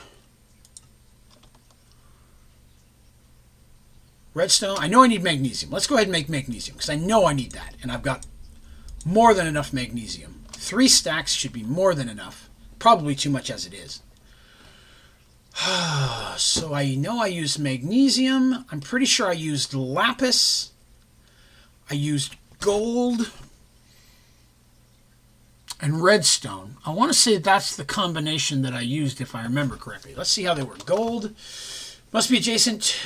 Redstone. I know I need magnesium. Let's go ahead and make magnesium, because I know I need that. And I've got more than enough magnesium. 3 stacks should be more than enough. Probably too much as it is. So I know I used magnesium. I'm pretty sure I used lapis. I used gold. And redstone. I want to say that's the combination that I used, if I remember correctly. Let's see how they work. Gold must be adjacent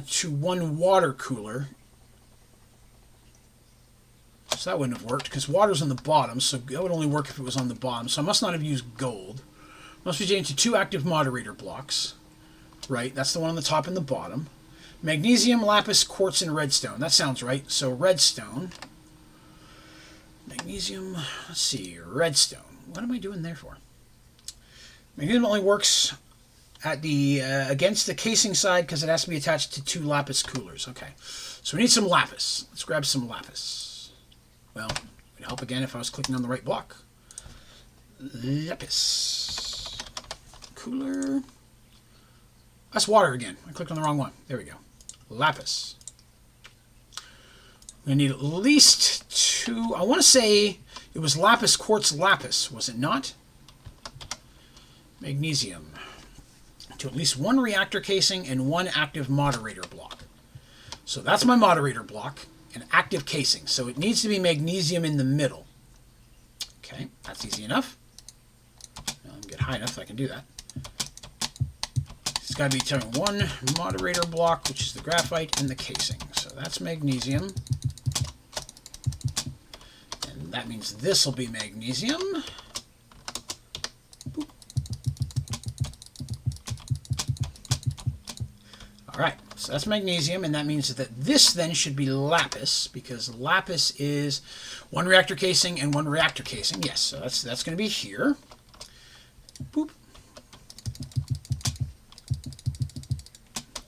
to one water cooler. So that wouldn't have worked, because water's on the bottom, so that would only work if it was on the bottom. So I must not have used gold. Must be adjacent to 2 active moderator blocks. Right, that's the one on the top and the bottom. Magnesium, lapis, quartz, and redstone. That sounds right. So redstone. Magnesium, let's see, redstone. What am I doing there for? Magnesium only works at the against the casing side because it has to be attached to 2 lapis coolers. Okay, so we need some lapis. Let's grab some lapis. Well, it would help again if I was clicking on the right block. Lapis. Cooler. That's water again. I clicked on the wrong one. There we go. Lapis. We need at least 2. I want to say it was lapis, quartz, lapis, was it not? Magnesium. To at least 1 reactor casing and 1 active moderator block. So that's my moderator block, an active casing. So it needs to be magnesium in the middle. Okay, that's easy enough. I'll get high enough so I can do that. It's got to be telling 1 moderator block, which is the graphite and the casing. So that's magnesium. And that means this will be magnesium. Boop. All right, so that's magnesium, and that means that this then should be lapis, because lapis is 1 reactor casing and 1 reactor casing. Yes, so that's going to be here. Boop.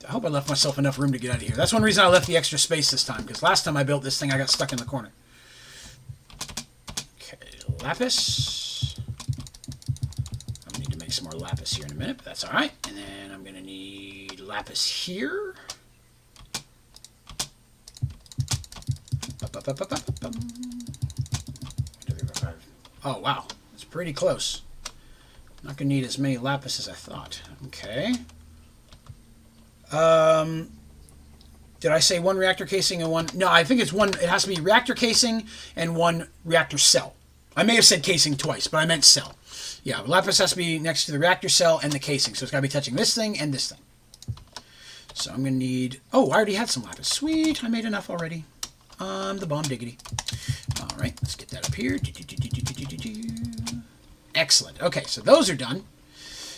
I hope I left myself enough room to get out of here. That's one reason I left the extra space this time, because last time I built this thing, I got stuck in the corner. Okay, lapis. I'm going to need to make some more lapis here in a minute, but that's all right. And then I'm going to need lapis here. Oh, wow. That's pretty close. Not going to need as many lapis as I thought. Okay. Did I say 1 reactor casing and 1? No, I think it's 1. It has to be reactor casing and 1 reactor cell. I may have said casing twice, but I meant cell. Yeah, lapis has to be next to the reactor cell and the casing. So it's got to be touching this thing and this thing. So I'm going to need... Oh, I already had some lapis. Sweet. I made enough already. The bomb diggity. All right, let's get that up here. Excellent. Okay, so those are done.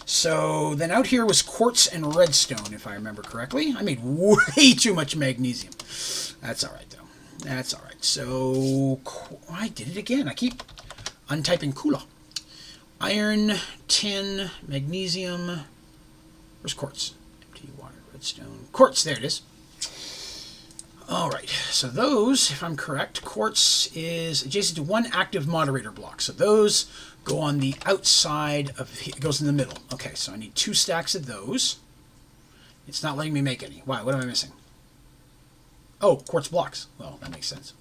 So then out here was quartz and redstone, if I remember correctly. I made way too much magnesium. That's all right, though. That's all right. So I did it again. I keep untyping Kula. Iron, tin, magnesium. Where's quartz? Empty water, redstone. Quartz, there it is. All right, so those, if I'm correct, quartz is adjacent to 1 active moderator block. So those go on the outside of, it goes in the middle. Okay, so I need 2 stacks of those. It's not letting me make any. Why? What am I missing? Oh, quartz blocks. Well, that makes sense.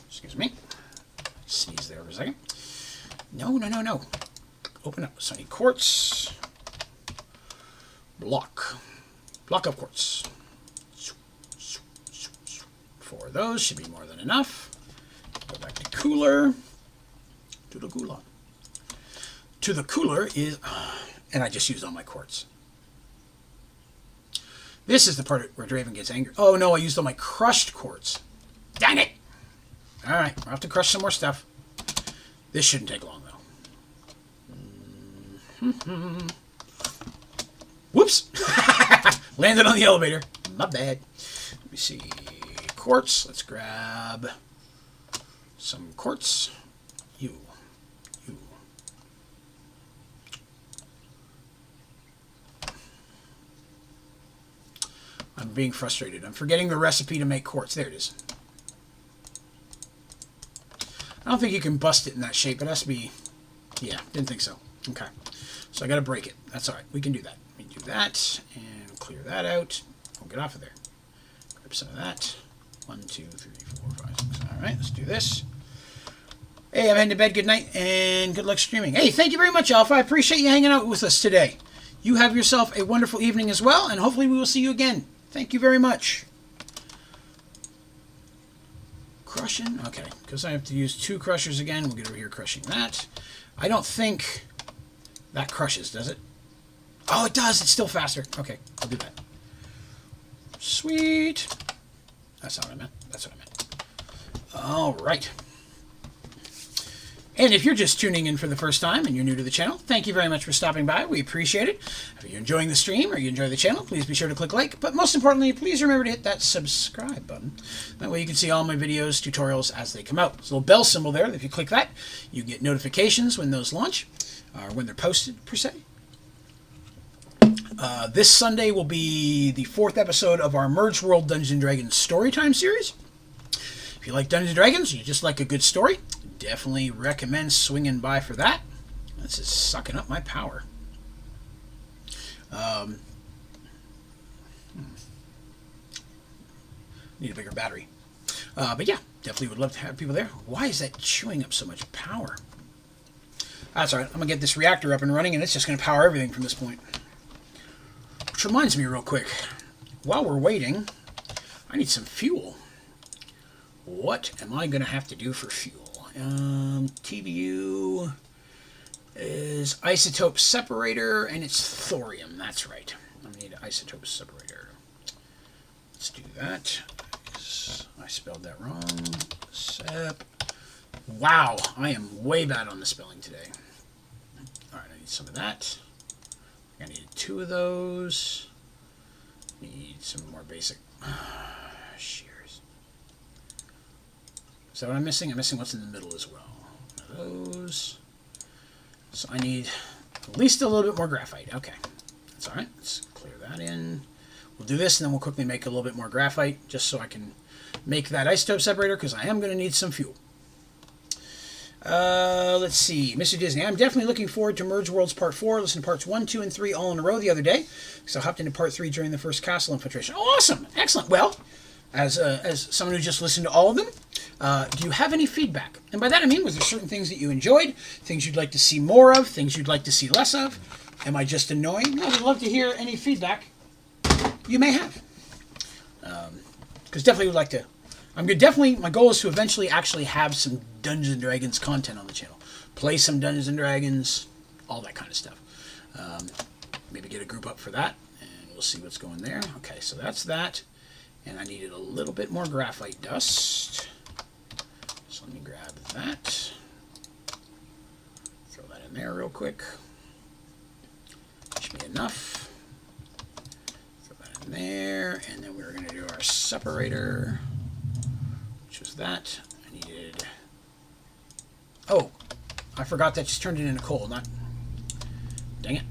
Excuse me. Sneeze there for a second. No. Open up. So I need quartz. Block. Block of quartz. 4 of those should be more than enough. Go back to cooler. To the cooler. To the cooler is... and I just used all my quartz. This is the part where Draven gets angry. Oh no, I used all my crushed quartz. Dang it! Alright, we'll have to crush some more stuff. This shouldn't take long though. Whoops! Landed on the elevator. My bad. Let me see. Quartz. Let's grab some quartz. You. I'm being frustrated. I'm forgetting the recipe to make quartz. There it is. I don't think you can bust it in that shape. It has to be... Yeah, didn't think so. Okay. So I got to break it. That's all right. We can do that. We can do that and clear that out. We'll get off of there. Grab some of that. 1, 2, 3, 4, 5, 6. All right, let's do this. Hey, I'm heading to bed. Good night and good luck streaming. Hey, thank you very much, Alpha. I appreciate you hanging out with us today. You have yourself a wonderful evening as well, and hopefully we will see you again. Thank you very much. Crushing? Okay, because I have to use 2 crushers again. We'll get over here crushing that. I don't think that crushes, does it? Oh, it does. It's still faster. Okay, I'll do that. Sweet. That's not what I meant. That's what I meant. All right. And if you're just tuning in for the first time and you're new to the channel, thank you very much for stopping by. We appreciate it. If you're enjoying the stream or you enjoy the channel, please be sure to click like. But most importantly, please remember to hit that subscribe button. That way you can see all my videos, tutorials as they come out. There's a little bell symbol there. If you click that, you get notifications when those launch, or when they're posted, per se. This Sunday will be the 4th episode of our Merge World Dungeons & Dragons Storytime series. If you like Dungeons & Dragons, you just like a good story, definitely recommend swinging by for that. This is sucking up my power. Need a bigger battery. But yeah, Definitely would love to have people there. Why is that chewing up so much power? That's all right. I'm going to get this reactor up and running, and it's just going to power everything from this point. Which reminds me real quick. While we're waiting, I need some fuel. What am I going to have to do for fuel? TBU is isotope separator, and it's thorium. That's right. I need an isotope separator. Let's do that. I spelled that wrong. Sep. Wow, I am way bad on the spelling today. All right, I need some of that. I need 2 of those. Need some more basic shears. Is that what I'm missing? I'm missing what's in the middle as well. One of those. So I need at least a little bit more graphite. Okay, that's all right. Let's clear that in. We'll do this, and then we'll quickly make a little bit more graphite, just so I can make that isotope separator, because I am going to need some fuel. Let's see. Mr. Disney, I'm definitely looking forward to Merge Worlds Part 4. Listen to Parts 1, 2, and 3 all in a row the other day. So I hopped into Part 3 during the first castle infiltration. Oh, awesome. Excellent. Well, as someone who just listened to all of them, do you have any feedback? And by that I mean, was there certain things that you enjoyed, things you'd like to see more of, things you'd like to see less of? Am I just annoying? I would love to hear any feedback you may have. Because definitely would like to. My goal is to eventually actually have some Dungeons & Dragons content on the channel. Play some Dungeons & Dragons, all that kind of stuff. Maybe get a group up for that, and we'll see what's going there. Okay, so that's that. And I needed a little bit more graphite dust. So let me grab that. Throw that in there real quick. Should be enough. Throw that in there, and then we're going to do our separator. Was that. I needed... Oh, I forgot that just turned it into coal. Dang it.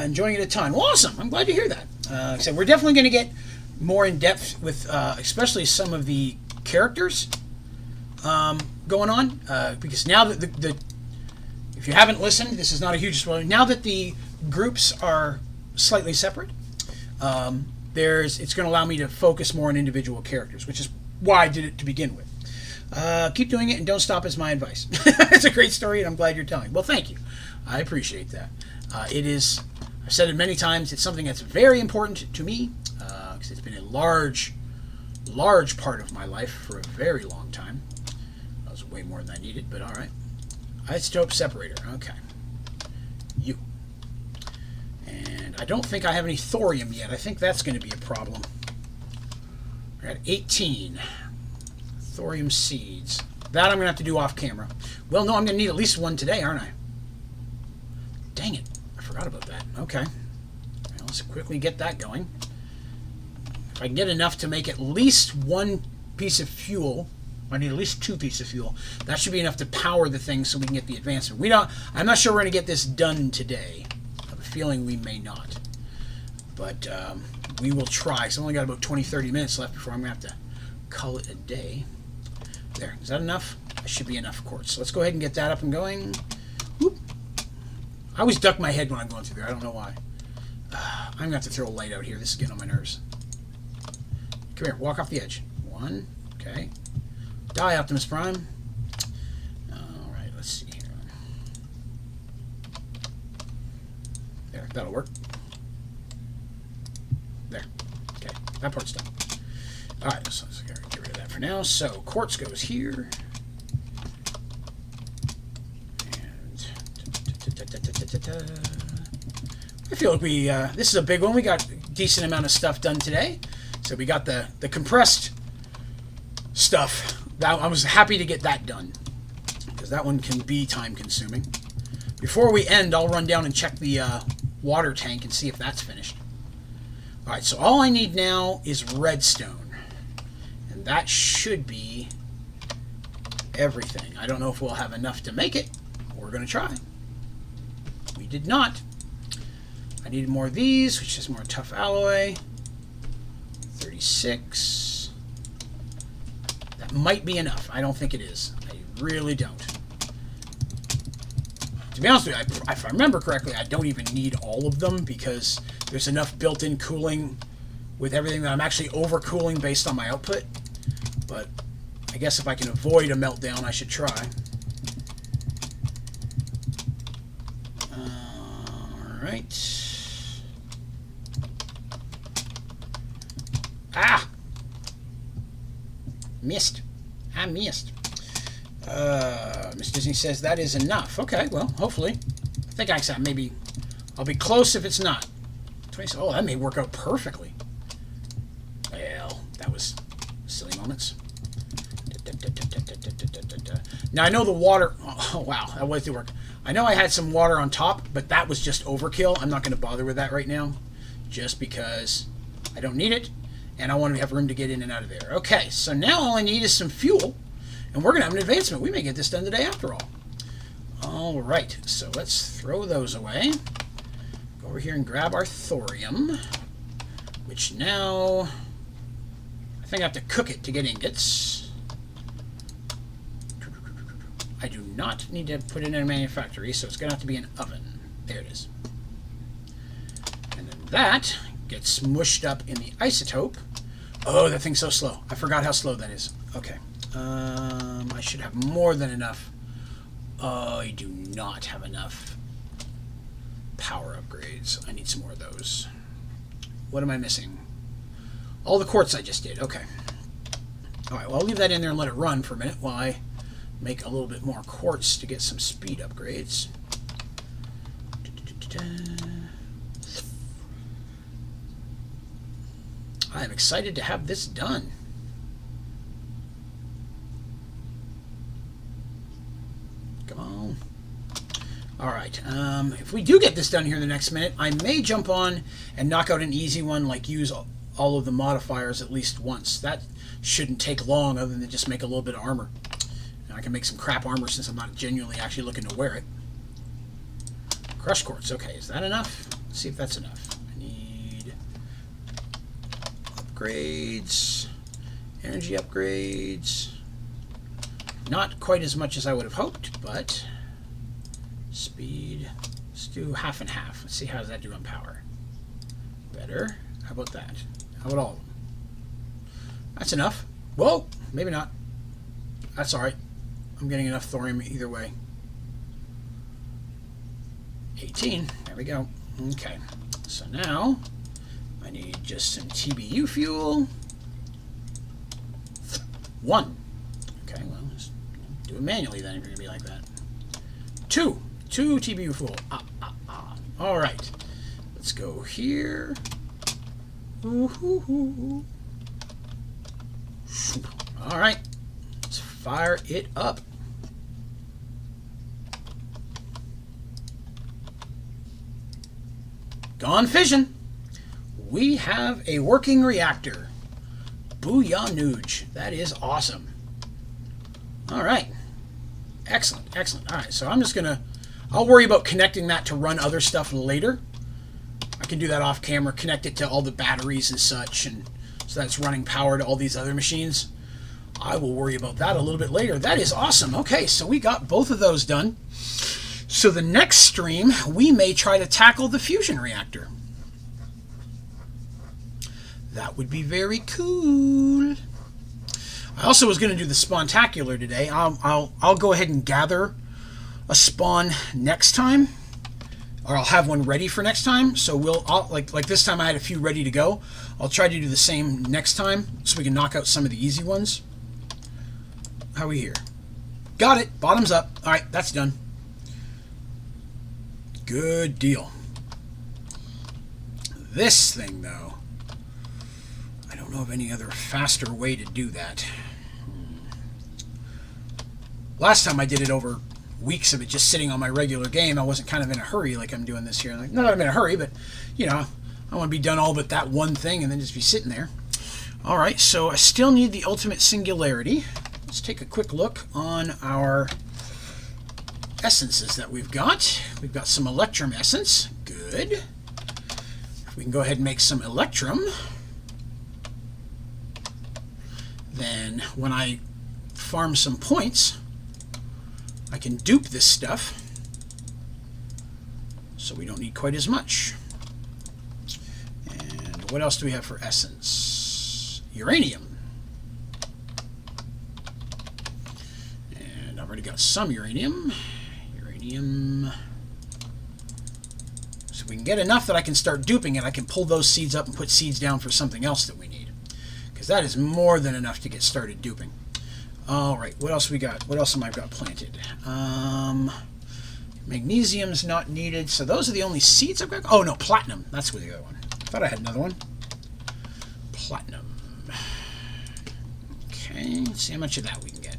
Enjoying it a ton. Well, awesome. I'm glad to hear that. So we're definitely going to get more in depth with especially some of the characters going on. Because now that the if you haven't listened, this is not a huge spoiler. Now that the groups are slightly separate, it's going to allow me to focus more on individual characters, which is why I did it to begin with. Keep doing it and don't stop is my advice. It's a great story, and I'm glad you're telling. Well, thank you. I appreciate that. It is, I've said it many times, it's something that's very important to me, because it's been a large part of my life for a very long time. That was way more than I needed, but all right. Isotope separator. Okay. You. And I don't think I have any thorium yet. I think that's going to be a problem. We're at 18. Thorium seeds. That I'm going to have to do off camera. Well, no, I'm going to need at least one today, aren't I? Dang it. I forgot about that. Okay. Well, let's quickly get that going. If I can get enough to make at least one piece of fuel, I need at least 2 pieces of fuel. That should be enough to power the thing so we can get the advancement. I'm not sure we're going to get this done today. I have a feeling we may not. But we will try. So I've only got about 20-30 minutes left before I'm going to have to call it a day. There. Is that enough? That should be enough quartz. So let's go ahead and get that up and going. Whoop. I always duck my head when I'm going through there. I don't know why. I'm going to have to throw a light out here. This is getting on my nerves. Come here. Walk off the edge. 1. Okay. Die, Optimus Prime. Alright, let's see here. There, that'll work. There. Okay, that part's done. Alright, so let's get rid of that for now. So, quartz goes here. And... I feel like this is a big one. We got a decent amount of stuff done today. So we got the compressed stuff. I was happy to get that done, because that one can be time-consuming. Before we end, I'll run down and check the water tank and see if that's finished. Alright, so all I need now is redstone. And that should be everything. I don't know if we'll have enough to make it. We're going to try. We did not. I needed more of these, which is more tough alloy. 36. Might be enough. I don't think it is. I really don't. To be honest with you, if I remember correctly, I don't even need all of them, because there's enough built-in cooling with everything that I'm actually overcooling based on my output. But I guess if I can avoid a meltdown, I should try. Alright. Ah! Missed. I missed. Miss Disney says that is enough. Okay, well, hopefully. I think actually maybe I'll be close if it's not. 20, oh, that may work out perfectly. Well, that was silly moments. Now I know the water. Oh wow, that was the work. I know I had some water on top, but that was just overkill. I'm not going to bother with that right now, just because I don't need it, and I want to have room to get in and out of there. Okay, so now all I need is some fuel, and we're going to have an advancement. We may get this done today after all. All right, so let's throw those away. Go over here and grab our thorium, which now I think I have to cook it to get ingots. I do not need to put it in a manufactory, so it's going to have to be an oven. There it is. And then that gets smushed up in the isotope. Oh, that thing's so slow. I forgot how slow that is. Okay. I should have more than enough. Oh, I do not have enough power upgrades. I need some more of those. What am I missing? All the quartz I just did. Okay. All right, well, I'll leave that in there and let it run for a minute while I make a little bit more quartz to get some speed upgrades. I am excited to have this done. Come on. Alright, if we do get this done here in the next minute, I may jump on and knock out an easy one, like use all of the modifiers at least once. That shouldn't take long other than just make a little bit of armor. I can make some crap armor since I'm not genuinely actually looking to wear it. Crush quartz. Okay, is that enough? Let's see if that's enough. I need upgrades, energy upgrades. Not quite as much as I would have hoped, but speed. Let's do half and half. Let's see how does that do on power. Better. How about that? How about all of them? That's enough. Whoa, maybe not. That's all right. I'm getting enough thorium either way. 18. There we go. Okay. So now I need just some TBU fuel. 1. Okay, well, let's do it manually then if you're going to be like that. 2. 2 TBU fuel. All right. Let's go here. All right. Let's fire it up. Gone fishing. We have a working reactor. Booyah Nooge. That is awesome. All right. Excellent, excellent. All right, so I'm just going to... I'll worry about connecting that to run other stuff later. I can do that off camera, connect it to all the batteries and such, and so that's running power to all these other machines. I will worry about that a little bit later. That is awesome. Okay, so we got both of those done. So the next stream, we may try to tackle the fusion reactor. That would be very cool. I also was going to do the Spawntacular today. I'll go ahead and gather a spawn next time, or I'll have one ready for next time. So like this time I had a few ready to go. I'll try to do the same next time so we can knock out some of the easy ones. How are we here? Got it. Bottoms up. All right, that's done. Good deal. This thing, though, I don't know of any other faster way to do that. Last time I did it over weeks of it just sitting on my regular game. I wasn't kind of in a hurry like I'm doing this here. Like, not that I'm in a hurry, but, you know, I want to be done all but that one thing and then just be sitting there. All right, so I still need the ultimate singularity. Let's take a quick look on our essences that we've got. We've got some electrum essence. Good. We can go ahead and make some electrum. Then when I farm some points, I can dupe this stuff so we don't need quite as much. And what else do we have for essence? Uranium. I've already got some uranium. So we can get enough that I can start duping it. I can pull those seeds up and put seeds down for something else that we need. Because that is more than enough to get started duping. Alright, what else we got? What else am I got planted? Magnesium's not needed. So those are the only seeds I've got. Oh no, platinum. That's the other one. I thought I had another one. Platinum. Okay, let's see how much of that we can get.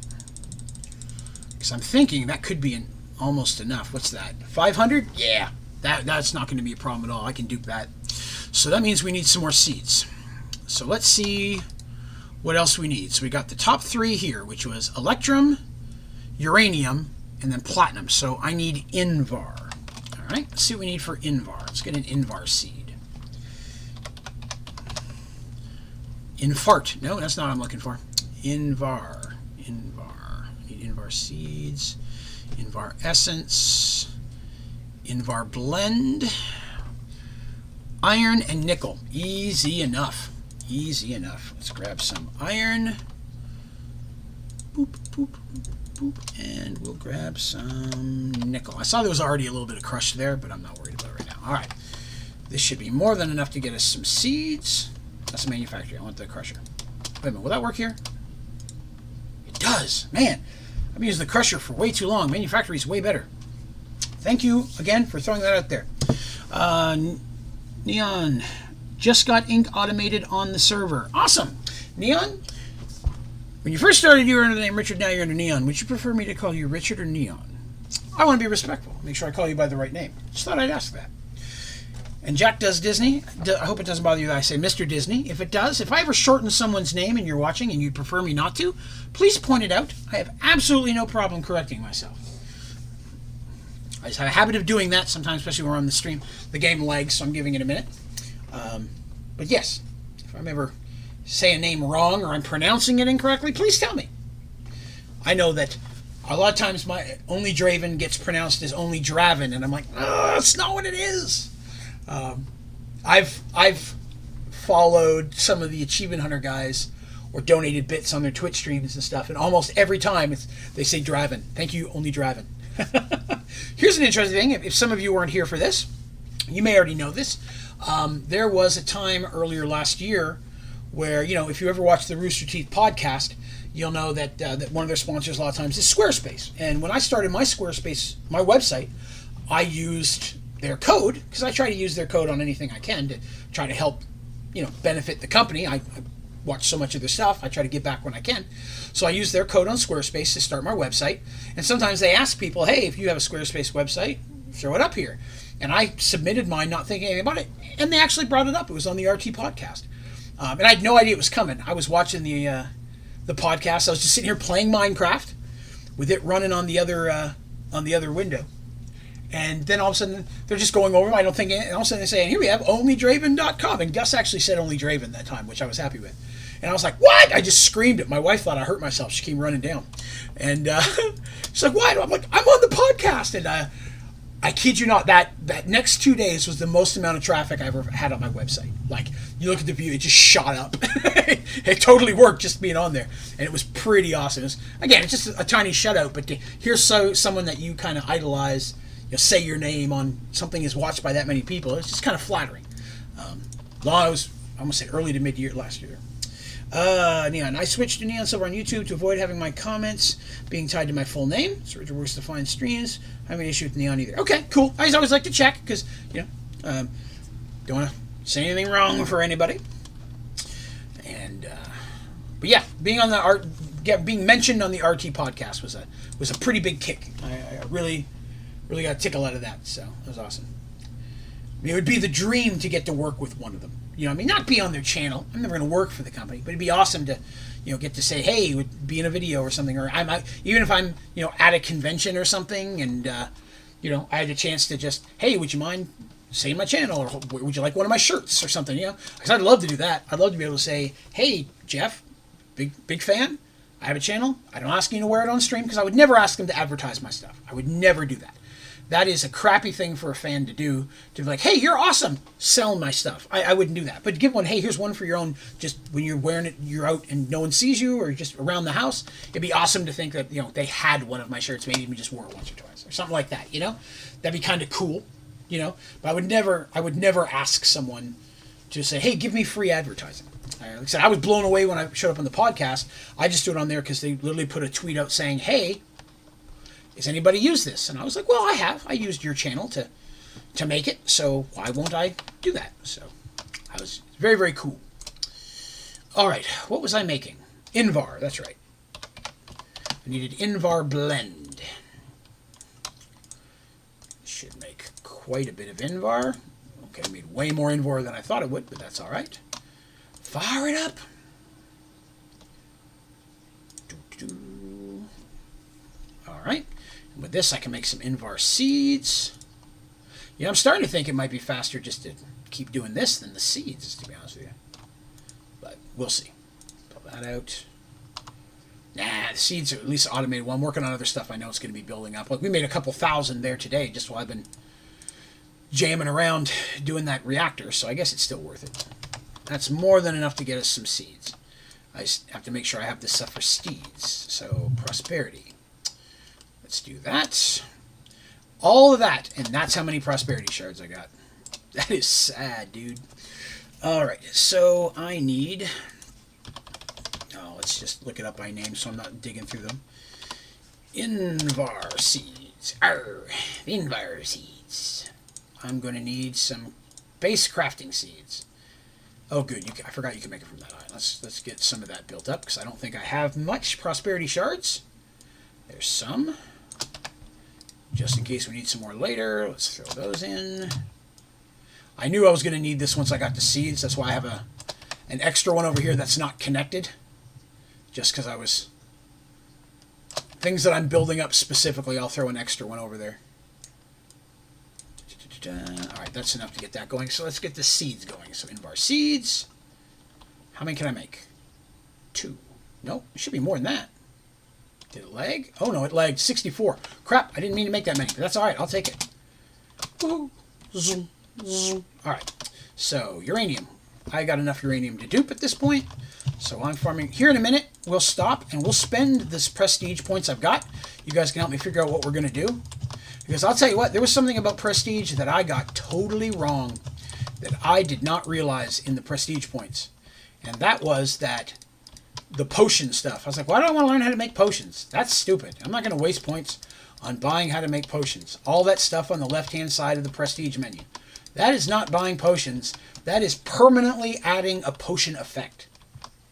Because I'm thinking that could be almost enough. What's that? 500? Yeah, that's not going to be a problem at all. I can dupe that. So that means we need some more seeds. So let's see what else we need. So we got the top 3 here, which was electrum, uranium, and then platinum. So I need Invar. All right, let's see what we need for Invar. Let's get an Invar seed. Infart. No, that's not what I'm looking for. Invar. I need Invar seeds. Invar essence. Invar blend. Iron and nickel. Easy enough. Easy enough. Let's grab some iron. Boop, boop, boop. And we'll grab some nickel. I saw there was already a little bit of crush there, but I'm not worried about it right now. All right. This should be more than enough to get us some seeds. That's the manufacturer. I want the crusher. Wait a minute. Will that work here? It does. Man, I've been using the crusher for way too long. Manufactory is way better. Thank you again for throwing that out there. Neon. Just got ink automated on the server. Awesome. Neon, when you first started, you were under the name Richard. Now you're under Neon. Would you prefer me to call you Richard or Neon? I want to be respectful. Make sure I call you by the right name. Just thought I'd ask that. And Jack Does Disney. I hope it doesn't bother you that I say Mr. Disney. If it does, if I ever shorten someone's name and you're watching and you'd prefer me not to, please point it out. I have absolutely no problem correcting myself. I just have a habit of doing that sometimes, especially when we're on the stream. The game lags, so I'm giving it a minute. But yes, if I'm ever say a name wrong or I'm pronouncing it incorrectly, please tell me. I know that a lot of times my Onlydraven gets pronounced as Onlydraven, and I'm like, oh, that's not what it is. I've followed some of the Achievement Hunter guys or donated bits on their Twitch streams and stuff, and almost every time they say Draven. Thank you, Onlydraven. Here's an interesting thing. If some of you weren't here for this, you may already know this. There was a time earlier last year where, you know, if you ever watch the Rooster Teeth podcast, you'll know that that one of their sponsors a lot of times is Squarespace. And when I started my Squarespace, my website, I used their code, because I try to use their code on anything I can to try to help, you know, benefit the company. I watch so much of their stuff. I try to give back when I can. So I use their code on Squarespace to start my website. And sometimes they ask people, hey, if you have a Squarespace website, throw it up here. And I submitted mine not thinking anything about it. And they actually brought it up. It was on the RT podcast. And I had no idea it was coming. I was watching the podcast. I was just sitting here playing Minecraft with it running on the other window. And then all of a sudden, they're just going over. I don't think, and all of a sudden they say, here we have Onlydraven.com. And Gus actually said Onlydraven that time, which I was happy with. And I was like, what? I just screamed it. My wife thought I hurt myself. She came running down. And she's like, what? I'm like, I'm on the podcast. And I kid you not, that next 2 days was the most amount of traffic I ever had on my website. Like, you look at the view, it just shot up. It totally worked just being on there. And it was pretty awesome. It's just a tiny shout-out, but to hear someone that you kind of idolize, you know, say your name on something is watched by that many people, it's just kind of flattering. I was, I'm going to say early to mid-year last year. Neon. I switched to Neon Silver on YouTube to avoid having my comments being tied to my full name. So Richard works to find streams. I have an issue with Neon either. Okay, cool. I always like to check because, you know, don't want to say anything wrong for anybody. And, but yeah, being on the being mentioned on the RT podcast was a pretty big kick. I really got a tickle out of that. So that was awesome. I mean, it would be the dream to get to work with one of them. You know, I mean, not be on their channel. I'm never going to work for the company, but it'd be awesome to, you know, get to say, hey, would be in a video or something, or even if I'm, you know, at a convention or something, and you know, I had a chance to just, hey, would you mind saying my channel, or would you like one of my shirts or something, you know? Because I'd love to do that. I'd love to be able to say, hey, Jeff, big fan. I have a channel. I don't ask you to wear it on stream because I would never ask them to advertise my stuff. I would never do that. That is a crappy thing for a fan to do, to be like, hey, you're awesome, sell my stuff. I wouldn't do that. But give one, hey, here's one for your own, just when you're wearing it, you're out and no one sees you, or just around the house. It'd be awesome to think that, you know, they had one of my shirts, maybe even just wore it once or twice, or something like that, you know? That'd be kind of cool, you know? But I would never ask someone to say, hey, give me free advertising. Like I said, I was blown away when I showed up on the podcast. I just threw it on there because they literally put a tweet out saying, hey, has anybody used this? And I was like, well, I have. I used your channel to make it, so why won't I do that? So I was very, very cool. All right, what was I making? Invar, that's right. I needed Invar blend. Should make quite a bit of Invar. Okay, I made way more Invar than I thought it would, but that's all right. Fire it up. All right. And with this, I can make some Invar seeds. Yeah, I'm starting to think it might be faster just to keep doing this than the seeds, to be honest with you. But we'll see. Pull that out. Nah, the seeds are at least automated. Well, I'm working on other stuff I know it's going to be building up. Like, we made a couple thousand there today just while I've been jamming around doing that reactor, so I guess it's still worth it. That's more than enough to get us some seeds. I just have to make sure I have this stuff for steeds. So, prosperity. Let's do that. All of that, and that's how many prosperity shards I got. That is sad, dude. Alright, so I need... Oh, let's just look it up by name so I'm not digging through them. Invar seeds. Arr, Invar seeds. I'm going to need some base crafting seeds. Oh, good. I forgot you can make it from that iron. Let's get some of that built up, because I don't think I have much prosperity shards. There's some. Just in case we need some more later, let's throw those in. I knew I was going to need this once I got the seeds. That's why I have an extra one over here that's not connected. Just because I was... Things that I'm building up specifically, I'll throw an extra one over there. Alright, that's enough to get that going. So let's get the seeds going. So Invar seeds. How many can I make? 2. Nope, it should be more than that. Did it lag? Oh no, it lagged. 64. Crap, I didn't mean to make that many, but that's alright, I'll take it. Alright, so uranium. I got enough uranium to dupe at this point. So I'm farming. Here in a minute, we'll stop and we'll spend this prestige points I've got. You guys can help me figure out what we're going to do. Because I'll tell you what, there was something about prestige that I got totally wrong, that I did not realize in the prestige points. And that was that the potion stuff. I was like, why do I want to learn how to make potions? That's stupid. I'm not going to waste points on buying how to make potions. All that stuff on the left-hand side of the prestige menu. That is not buying potions. That is permanently adding a potion effect.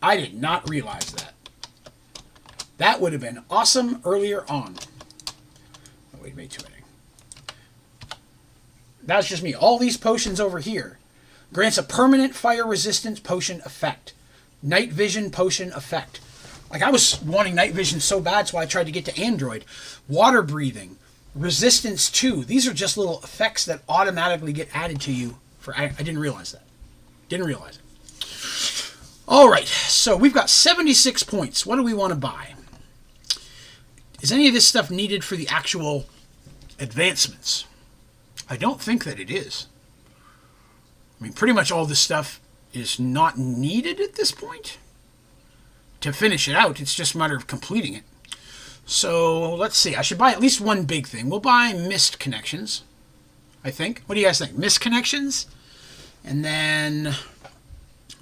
I did not realize that. That would have been awesome earlier on. Oh, wait, made too many. That's just me. All these potions over here grants a permanent fire resistance potion effect. Night vision potion effect. Like, I was wanting night vision so bad, so I tried to get to Android. Water breathing. Resistance 2. These are just little effects that automatically get added to you. I didn't realize that. Didn't realize it. Alright, so we've got 76 points. What do we want to buy? Is any of this stuff needed for the actual advancements? I don't think that it is. I mean, pretty much all this stuff is not needed at this point. To finish it out, it's just a matter of completing it. So, let's see. I should buy at least one big thing. We'll buy mist connections, I think. What do you guys think? Mist connections? And then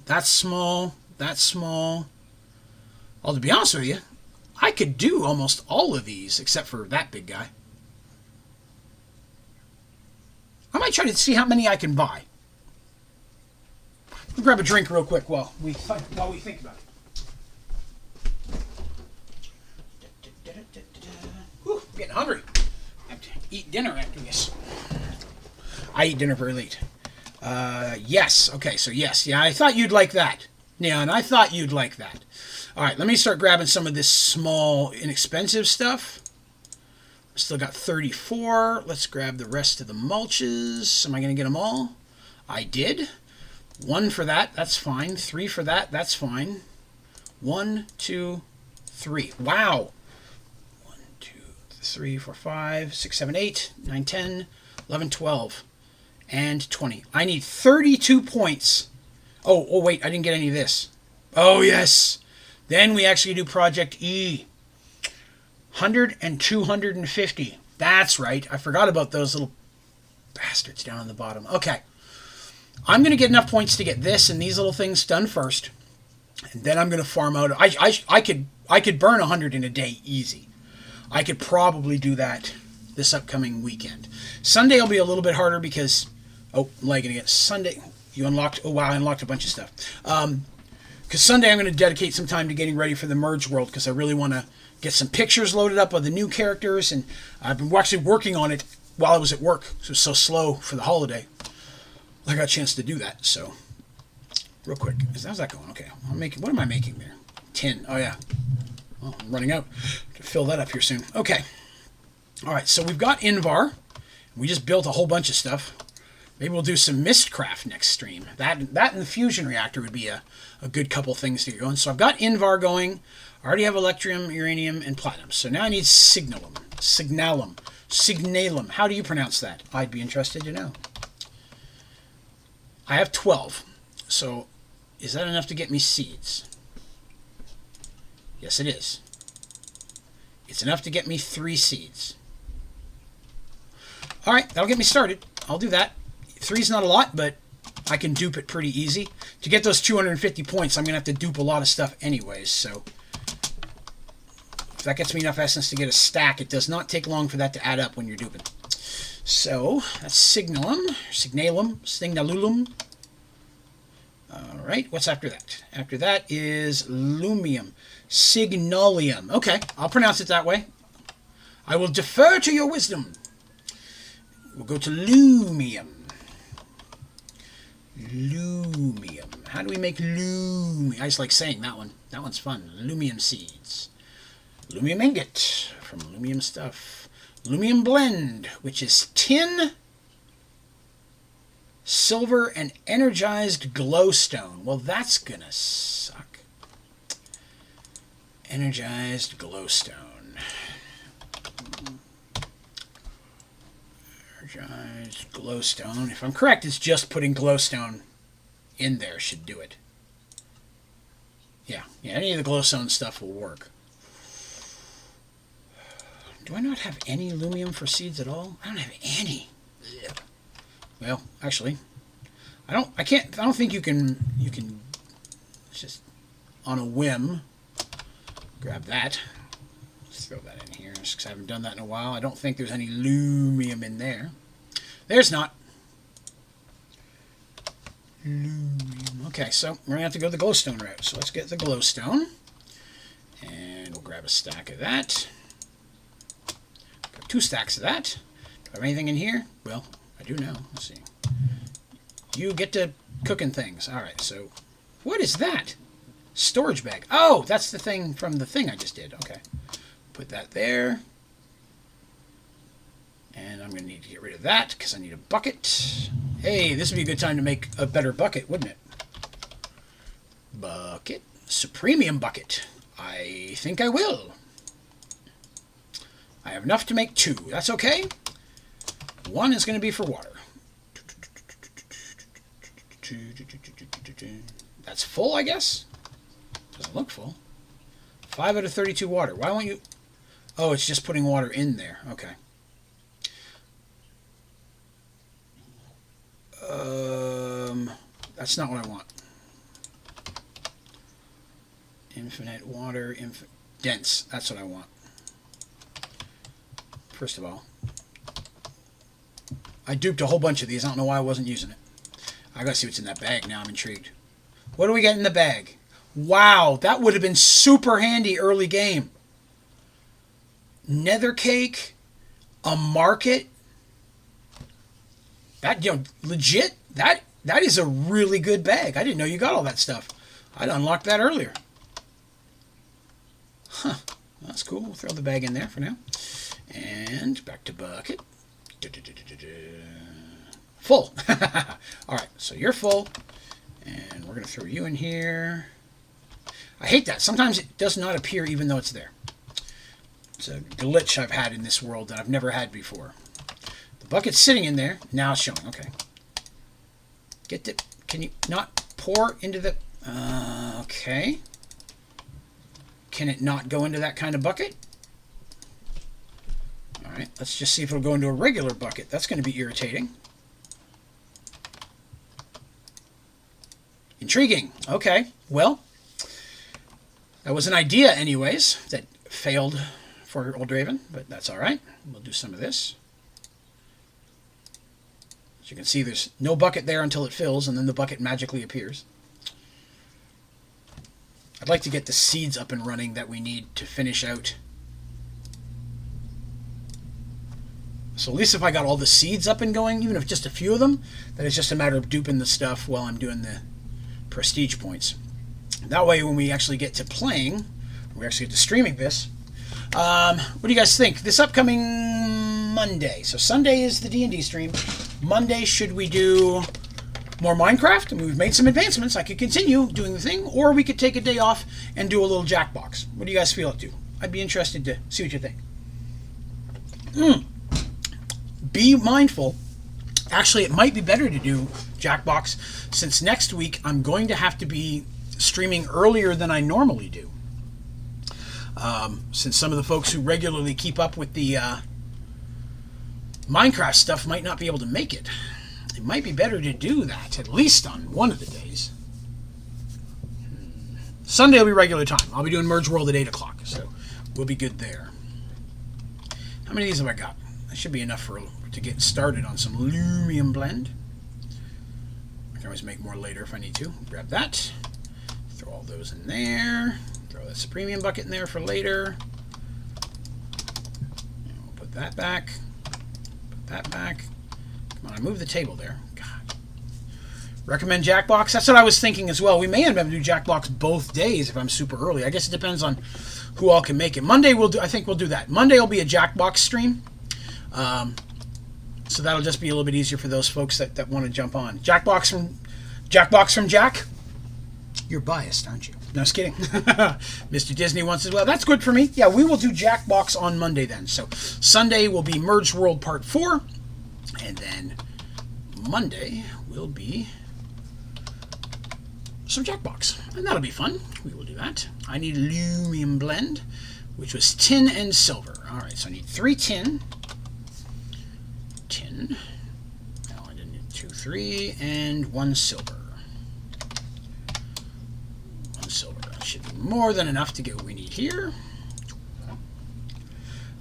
that's small, that's small. Well, to be honest with you, I could do almost all of these except for that big guy. I might try to see how many I can buy. We'll grab a drink real quick while we think about it. Whew, I'm getting hungry. I have to eat dinner after this. I eat dinner very late. Yes. Okay, so yes. Yeah, I thought you'd like that. Yeah, and I thought you'd like that. All right, let me start grabbing some of this small, inexpensive stuff. Still got 34. Let's grab the rest of the mulches. Am I going to get them all? I did. 1 for that. That's fine. 3 for that. That's fine. 1, 2, 3. Wow. 1, 2, 3, 4, 5, 6, 7, 8, 9, 10, 11, 12, and 20. I need 32 points. Oh, wait, I didn't get any of this. Oh, yes. Then we actually do Project E. 100 and 250. That's right. I forgot about those little bastards down on the bottom. Okay. I'm going to get enough points to get this and these little things done first. And then I'm going to farm out. I could burn 100 in a day easy. I could probably do that this upcoming weekend. Sunday will be a little bit harder because... Oh, I'm lagging again. Sunday... You unlocked... Oh, wow, I unlocked a bunch of stuff. Because Sunday I'm going to dedicate some time to getting ready for the Merge World because I really want to get some pictures loaded up of the new characters. And I've been actually working on it while I was at work. So it was so slow for the holiday. I got a chance to do that, so... Real quick. How's that going? Okay. What am I making there? 10. Oh, yeah. Oh, I'm running out. To fill that up here soon. Okay. All right, so we've got Invar. We just built a whole bunch of stuff. Maybe we'll do some Mistcraft next stream. That and the fusion reactor would be a good couple things to get going. So I've got Invar going. I already have Electrium, Uranium, and Platinum. So now I need Signalum. Signalum. How do you pronounce that? I'd be interested to know. I have 12. So is that enough to get me seeds? Yes, it is. It's enough to get me 3 seeds. All right, that'll get me started. I'll do that. 3's not a lot, but I can dupe it pretty easy. To get those 250 points, I'm going to have to dupe a lot of stuff anyways. So if that gets me enough essence to get a stack, it does not take long for that to add up when you're duping. So that's Signalum. All right, what's after that? After that is Lumium. Signolium. Okay, I'll pronounce it that way. I will defer to your wisdom. We'll go to Lumium. Lumium. How do we make Lumium? I just like saying that one. That one's fun. Lumium seeds. Lumium ingot from Lumium stuff. Lumium blend, which is tin, silver, and energized glowstone. Well, that's gonna suck. Energized glowstone. Energized glowstone. If I'm correct, it's just putting glowstone in there should do it. Yeah, any of the glowstone stuff will work. Do I not have any Lumium for seeds at all? I don't have any. Ugh. Well, actually, I don't think you can just on a whim grab that. Let's throw that in here just because I haven't done that in a while. I don't think there's any Lumium in there. There's not. Lumium. Okay, so we're gonna have to go the glowstone route. So let's get the glowstone. And we'll grab a stack of that. Grab 2 stacks of that. Do I have anything in here? Well, I do now. Let's see. You get to cooking things. All right, so what is that? Storage bag. Oh, that's the thing from the thing I just did. Okay. Put that there. And I'm going to need to get rid of that because I need a bucket. Hey, this would be a good time to make a better bucket, wouldn't it? Bucket. Supremium bucket. I think I will. I have enough to make 2. That's okay. 1 is going to be for water. That's full, I guess. Doesn't look full. 5 out of 32 water. Why won't you... Oh, it's just putting water in there. Okay. That's not what I want. Infinite water, dense. That's what I want. First of all, I duped a whole bunch of these. I don't know why I wasn't using it. I gotta see what's in that bag now. I'm intrigued. What do we get in the bag? Wow, that would have been super handy early game. Nether cake, a market. That, legit. That is a really good bag. I didn't know you got all that stuff. I'd unlocked that earlier. Huh. That's cool. We'll throw the bag in there for now. And back to bucket. Full. All right, so you're full. And we're going to throw you in here. I hate that. Sometimes it does not appear even though it's there. It's a glitch I've had in this world that I've never had before. The bucket's sitting in there. Now it's showing. Okay. Get the... Can you not pour into the... okay. Can it not go into that kind of bucket? All right. Let's just see if it'll go into a regular bucket. That's going to be irritating. Intriguing. Okay. Well, that was an idea anyways that failed for Onlydraven, but that's all right. We'll do some of this. As you can see, there's no bucket there until it fills, and then the bucket magically appears. I'd like to get the seeds up and running that we need to finish out. So at least if I got all the seeds up and going, even if just a few of them, then it's just a matter of duping the stuff while I'm doing the prestige points. That way, when we actually get to playing, we actually get to streaming this. What do you guys think? This upcoming Monday. So Sunday is the D&D stream. Monday, should we do more Minecraft? I mean, we've made some advancements. I could continue doing the thing, or we could take a day off and do a little Jackbox. What do you guys feel up to? I'd be interested to see what you think. Be mindful. Actually, it might be better to do Jackbox, since next week I'm going to have to be streaming earlier than I normally do. Since some of the folks who regularly keep up with the Minecraft stuff might not be able to make it. It might be better to do that, at least on one of the days. Sunday will be regular time. I'll be doing Merge World at 8 o'clock, so we'll be good there. How many of these have I got? That should be enough to get started on some Lumium Blend. I can always make more later if I need to. Grab that. Throw all those in there. Throw this premium bucket in there for later. And we'll put that back. Put that back. Come on, I moved the table there. God. Recommend Jackbox? That's what I was thinking as well. We may end up doing Jackbox both days if I'm super early. I guess it depends on who all can make it. Monday we'll do. I think we'll do that. Monday will be a Jackbox stream. So that'll just be a little bit easier for those folks that want to jump on. Jackbox from Jack. You're biased, aren't you? No, just kidding. Mr. Disney wants as well. That's good for me. Yeah, we will do Jackbox on Monday then. So Sunday will be Merged World Part 4. And then Monday will be some Jackbox. And that'll be fun. We will do that. I need Lumium Blend, which was tin and silver. All right, so I need 3 tin. Tin. No, I didn't need 2, 3, and 1 silver. 1 silver. That should be more than enough to get what we need here.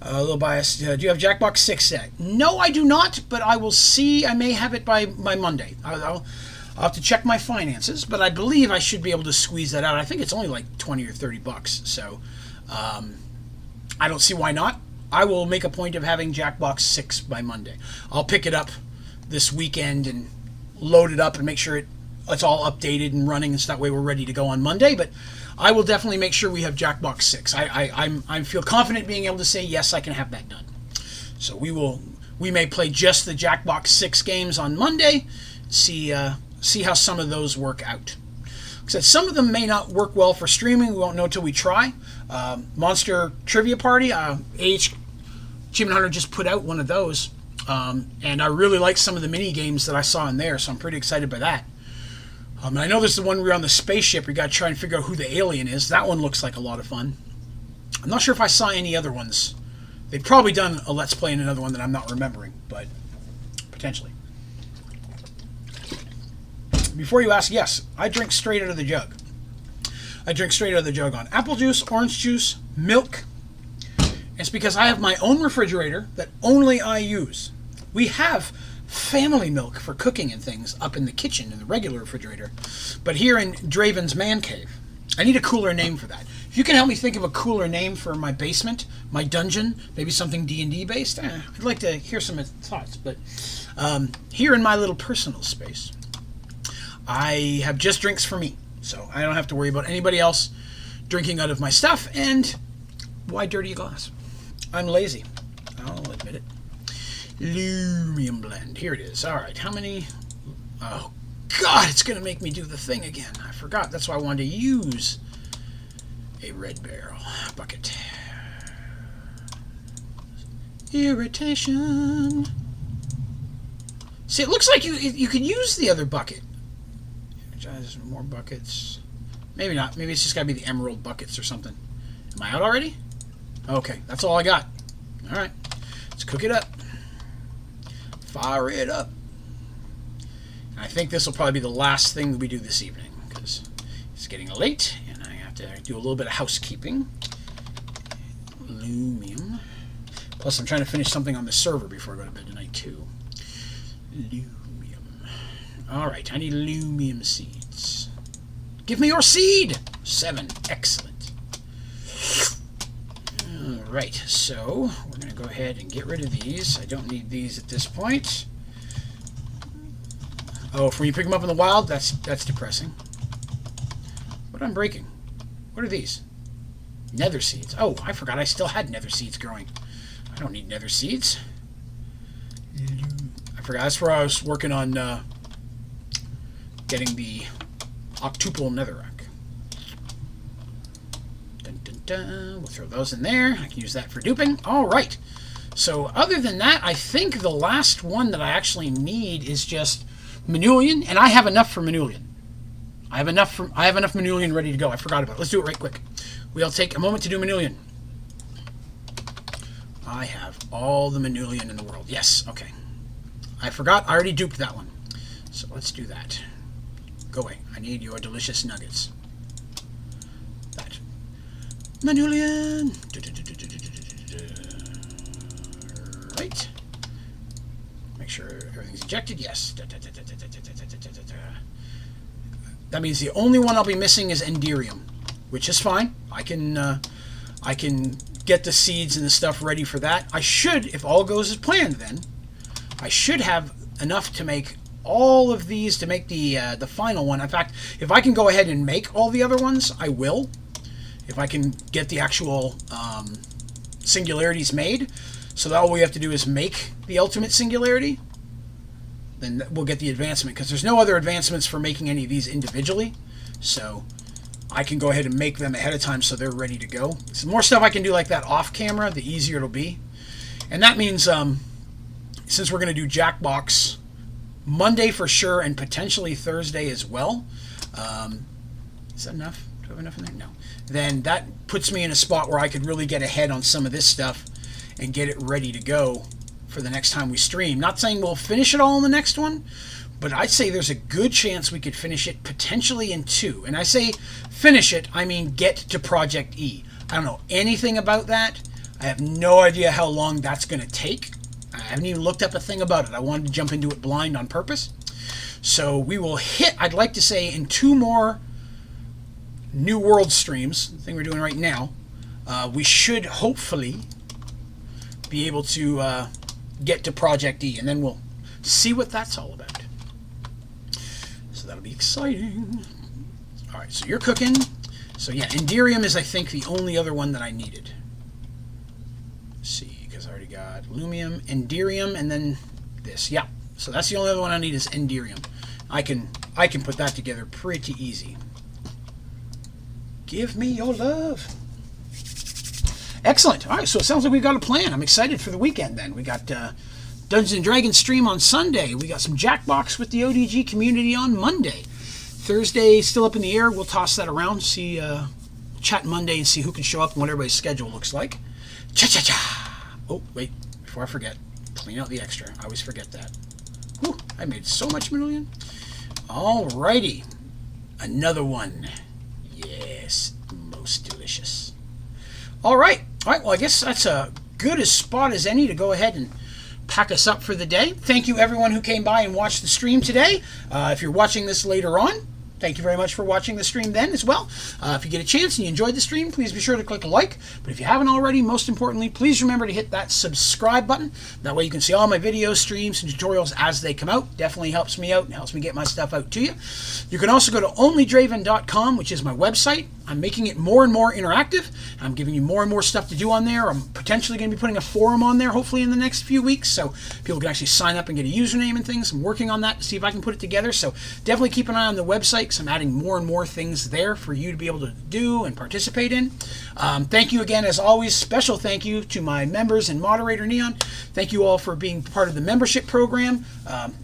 A little biased. Do you have Jackbox 6 set? No, I do not, but I will see. I may have it by Monday. I'll have to check my finances, but I believe I should be able to squeeze that out. I think it's only like 20 or 30 bucks, so I don't see why not. I will make a point of having Jackbox 6 by Monday. I'll pick it up this weekend and load it up and make sure it's all updated and running, and so that way we're ready to go on Monday. But I will definitely make sure we have Jackbox 6. I feel confident being able to say yes, I can have that done. So we may play just the Jackbox 6 games on Monday. See how some of those work out. Because some of them may not work well for streaming. We won't know till we try. Monster Trivia Party, Achievement Hunter just put out one of those, and I really like some of the mini games that I saw in there, so I'm pretty excited by that. And I know there's the one where you're on the spaceship. You got to try and figure out who the alien is. That one looks like a lot of fun. I'm not sure if I saw any other ones. They've probably done a Let's Play in another one that I'm not remembering, but potentially. Before you ask, yes, I drink straight out of the jug. I drink straight out of the jug on apple juice, orange juice, milk. It's because I have my own refrigerator that only I use. We have family milk for cooking and things up in the kitchen in the regular refrigerator. But here in Draven's Man Cave, I need a cooler name for that. If you can help me think of a cooler name for my basement, my dungeon, maybe something D&D based, I'd like to hear some thoughts. But here in my little personal space, I have just drinks for me. So I don't have to worry about anybody else drinking out of my stuff. And why dirty a glass? I'm lazy. I'll admit it. Lumium Blend. Here it is. All right. How many? Oh, God. It's going to make me do the thing again. I forgot. That's why I wanted to use a red barrel bucket. Irritation. See, it looks like you could use the other bucket. More buckets. Maybe not. Maybe it's just got to be the emerald buckets or something. Am I out already? Okay, that's all I got. All right, let's cook it up. Fire it up. And I think this will probably be the last thing that we do this evening because it's getting late and I have to do a little bit of housekeeping. Aluminum. Plus, I'm trying to finish something on the server before I go to bed tonight, too. Aluminum. Alright, I need aluminum seeds. Give me your seed! 7. Excellent. Alright, so we're going to go ahead and get rid of these. I don't need these at this point. Oh, for when you pick them up in the wild, that's depressing. What am I breaking? What are these? Nether seeds. Oh, I forgot I still had nether seeds growing. I don't need nether seeds. I forgot. That's where I was working on getting the octuple netherrack. Dun, dun, dun. We'll throw those in there. I can use that for duping. All right. So other than that, I think the last one that I actually need is just Manulian, and I have enough for Manulian. I have enough Manulian ready to go. I forgot about it. Let's do it right quick. We'll take a moment to do Manulian. I have all the Manulian in the world. Yes, okay. I forgot. I already duped that one. So let's do that. Go away. I need your delicious nuggets. That. Manulian. Right. Make sure everything's ejected. Yes. That means the only one I'll be missing is Enderium, which is fine. I can get the seeds and the stuff ready for that. I should, if all goes as planned, then I should have enough to make all of these to make the final one. In fact, if I can go ahead and make all the other ones, I will. If I can get the actual singularities made, so that all we have to do is make the ultimate singularity, then we'll get the advancement, because there's no other advancements for making any of these individually. So I can go ahead and make them ahead of time so they're ready to go. So the more stuff I can do like that off camera, the easier it'll be. And that means since we're going to do Jackbox Monday for sure and potentially Thursday as well. Is that enough? Do I have enough in there? No. Then that puts me in a spot where I could really get ahead on some of this stuff and get it ready to go for the next time we stream. Not saying we'll finish it all in the next one, but I'd say there's a good chance we could finish it potentially in 2. And I say finish it, I mean get to Project E. I don't know anything about that. I have no idea how long that's going to take. I haven't even looked up a thing about it. I wanted to jump into it blind on purpose. So we will hit, I'd like to say, in 2 more New World streams, the thing we're doing right now, we should hopefully be able to get to Project E, and then we'll see what that's all about. So that'll be exciting. All right, so you're cooking. So yeah, Enderium is, I think, the only other one that I needed. Let's see, because I already got Lumium, Enderium, and then this. Yeah, so that's the only other one I need is Enderium. I can put that together pretty easy. Give me your love. Excellent. All right, so it sounds like we've got a plan. I'm excited for the weekend then. We got Dungeons & Dragons stream on Sunday. We got some Jackbox with the ODG community on Monday. Thursday, still up in the air. We'll toss that around, see, chat Monday and see who can show up and what everybody's schedule looks like. Cha-cha-cha! Oh, wait, before I forget, clean out the extra. I always forget that. Whew, I made so much million. All righty. Another one. Yes, most delicious. All right, well, I guess that's a good as spot as any to go ahead and pack us up for the day. Thank you, everyone who came by and watched the stream today. If you're watching this later on, thank you very much for watching the stream then as well. If you get a chance and you enjoyed the stream, please be sure to click a like. But if you haven't already, most importantly, please remember to hit that subscribe button. That way you can see all my videos, streams, and tutorials as they come out. Definitely helps me out and helps me get my stuff out to you. You can also go to Onlydraven.com, which is my website. I'm making it more and more interactive. I'm giving you more and more stuff to do on there. I'm potentially going to be putting a forum on there hopefully in the next few weeks, so people can actually sign up and get a username and things. I'm working on that to see if I can put it together, so definitely keep an eye on the website because I'm adding more and more things there for you to be able to do and participate in. Thank you again, as always. Special thank you to my members and moderator Neon. Thank you all for being part of the membership program.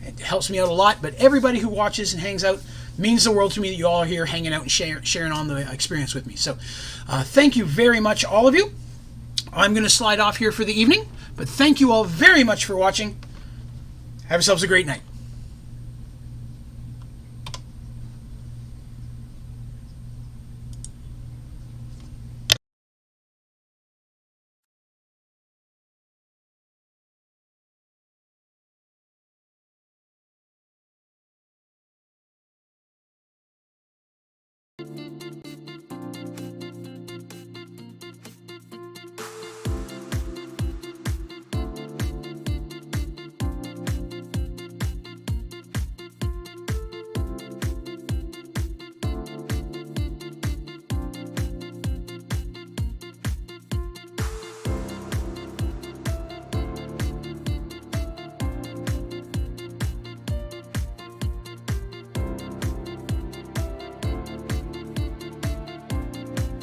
It helps me out a lot, but everybody who watches and hangs out means the world to me that you all are here hanging out and sharing on the experience with me. So thank you very much, all of you. I'm going to slide off here for the evening, but thank you all very much for watching. Have yourselves a great night.